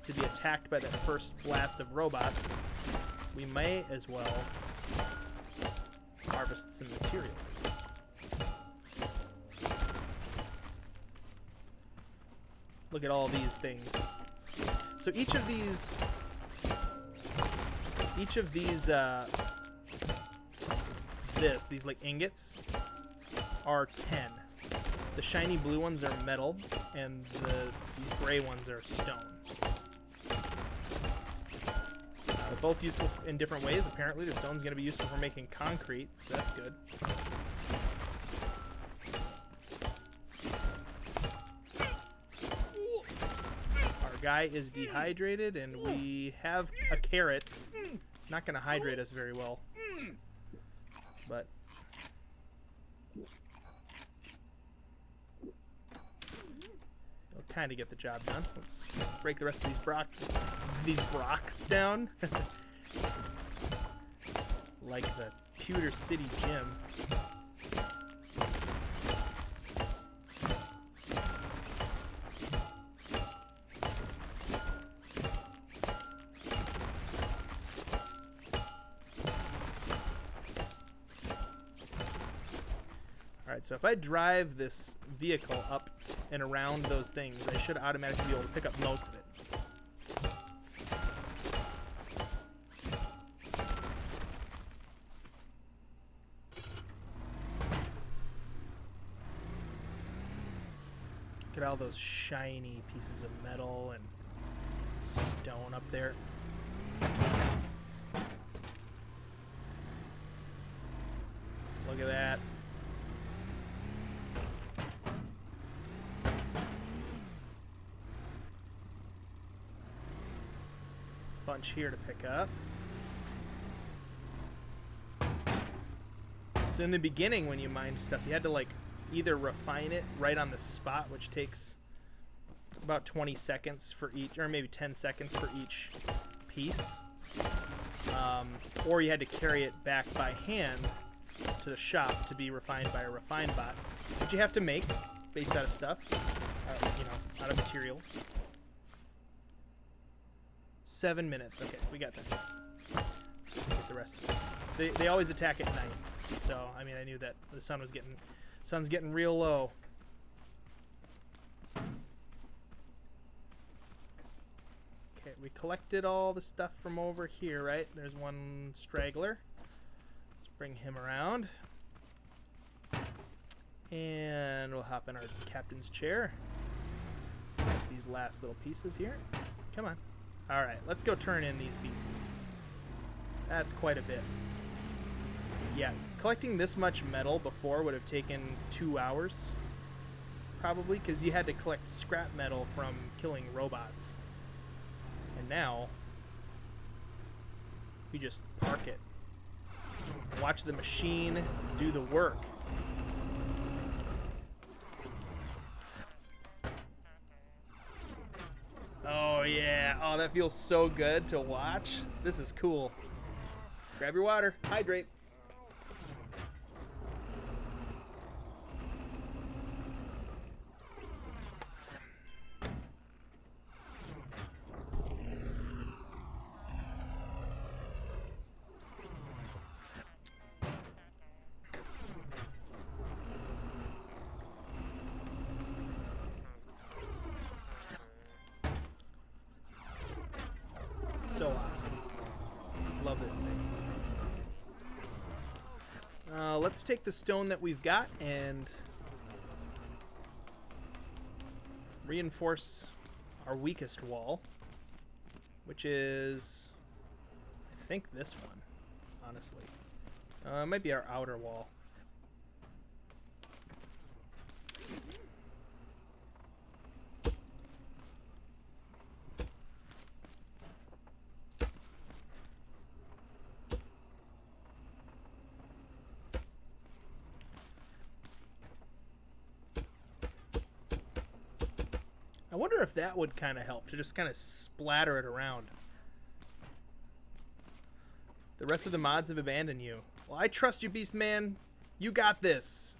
to be attacked by that first blast of robots, we may as well harvest some materials. Look at all these things. So each of these these like ingots, are 10. The shiny blue ones are metal, and these gray ones are stone. They're both useful in different ways. Apparently, the stone's going to be useful for making concrete, so that's good. Our guy is dehydrated, and we have a carrot. Not going to hydrate us very well, but it'll kind of get the job done. Let's break the rest of these brocks down. Like the Pewter City Gym. Alright, so if I drive this vehicle up and around those things, I should automatically be able to pick up most of it. Look at all those shiny pieces of metal and stone up there. Look at that. Bunch here to pick up. So in the beginning, when you mined stuff, you had to like either refine it right on the spot, which takes about 20 seconds for each, or maybe 10 seconds for each piece, or you had to carry it back by hand to the shop to be refined by a refine bot, which you have to make based out of stuff, out of materials. 7 minutes. Okay, we got that. Get the rest of this. They always attack at night, so I mean I knew that the sun's getting real low. Okay, we collected all the stuff from over here, right? There's one straggler. Let's bring him around, and we'll hop in our captain's chair. Get these last little pieces here. Come on. Alright, let's go turn in these pieces. That's quite a bit. Yeah, collecting this much metal before would have taken 2 hours. Probably, because you had to collect scrap metal from killing robots. And now, we just park it. Watch the machine do the work. Oh yeah, oh that feels so good to watch. This is cool. Grab your water, hydrate. So awesome. Love this thing. Let's take the stone that we've got and reinforce our weakest wall, which is, I think, this one, honestly. It might be our outer wall. I wonder if that would kind of help, to just kind of splatter it around. The rest of the mods have abandoned you. Well, I trust you, Beast Man. You got this.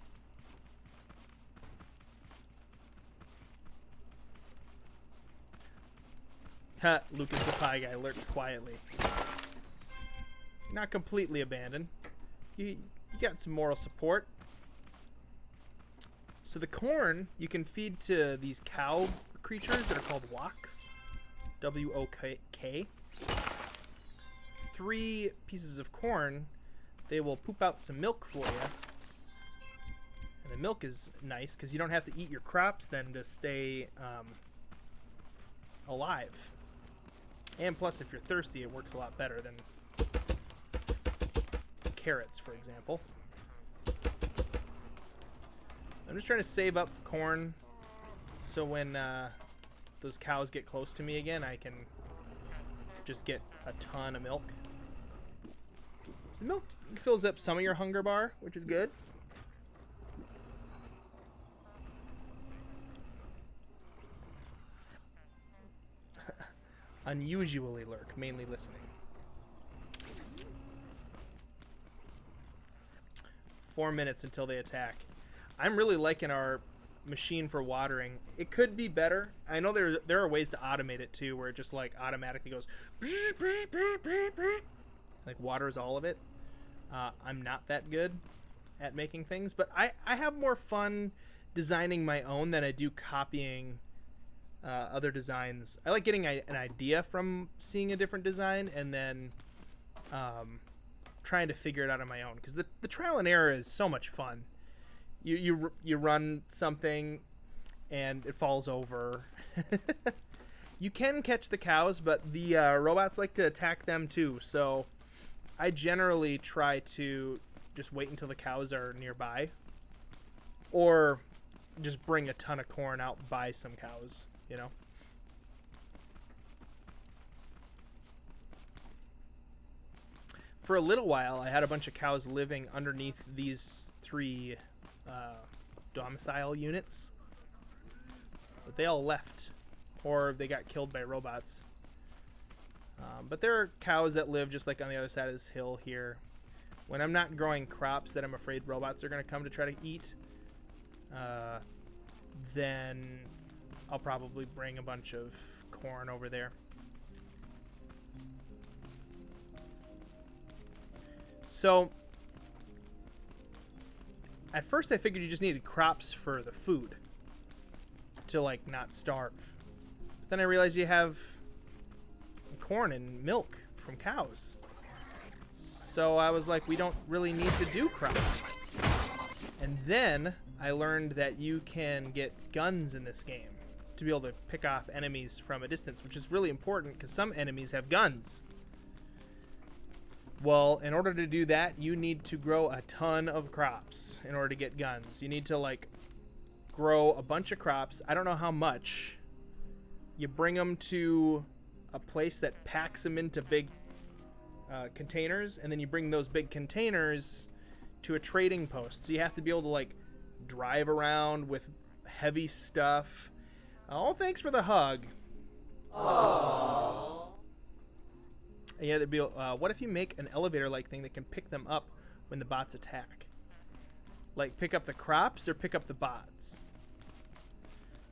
Ha, Lucas the Pie Guy lurks quietly. Not completely abandoned. You got some moral support. So the corn you can feed to these cow creatures that are called woks. W-O-K. 3 pieces of corn they will poop out some milk for you. And the milk is nice because you don't have to eat your crops then to stay alive. And plus, if you're thirsty, it works a lot better than carrots, for example. I'm just trying to save up corn so when those cows get close to me again, I can just get a ton of milk. So the milk fills up some of your hunger bar, which is good. Unusually lurk, mainly listening. 4 minutes until they attack. I'm really liking our machine for watering. It could be better. I know there are ways to automate it too, where it just like automatically goes like waters all of it. I'm not that good at making things, but I have more fun designing my own than I do copying other designs. I like getting an idea from seeing a different design and then trying to figure it out on my own, because the trial and error is so much fun. You run something and it falls over. You can catch the cows, but the robots like to attack them too, so I generally try to just wait until the cows are nearby, or just bring a ton of corn out by some cows, you know. For a little while, I had a bunch of cows living underneath these 3 domicile units, but they all left, or they got killed by robots. But there are cows that live just like on the other side of this hill here. When I'm not growing crops that I'm afraid robots are going to come to try to eat, then I'll probably bring a bunch of corn over there. So at first I figured you just needed crops for the food to like not starve. But then I realized you have corn and milk from cows. So I was like, we don't really need to do crops. And then I learned that you can get guns in this game to be able to pick off enemies from a distance, which is really important because some enemies have guns. Well, in order to do that, you need to grow a ton of crops in order to get guns. You need to like grow a bunch of crops. I don't know how much. You bring them to a place that packs them into big containers, and then you bring those big containers to a trading post. So you have to be able to like drive around with heavy stuff. Oh, thanks for the hug. Aww. Yeah, there'd be. What if you make an elevator-like thing that can pick them up when the bots attack? Like pick up the crops or pick up the bots?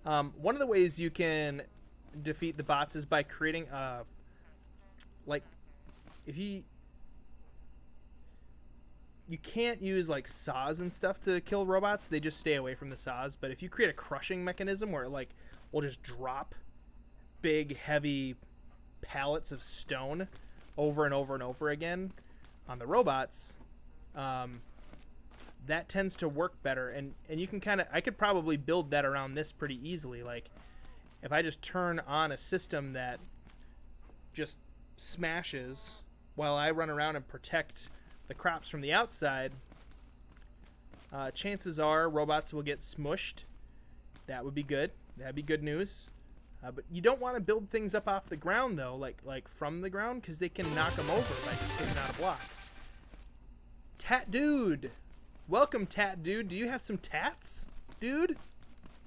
One of the ways you can defeat the bots is by creating like if you can't use like saws and stuff to kill robots. They just stay away from the saws. But if you create a crushing mechanism where it like will just drop big heavy pallets of stone over and over and over again on the robots, that tends to work better. And you can kind of, I could probably build that around this pretty easily. Like if I just turn on a system that just smashes while I run around and protect the crops from the outside, chances are robots will get smushed. That would be good. That'd be good news. But you don't want to build things up off the ground, though, like from the ground, because they can knock them over by just taking out a block. Tat Dude. Welcome, Tat Dude. Do you have some tats, dude?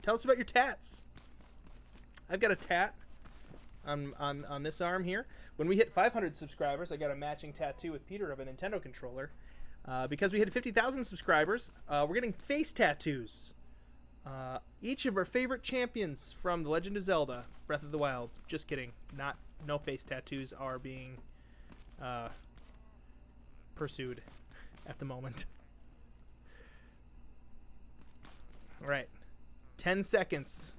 Tell us about your tats. I've got a tat on this arm here. When we hit 500 subscribers, I got a matching tattoo with Peter of a Nintendo controller. Because we hit 50,000 subscribers, we're getting face tattoos. Each of our favorite champions from The Legend of Zelda Breath of the Wild. Just kidding. No face tattoos are being pursued at the moment. All right. 10 seconds.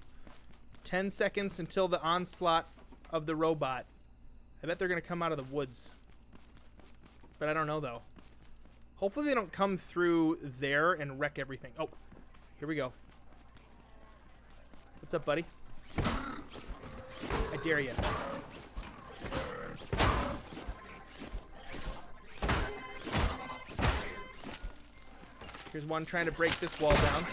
10 seconds until the onslaught of the robot. I bet they're going to come out of the woods. But I don't know, though. Hopefully they don't come through there and wreck everything. Oh, here we go. What's up, buddy? I dare you. Here's one trying to break this wall down.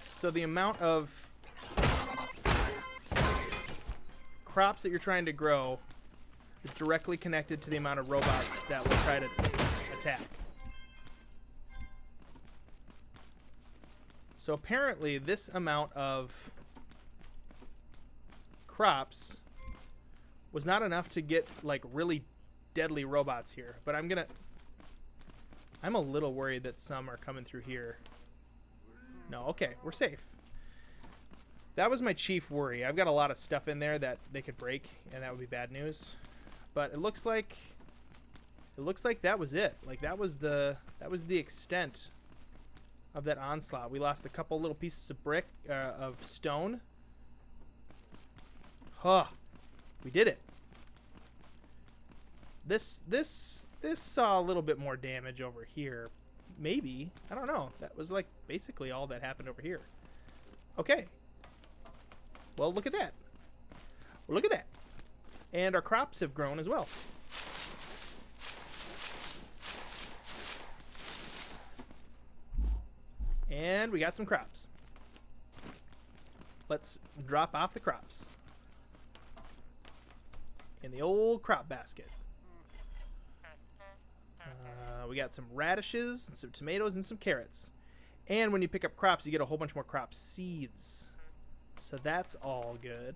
So the amount of crops that you're trying to grow is directly connected to the amount of robots that will try to attack. So apparently this amount of crops was not enough to get like really deadly robots here, but I'm a little worried that some are coming through here. No, okay, we're safe. That was my chief worry. I've got a lot of stuff in there that they could break, and that would be bad news. But it looks like that was it. Like that was the extent of that onslaught. We lost a couple little pieces of brick, of stone. Huh. We did it. This saw a little bit more damage over here. Maybe. I don't know. That was like basically all that happened over here. Okay. Well, look at that. Well, look at that. And our crops have grown as well. And we got some crops. Let's drop off the crops in the old crop basket. We got some radishes, some tomatoes, and some carrots. And when you pick up crops, you get a whole bunch more crop seeds. So that's all good.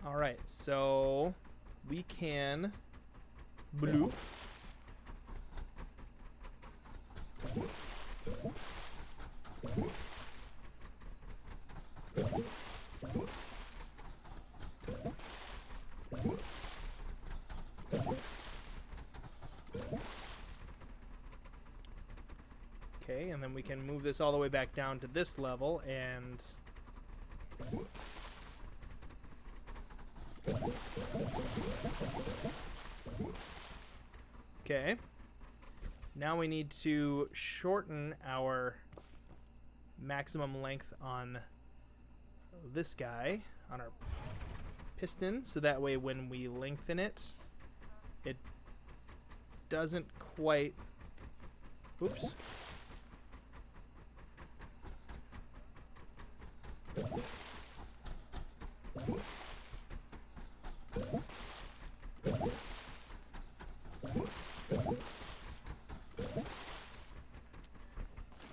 All right, so we can blue. Okay, and then we can move this all the way back down to this level and okay. Now we need to shorten our maximum length on this guy, on our piston, so that way when we lengthen it, it doesn't quite... Oops.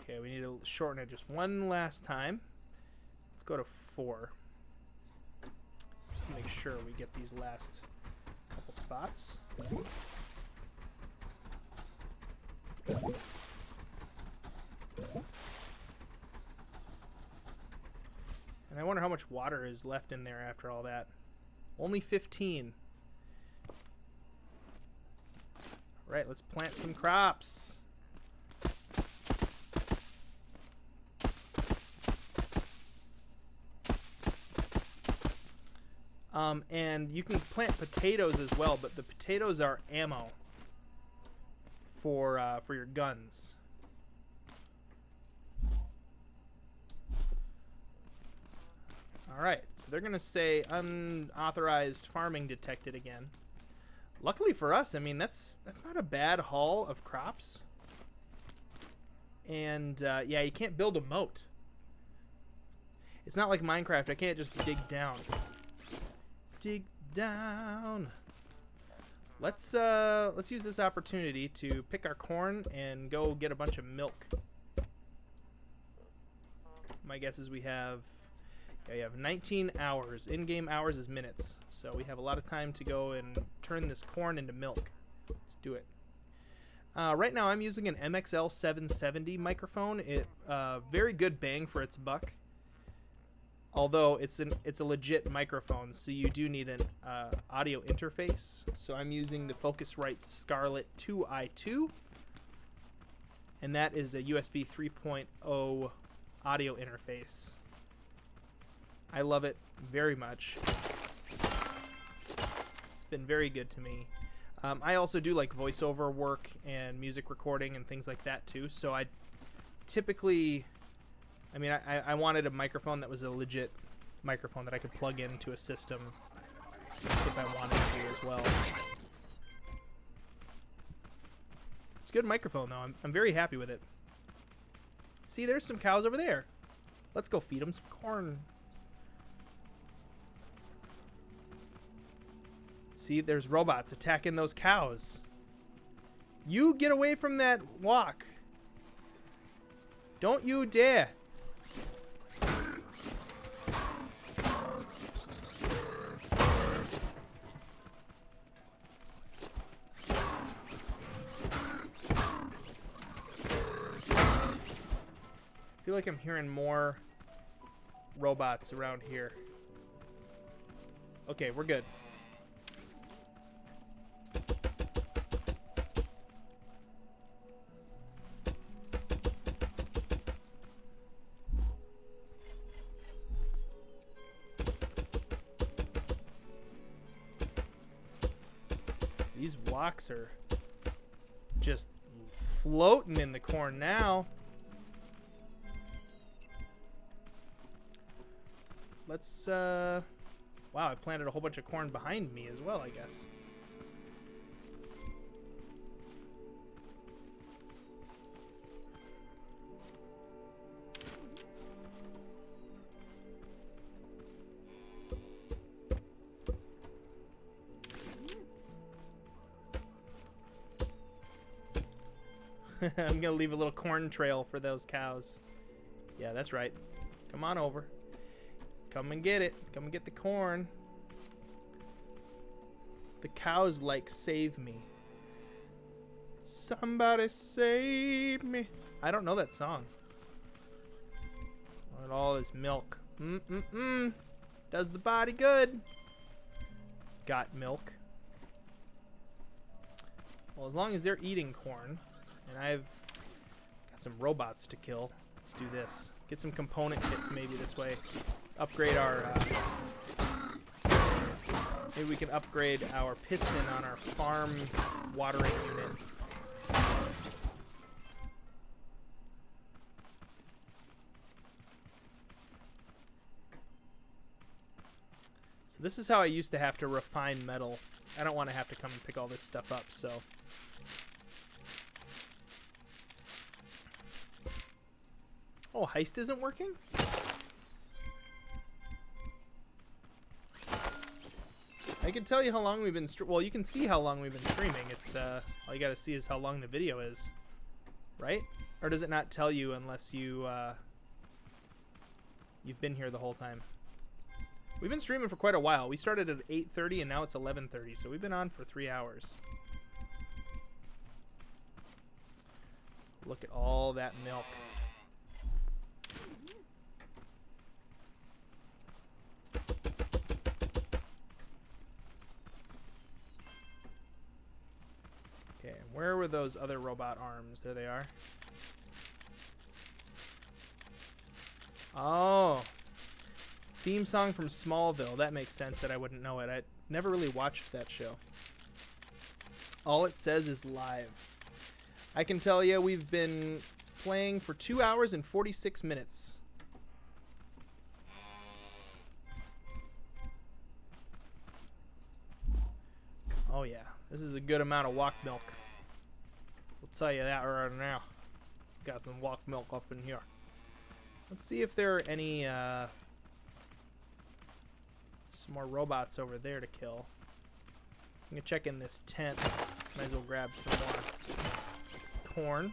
Okay, we need to shorten it just one last time. Let's go to 4. Just to make sure we get these last couple spots. And I wonder how much water is left in there after all that. Only 15. All right, let's plant some crops. And you can plant potatoes as well, but the potatoes are ammo for your guns. All right, so they're gonna say unauthorized farming detected again. Luckily for us, I mean that's not a bad haul of crops. And yeah, you can't build a moat. It's not like Minecraft. I can't just dig down. Dig down. Let's use this opportunity to pick our corn and go get a bunch of milk. My guess is we have 19 hours. In-game hours is minutes, so we have a lot of time to go and turn this corn into milk. Let's do it. Right now I'm using an MXL 770 microphone. It very good bang for its buck. Although it's a legit microphone, so you do need an audio interface. So I'm using the Focusrite Scarlett 2i2. and that is a USB 3.0 audio interface. I love it very much. It's been very good to me. I also do like voiceover work and music recording and things like that too. So I typically, I mean, I wanted a microphone that was a legit microphone that I could plug into a system if I wanted to as well. It's a good microphone though. I'm very happy with it. See, there's some cows over there. Let's go feed them some corn. See, there's robots attacking those cows. You get away from that walk. Don't you dare. I feel like I'm hearing more robots around here. Okay, we're good. These walks are just floating in the corn now. Let's, wow, I planted a whole bunch of corn behind me as well, I guess. I'm gonna leave a little corn trail for those cows. Yeah, that's right. Come on over. Come and get it. Come and get the corn. The cows like save me. Somebody save me. I don't know that song. Want all this milk. Does the body good. Got milk. Well, as long as they're eating corn, and I've got some robots to kill, let's do this. Get some component kits maybe this way. Upgrade our, maybe we can upgrade our piston on our farm watering unit. So this is how I used to have to refine metal. I don't want to have to come and pick all this stuff up, so. Oh, heist isn't working? I can tell you how long we've been well, you can see how long we've been streaming. It's all you gotta see is how long the video is, right? Or does it not tell you unless you you've been here the whole time? We've been streaming for quite a while. We started at 8:30 and now it's 11:30, so we've been on for 3 hours. Look at all that milk. Okay, where were those other robot arms? There they are. Oh. Theme song from Smallville. That makes sense that I wouldn't know it. I never really watched that show. All it says is live. I can tell you we've been playing for 2 hours and 46 minutes. Oh yeah, this is a good amount of walk milk. We'll tell you that right now. It's got some walk milk up in here. Let's see if there are any some more robots over there to kill. I'm gonna check in this tent. Might as well grab some more corn.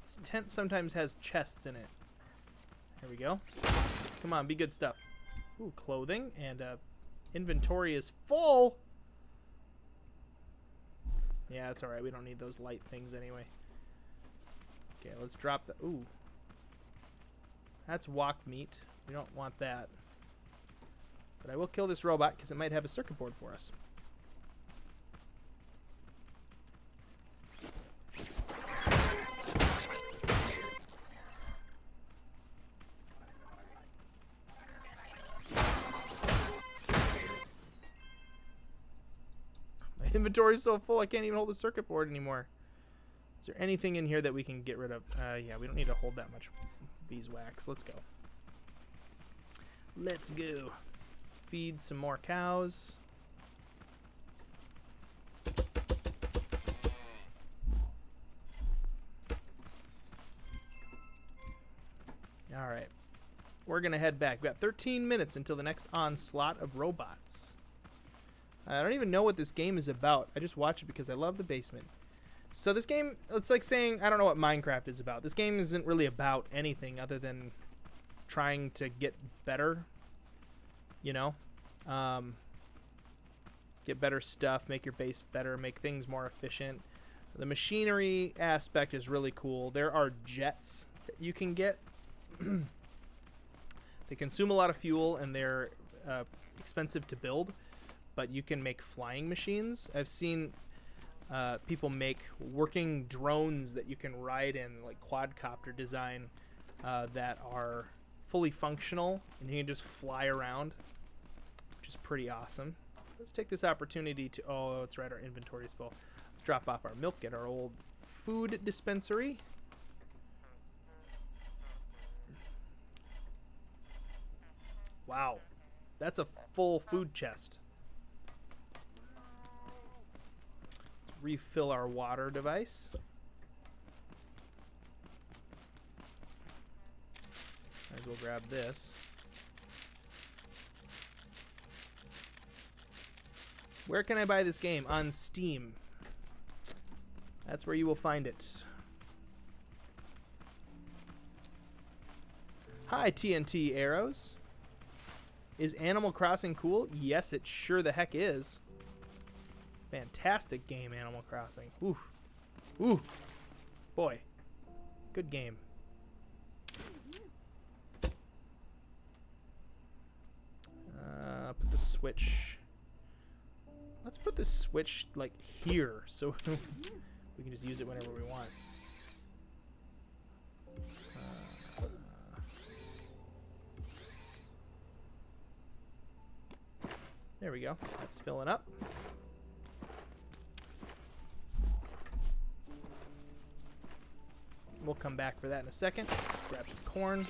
This tent sometimes has chests in it. There we go. Come on, be good stuff. Ooh, clothing and inventory is full. Yeah, that's alright. We don't need those light things anyway. Okay, let's drop the... Ooh. That's walk meat. We don't want that. But I will kill this robot because it might have a circuit board for us. Inventory's so full I can't even hold the circuit board anymore. Is there anything in here that we can get rid of? Yeah, we don't need to hold that much beeswax. Let's go. Let's go. Feed some more cows. All right. We're going to head back. We've got 13 minutes until the next onslaught of robots. I don't even know what this game is about. I just watch it because I love the basement. So this game, it's like saying, I don't know what Minecraft is about. This game isn't really about anything other than trying to get better, you know? Get better stuff, make your base better, make things more efficient. The machinery aspect is really cool. There are jets that you can get. They consume a lot of fuel and they're expensive to build, but you can make flying machines. I've seen people make working drones that you can ride in, like quadcopter design, that are fully functional and you can just fly around, which is pretty awesome. Let's take this opportunity to, oh, that's right, our inventory is full. Let's drop off our milk at our old food dispensary. Wow, that's a full food chest. Let's refill our water device. Might as well grab this. Where can I buy this game? On Steam. That's where you will find it. Hi, TNT arrows. Is Animal Crossing cool? Yes, it sure the heck is. Fantastic game, Animal Crossing. Ooh. Ooh. Boy. Good game. Put the switch. Let's put the switch, like, here, so we can just use it whenever we want. There we go. That's filling up. We'll come back for that in a second. Grab some corn.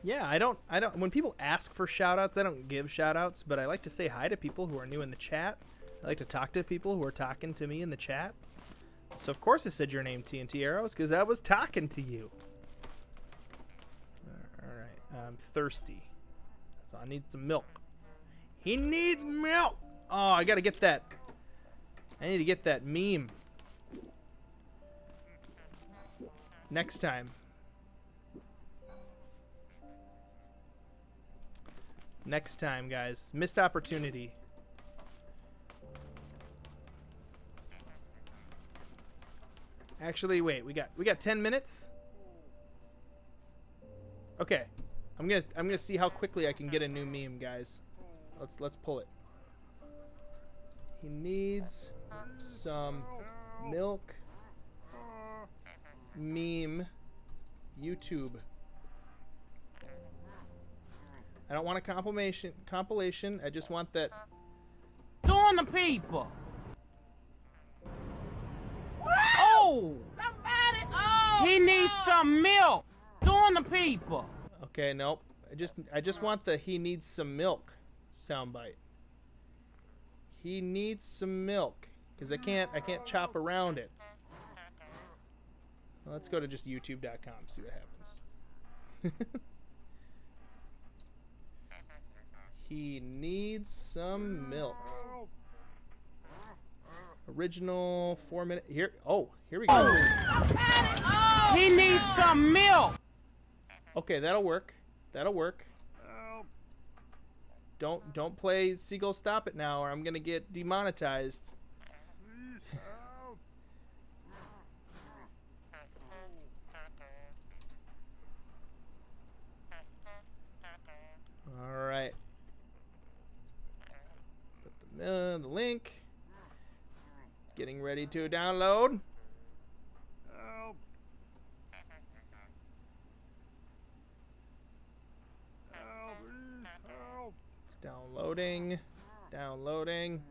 Yeah, I don't when people ask for shout outs, I don't give shout outs, but I like to say hi to people who are new in the chat. I like to talk to people who are talking to me in the chat. So of course I said your name, TNT Arrows, because I was talking to you. Alright, I'm thirsty. So I need some milk. He needs milk! Oh, I gotta get that. I need to get that meme. Next time. Next time, guys. Missed opportunity. Actually, wait. We got 10 minutes. Okay. I'm gonna see how quickly I can get a new meme, guys. Let's pull it. He needs some milk. Meme. YouTube. I don't want a compilation. I just want that. Doing the people. Oh! Somebody! Oh! He needs some milk. Doing the people. Okay, nope. I just want the he needs some milk soundbite. He needs some milk because I can't chop around it. Well, let's go to just youtube.com, see what happens. He needs some milk. Original 4-minute. Here we go. Oh. He needs some milk. Okay, that'll work. That'll work. Don't play Seagull Stop It now, or I'm gonna get demonetized. All right. Put the link. Getting ready to download. Loading. Downloading.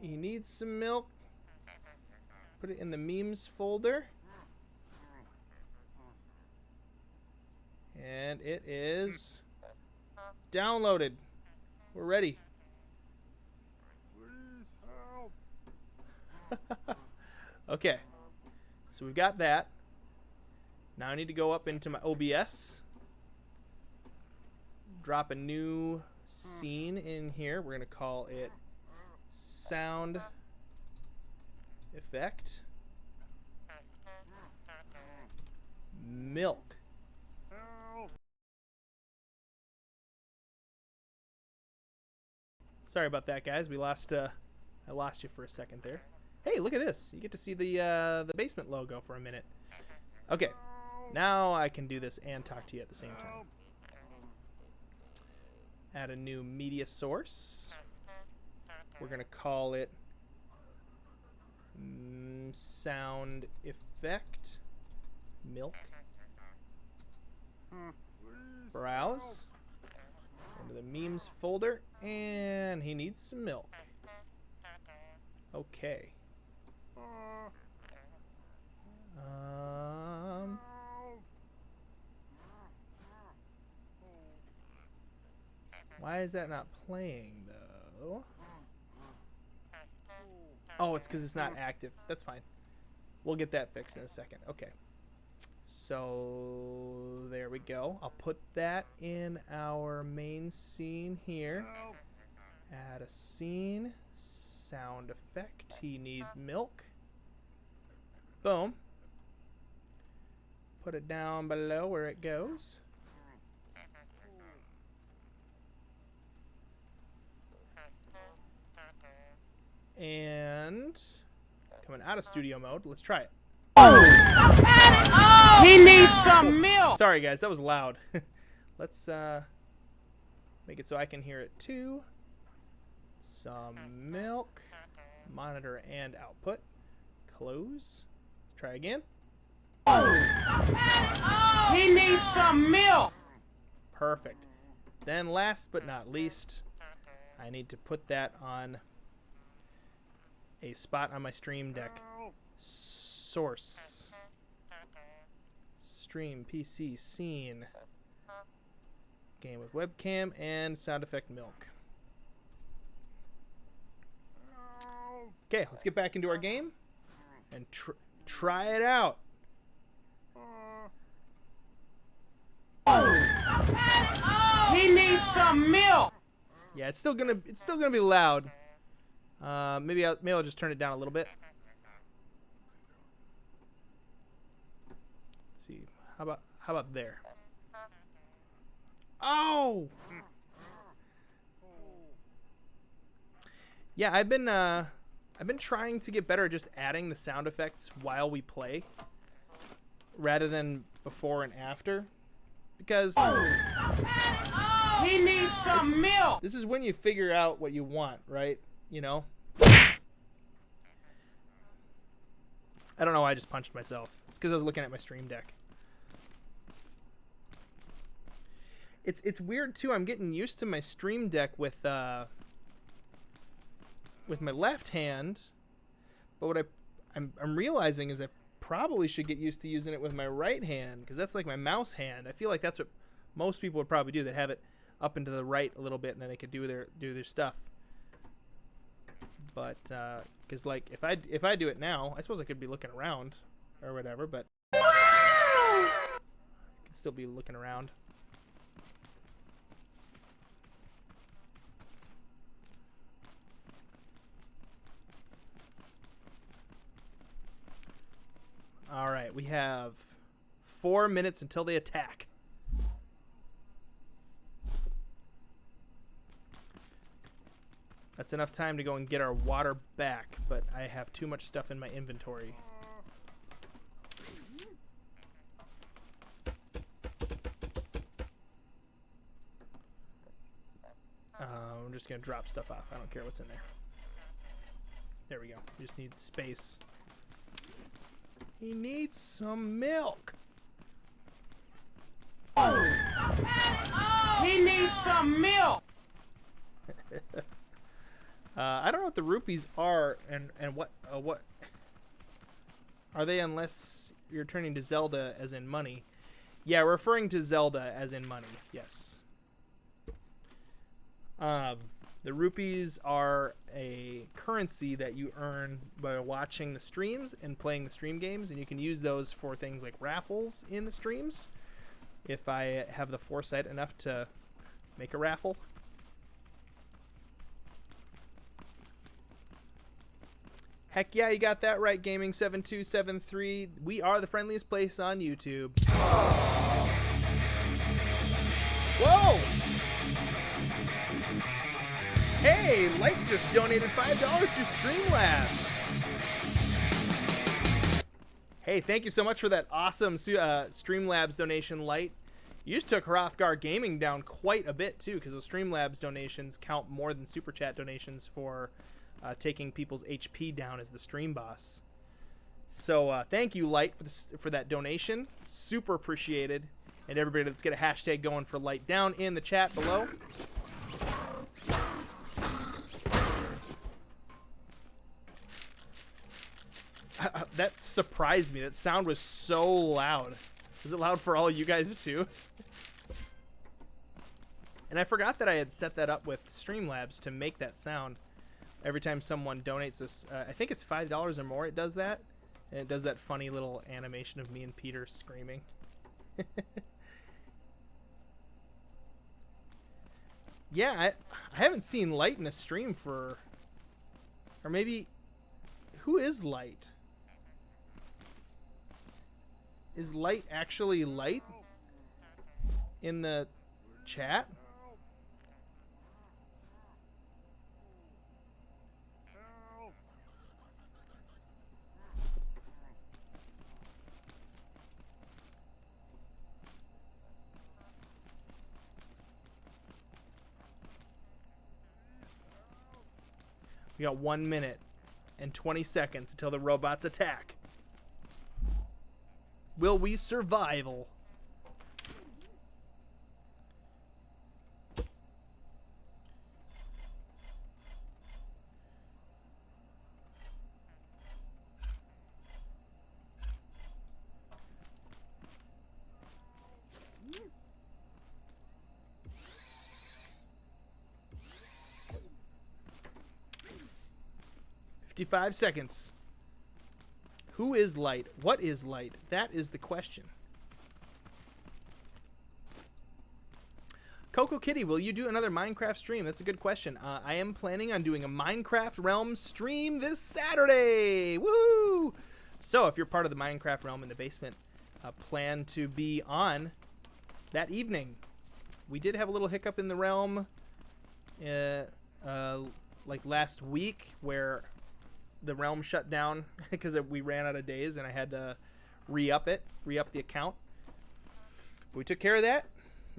He needs some milk. Put it in the memes folder. And it is downloaded. We're ready. Okay. So we've got that. Now I need to go up into my OBS. Drop a new scene in here. We're going to call it sound effect milk. Sorry about that, guys. We lost I lost you for a second there. Hey, look at this. You get to see the basement logo for a minute. Okay. Now I can do this and talk to you at the same time. Add a new media source. We're going to call it sound effect milk. Browse. Into the memes folder. And he needs some milk. Okay. Why is that not playing, though? Oh, it's because it's not active. That's fine. We'll get that fixed in a second. Okay. So, there we go. I'll put that in our main scene here. Add a scene. Sound effect. He needs milk. Boom. Put it down below where it goes. And coming out of studio mode, let's try it. He needs some milk. Sorry guys, that was loud. Let's make it so I can hear it too. Some milk. Monitor and output. Close. Let's try again. He needs some milk. Perfect. Then last but not least, I need to put that on a spot on my stream deck. Source. Stream PC scene. Game with webcam and sound effect milk. Okay, let's get back into our game and try it out. He needs some milk. Yeah, it's still gonna be loud. Maybe I'll just turn it down a little bit. Let's see. How about there? Oh. Yeah, I've been trying to get better at just adding the sound effects while we play, rather than before and after, because he needs some milk. This is when you figure out what you want, right? You know. I don't know why I just punched myself. It's because I was looking at my stream deck. It's weird too. I'm getting used to my stream deck with my left hand, but what I'm realizing is I probably should get used to using it with my right hand, because that's like my mouse hand. I feel like that's what most people would probably do. They have it up and to the right a little bit, and then they could do their stuff. But because like if I do it now, I suppose I could be looking around or whatever, but I could still be looking around. All right, we have 4 minutes until they attack. That's enough time to go and get our water back, but I have too much stuff in my inventory. I'm just going to drop stuff off. I don't care what's in there. There we go. We just need space. He needs some milk. some milk. I don't know what the rupees are and what are they unless you're turning to Zelda as in money. Yeah, referring to Zelda as in money. Yes. The rupees are a currency that you earn by watching the streams and playing the stream games, and you can use those for things like raffles in the streams. If I have the foresight enough to make a raffle. Heck yeah, you got that right, Gaming7273. We are the friendliest place on YouTube. Whoa! Hey, Light just donated $5 to Streamlabs. Hey, thank you so much for that awesome Streamlabs donation, Light. You just took Hrothgar Gaming down quite a bit, too, because those Streamlabs donations count more than Super Chat donations for taking people's HP down as the stream boss. So thank you, Light, for that donation. Super appreciated. And everybody, let's get a hashtag going for Light down in the chat below. That surprised me. That sound was so loud. Was it loud for all of you guys too? And I forgot that I had set that up with Streamlabs to make that sound. Every time someone donates us, I think it's $5 or more, it does that. And it does that funny little animation of me and Peter screaming. Yeah, I haven't seen Light in a stream for... Or maybe... Who is Light? Is Light actually Light in the chat? We got 1 minute and 20 seconds until the robots attack. Will we survival? "55 seconds. Who is Light? What is Light? That is the question. Coco Kitty, will you do another Minecraft stream? That's a good question. I am planning on doing a Minecraft Realm stream this Saturday. Woo! So if you're part of the Minecraft Realm in the basement, plan to be on that evening. We did have a little hiccup in the Realm like last week where the Realm shut down because we ran out of days and I had to re-up the account. But we took care of that.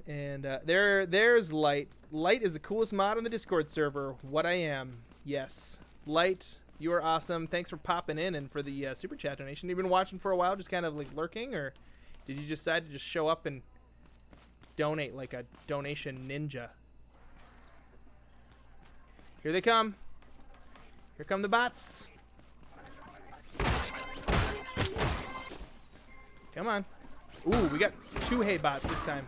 And there's Light. Light is the coolest mod on the Discord server. What I am. Yes. Light, you are awesome. Thanks for popping in and for the Super Chat donation. You've been watching for a while, just kind of like lurking, or did you decide to just show up and donate like a donation ninja? Here they come. Here come the bots. Come on. Ooh, we got 2 hay bots this time.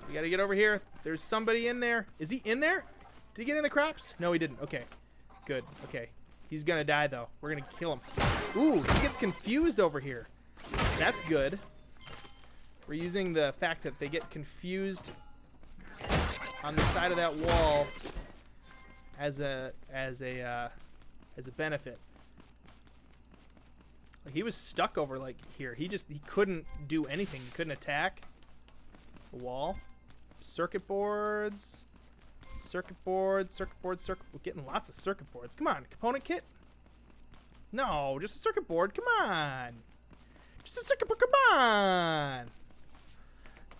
We gotta get over here. There's somebody in there. Is he in there? Did he get in the crops? No, he didn't. Okay. Good. Okay. He's gonna die, though. We're gonna kill him. Ooh, he gets confused over here. That's good. We're using the fact that they get confused on the side of that wall as a benefit. Like, he was stuck over like here. He couldn't do anything. He couldn't attack the wall. Circuit boards. We're getting lots of circuit boards. Come on, component kit. No, just a circuit board. Come on. Just a circuit board. Come on.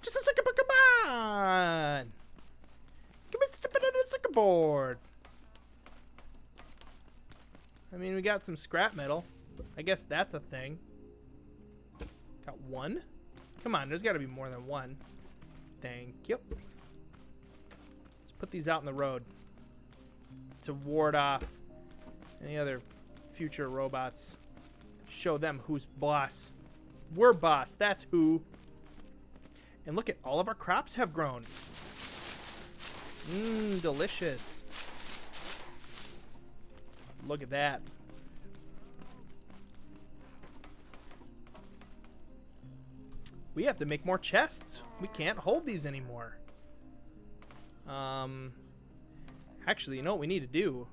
Just a circuit board. Come on. Give me a circuit board. I mean, we got some scrap metal. I guess that's a thing. Got one? Come on, there's got to be more than one. Thank you. Let's put these out in the road to ward off any other future robots. Show them who's boss. We're boss, that's who. And look at all of our crops have grown. Mmm, delicious. Look at that. We have to make more chests. We can't hold these anymore. Actually, you know what we need to do?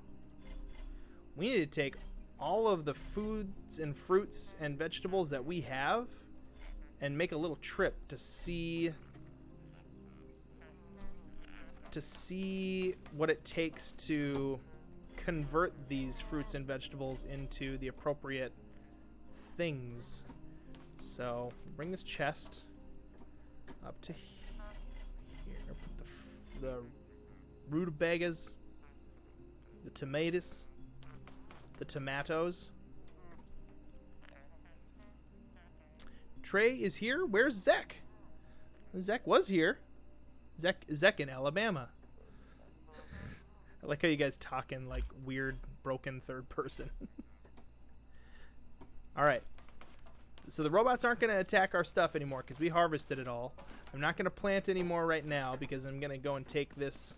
We need to take all of the foods and fruits and vegetables that we have and make a little trip to see what it takes to convert these fruits and vegetables into the appropriate things. So bring this chest up to here. Put the rutabagas, the tomatoes, Trey is here. Where's Zek? Zek was here. Zek in Alabama. I like how you guys talk in like weird, broken third person. All right. So the robots aren't going to attack our stuff anymore because we harvested it all. I'm not going to plant anymore right now because I'm going to go and take this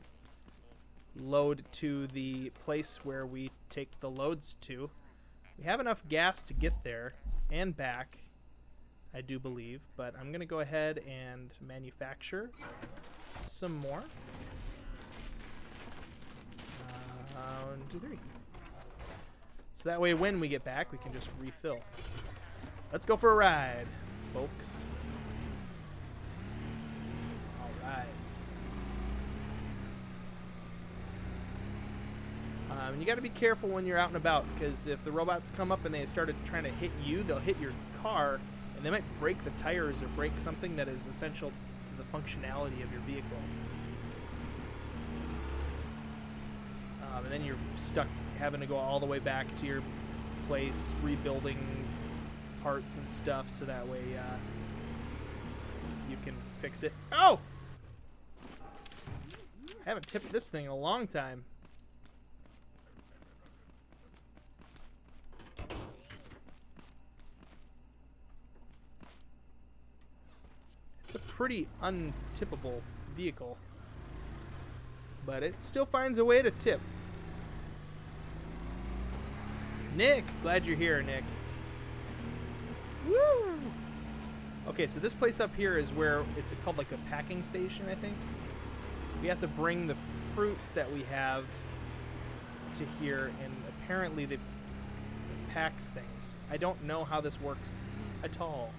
load to the place where we take the loads to. We have enough gas to get there and back, I do believe, but I'm going to go ahead and manufacture some more. 1, 2, 3. So that way when we get back, we can just refill. Let's go for a ride, folks. All right. You got to be careful when you're out and about, because if the robots come up and they started trying to hit you, they'll hit your car, and they might break the tires or break something that is essential to the functionality of your vehicle. And then you're stuck having to go all the way back to your place, rebuilding parts and stuff, so that way you can fix it. Oh! I haven't tipped this thing in a long time. It's a pretty untippable vehicle, but it still finds a way to tip. Nick, glad you're here, Nick. Woo! Okay, so this place up here is where it's called like a packing station, I think. We have to bring the fruits that we have to here, and apparently it packs things. I don't know how this works at all.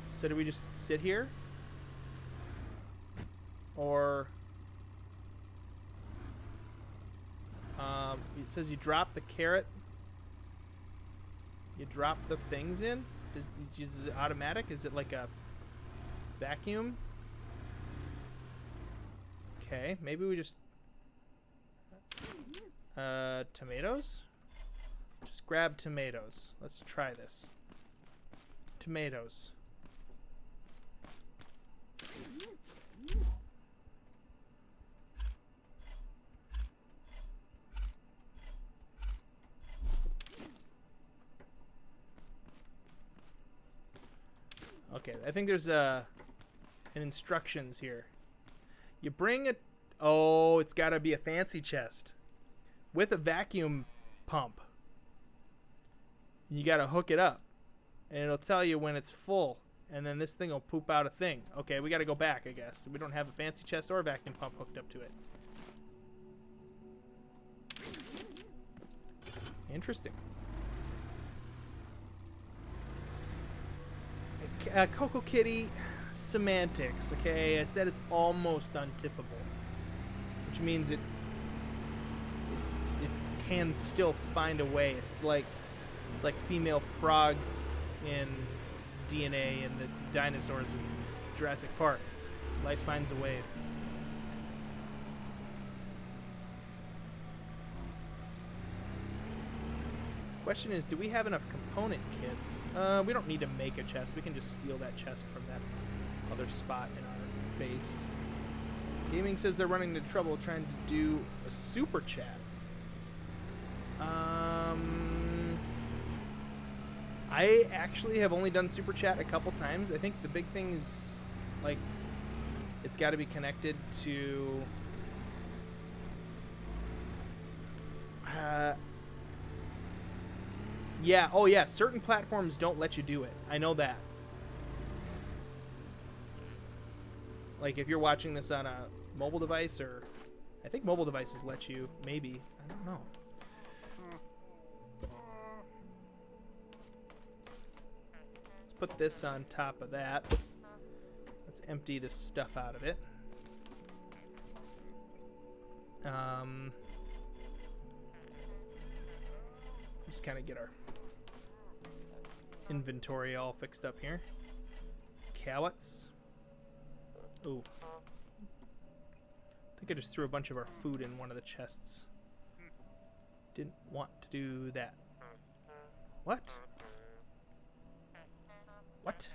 So do we just sit here? Or it says you drop the carrot. You drop the things in? Is it automatic? Is it like a vacuum? Okay, maybe we just... tomatoes? Just grab tomatoes. Let's try this. Tomatoes. Okay, I think there's an instructions here. You bring a... Oh, it's got to be a fancy chest with a vacuum pump. You got to hook it up, and it'll tell you when it's full, and then this thing will poop out a thing. Okay, we got to go back, I guess. We don't have a fancy chest or a vacuum pump hooked up to it. Interesting. Coco Kitty, semantics, okay? I said it's almost untippable, which means it can still find a way. It's like female frogs in DNA and the dinosaurs in Jurassic Park. Life finds a way. Question is, do we have enough component kits? We don't need to make a chest. We can just steal that chest from that other spot in our base. Gaming says they're running into trouble trying to do a super chat. I actually have only done super chat a couple times. I think the big thing is, like, it's got to be connected to yeah, oh yeah, certain platforms don't let you do it. I know that. Like if you're watching this on a mobile device, or I think mobile devices let you, maybe. I don't know. Let's put this on top of that. Let's empty this stuff out of it. Just kind of get our inventory all fixed up here. Carrots. Ooh. I think I just threw a bunch of our food in one of the chests. Didn't want to do that. What? What?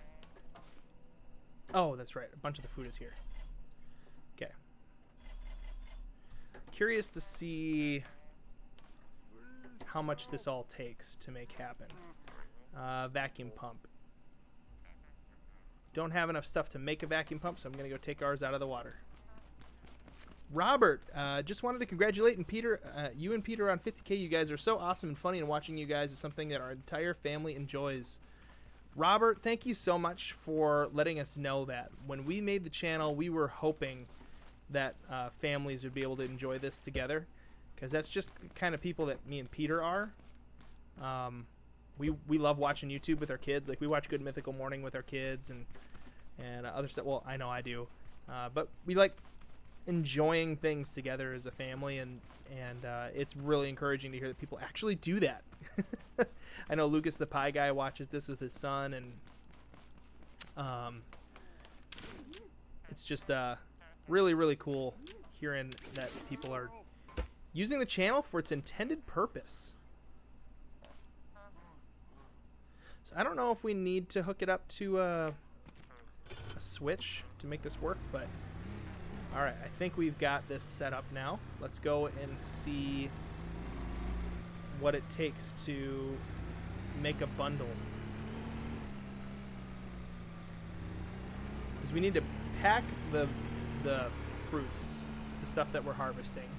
Oh, that's right. A bunch of the food is here. Okay. Curious to see how much this all takes to make happen. Vacuum pump. Don't have enough stuff to make a vacuum pump, so I'm going to go take ours out of the water. Robert, just wanted to congratulate you and Peter on 50K. You guys are so awesome and funny, and watching you guys is something that our entire family enjoys. Robert, thank you so much for letting us know that. When we made the channel, we were hoping that families would be able to enjoy this together, because that's just the kind of people that me and Peter are. We love watching YouTube with our kids. Like, we watch Good Mythical Morning with our kids and other stuff. Well, I know I do. But we like enjoying things together as a family, and it's really encouraging to hear that people actually do that. I know Lucas the Pie Guy watches this with his son, and it's just really, really cool hearing that people are using the channel for its intended purpose. So I don't know if we need to hook it up to a switch to make this work, but alright, I think we've got this set up now. Let's go and see what it takes to make a bundle. Because we need to pack the fruits, the stuff that we're harvesting.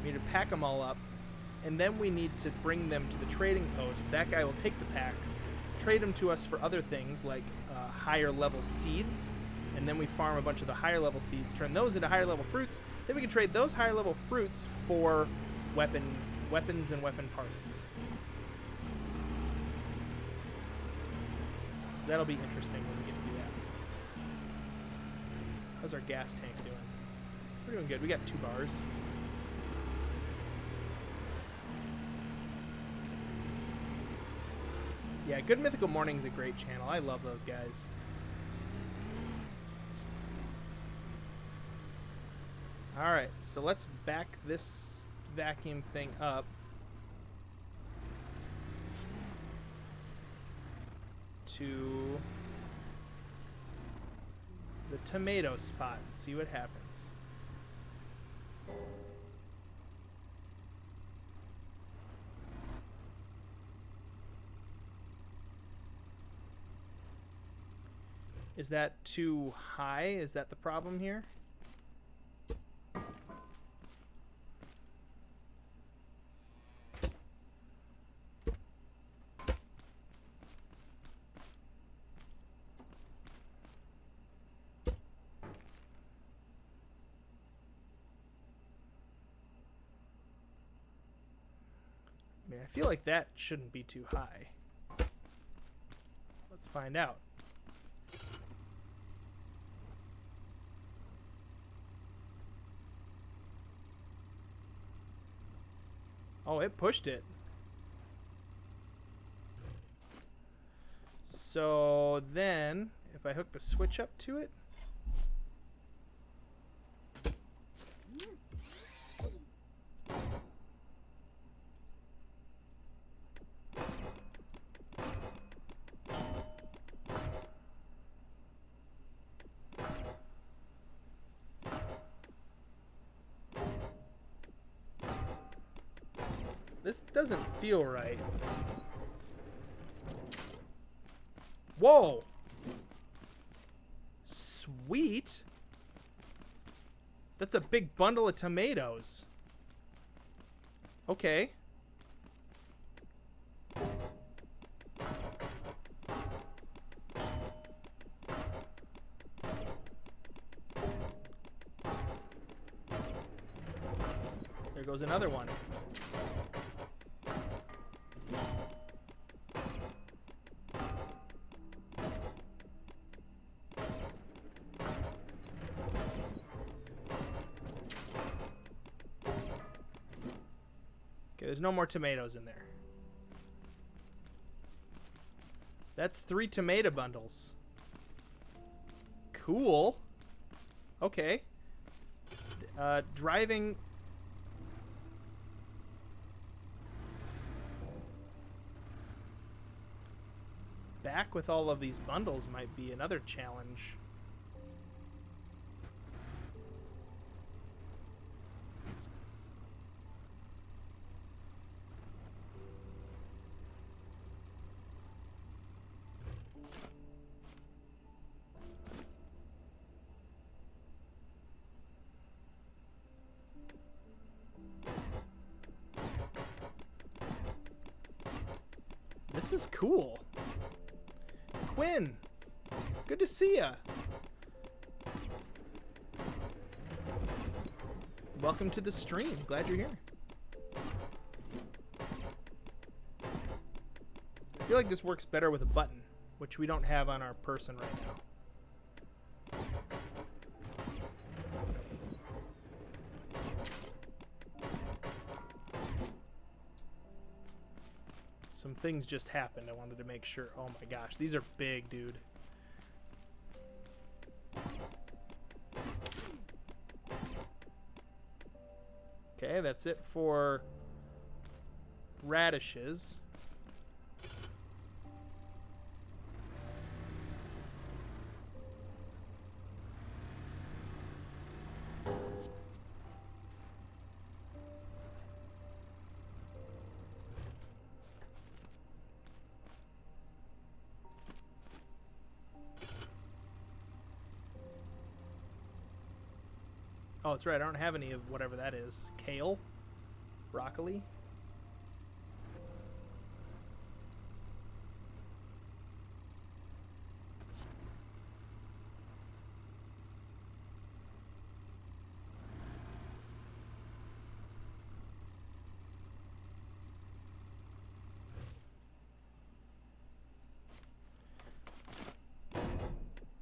We need to pack them all up, and then we need to bring them to the trading post. That guy will take the packs, trade them to us for other things like higher level seeds, and then we farm a bunch of the higher level seeds, turn those into higher level fruits. Then we can trade those higher level fruits for weapons and weapon parts. So that'll be interesting when we get to do that. How's our gas tank doing? We're doing good. We got 2 bars. Yeah, Good Mythical Morning is a great channel. I love those guys. Alright, so let's back this vacuum thing up. To the tomato spot and see what happens. Is that too high? Is that the problem here? I mean, I feel like that shouldn't be too high. Let's find out. Oh, it pushed it. So then, if I hook the switch up to it, This doesn't feel right. Whoa! Sweet! That's a big bundle of tomatoes. Okay. There goes another one. Okay, there's no more tomatoes in there. That's 3 tomato bundles. Cool. Okay. Driving... back with all of these bundles might be another challenge. This is cool. Quinn, good to see ya. Welcome to the stream. Glad you're here. I feel like this works better with a button, which we don't have on our person right now. Some things just happened. I wanted to make sure. Oh my gosh, these are big, dude. Okay, that's it for radishes. Oh, that's right. I don't have any of whatever that is. Kale? Broccoli?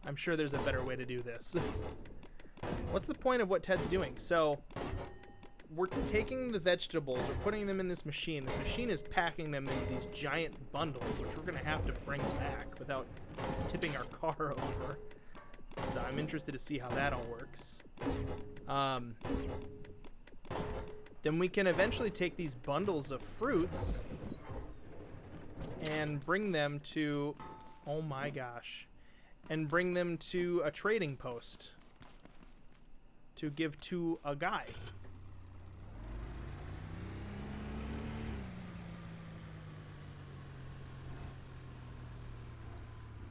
I'm sure there's a better way to do this. What's the point of what Ted's doing? So, we're taking the vegetables, we're putting them in this machine. This machine is packing them into these giant bundles, which we're going to have to bring back without tipping our car over. So I'm interested to see how that all works. Then we can eventually take these bundles of fruits and bring them to... oh my gosh. And bring them to a trading post to give to a guy.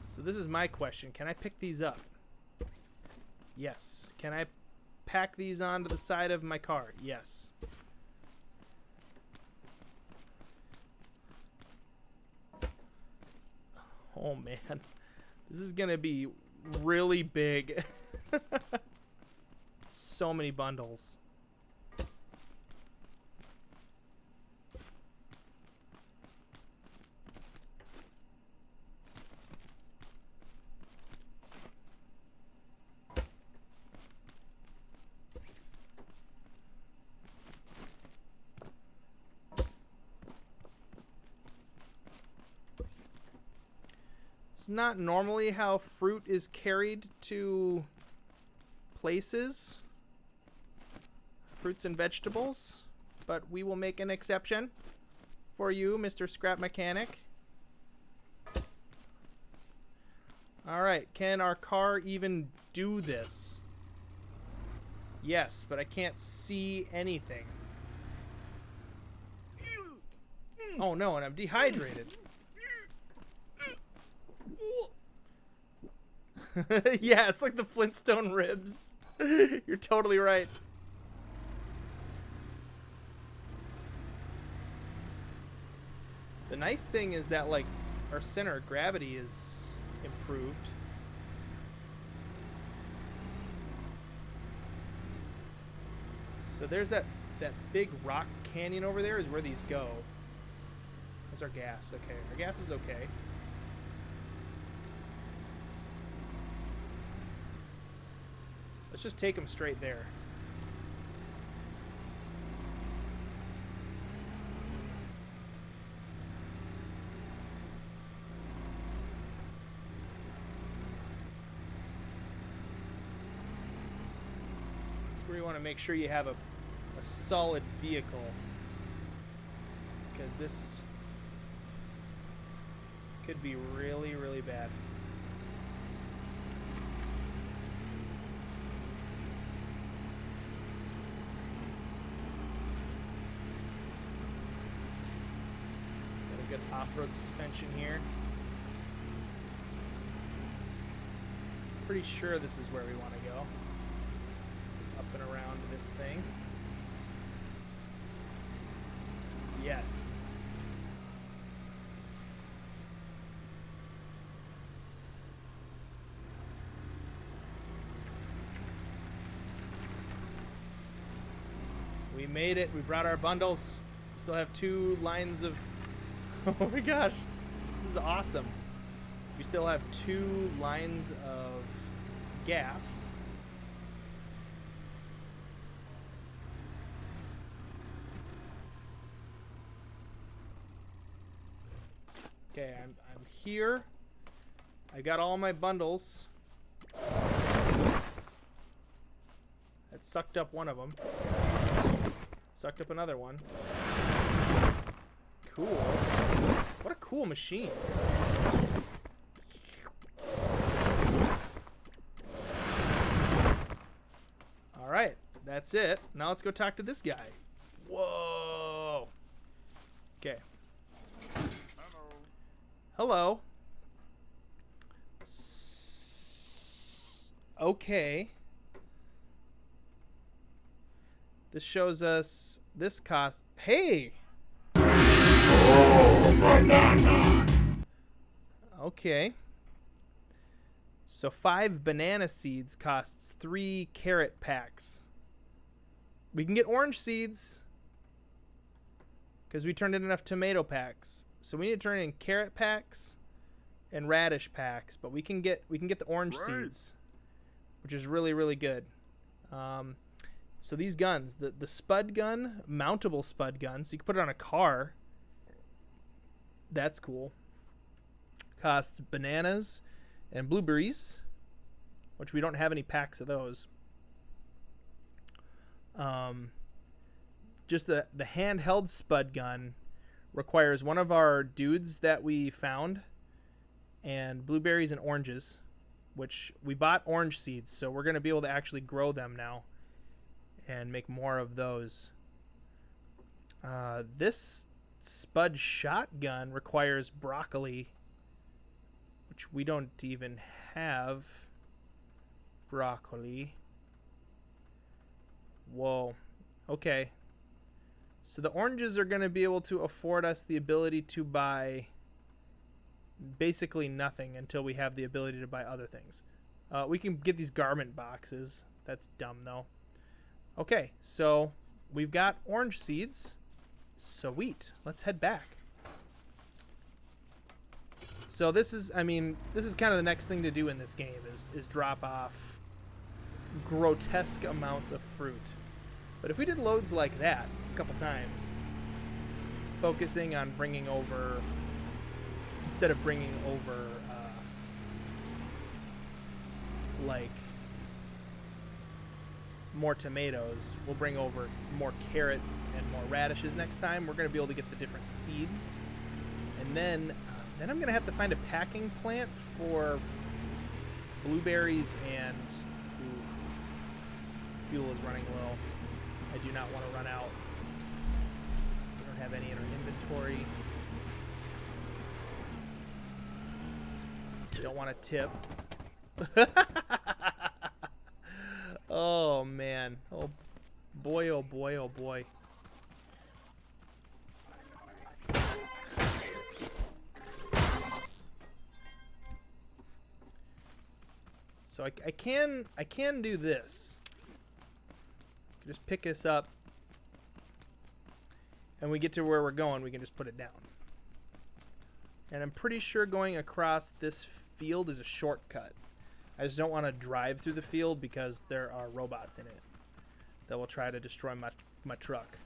So this is my question. Can I pick these up? Yes. Can I pack these onto the side of my car? Yes. Oh man. This is gonna be really big. So many bundles. It's not normally how fruit is carried to places. Fruits and vegetables, but we will make an exception for you, Mr. Scrap Mechanic. All right, can our car even do this? Yes, but I can't see anything. Oh no, and I'm dehydrated. Yeah, it's like the Flintstone ribs. You're totally right. The nice thing is that, like, our center of gravity is improved. So there's that big rock canyon over there is where these go. There's our gas. Okay, our gas is okay. Let's just take them straight there. That's where you want to make sure you have a solid vehicle, because this could be really, really bad. Got a good off-road suspension here. Pretty sure this is where we want to go. Just up and around this thing. Yes. We made it. We brought our bundles. We still have 2 lines of... Oh my gosh. This is awesome. We still have 2 lines of gas. Okay, I'm here. I got all my bundles. That sucked up one of them. Sucked up another one. Cool. What a cool machine. All right, that's it. Now let's go talk to this guy. Whoa. Okay. Hello. Okay. This shows us this cost. Hey! Oh, banana. Okay. So 5 banana seeds costs 3 carrot packs. We can get orange seeds because we turned in enough tomato packs. So we need to turn in carrot packs and radish packs, but we can get the orange seeds, which is really, really good. So these guns, the spud gun, mountable spud gun, so you can put it on a car. That's cool. Costs bananas and blueberries, which we don't have any packs of those. Just the handheld spud gun requires one of our dudes that we found and blueberries and oranges, which we bought orange seeds, so we're going to be able to actually grow them now and make more of those. This spud shotgun requires broccoli, which we don't even have broccoli. Whoa. Okay. So the oranges are going to be able to afford us the ability to buy basically nothing until we have the ability to buy other things. We can get these garment boxes. That's dumb, though. Okay, so we've got orange seeds. Sweet. Let's head back. So this is kind of the next thing to do in this game is drop off grotesque amounts of fruit. But if we did loads like that a couple times, focusing on bringing over, instead of bringing over like more tomatoes, we'll bring over more carrots and more radishes next time. We're going to be able to get the different seeds. And then I'm going to have to find a packing plant for blueberries and fuel is running low. I do not want to run out. We don't have any in our inventory. Don't want to tip. Oh, man. Oh, boy, oh, boy, oh, boy. So I can do this. Just pick this up, and we get to where we're going, we can just put it down. And I'm pretty sure going across this field is a shortcut. I just don't want to drive through the field because there are robots in it that will try to destroy my truck.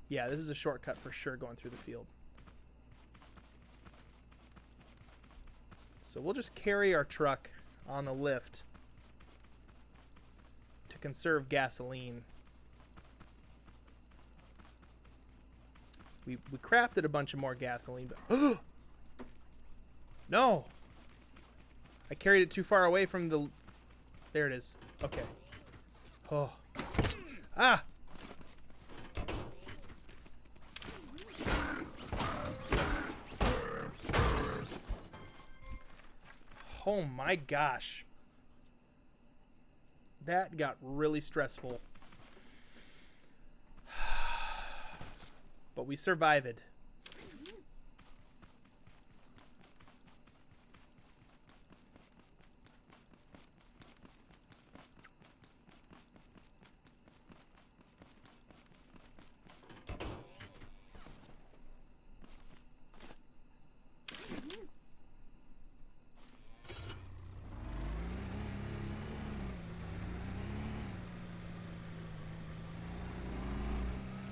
Yeah, this is a shortcut for sure going through the field. So we'll just carry our truck on the lift to conserve gasoline. We crafted a bunch of more gasoline, but no! I carried it too far away from the... There it is. Okay. Oh. Ah! Oh my gosh. That got really stressful. But we survived.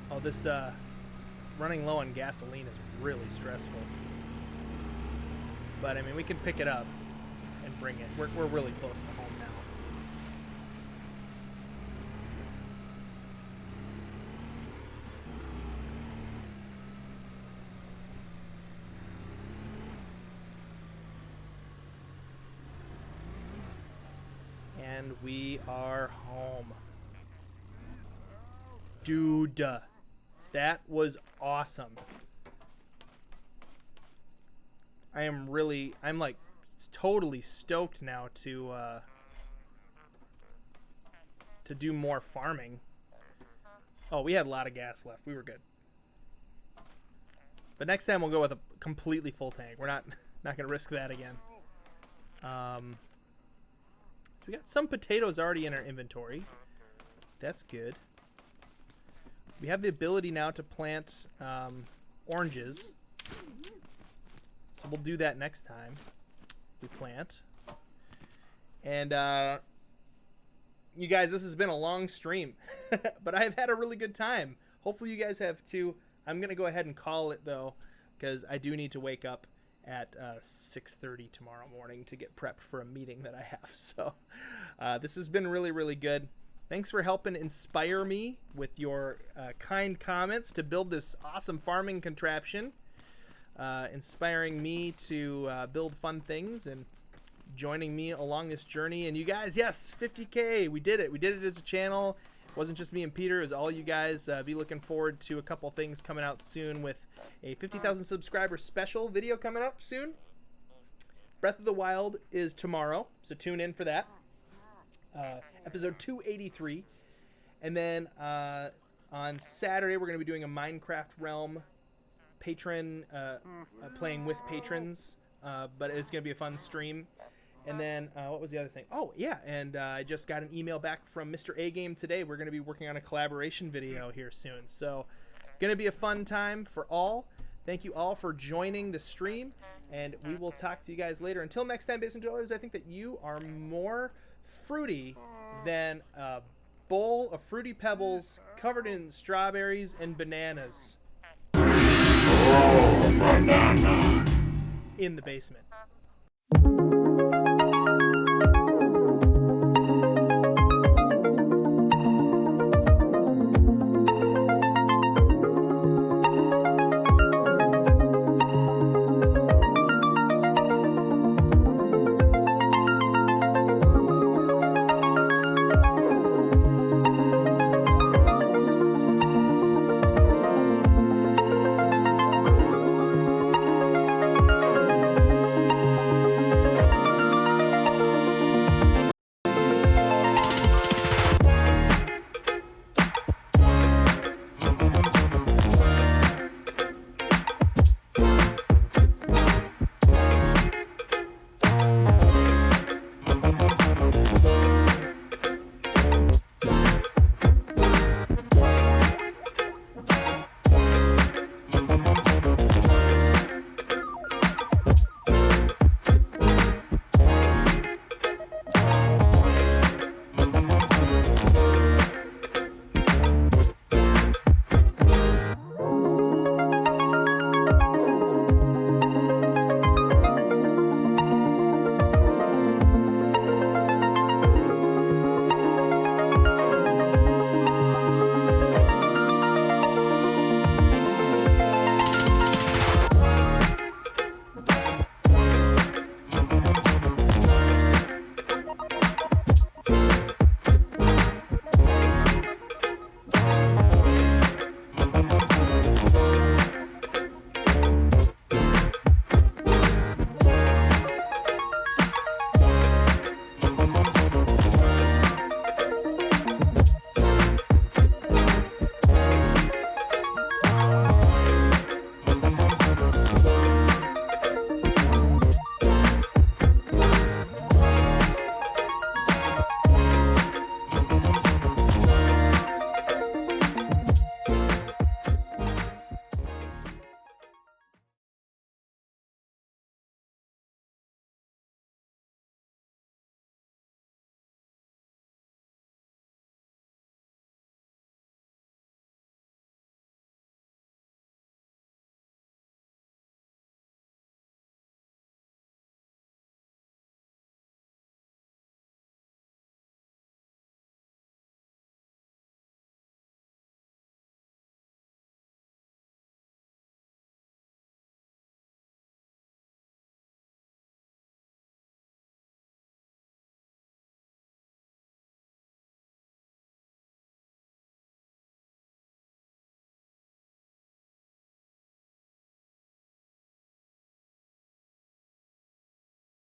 Oh, this running low on gasoline is really stressful. But I mean, we can pick it up and bring it. We're really close to home now. And we are home. Dude, that was awesome. I'm like totally stoked now to do more farming. Oh, we had a lot of gas left. We were good. But next time we'll go with a completely full tank. We're not gonna risk that again. We got some potatoes already in our inventory. That's good. We have the ability now to plant oranges. So we'll do that next time we plant. And you guys, this has been a long stream, but I've had a really good time. Hopefully you guys have too. I'm going to go ahead and call it though, because I do need to wake up at 6:30 tomorrow morning to get prepped for a meeting that I have. So this has been really, really good. Thanks for helping inspire me with your kind comments to build this awesome farming contraption. Inspiring me to build fun things and joining me along this journey. And you guys, yes, 50K, we did it. We did it as a channel. It wasn't just me and Peter, it was all you guys. Be looking forward to a couple things coming out soon with a 50,000 subscriber special video coming up soon. Breath of the Wild is tomorrow, so tune in for that. Episode 283. And then on Saturday, we're going to be doing a Minecraft Realm patron, playing with patrons, but it's going to be a fun stream. And then what was the other thing? Oh, yeah, and I just got an email back from Mr. A Game today. We're going to be working on a collaboration video here soon. So going to be a fun time for all. Thank you all for joining the stream, and we will talk to you guys later. Until next time, Basement Dwellers, I think that you are more fruity than a bowl of Fruity Pebbles covered in strawberries and bananas in the basement.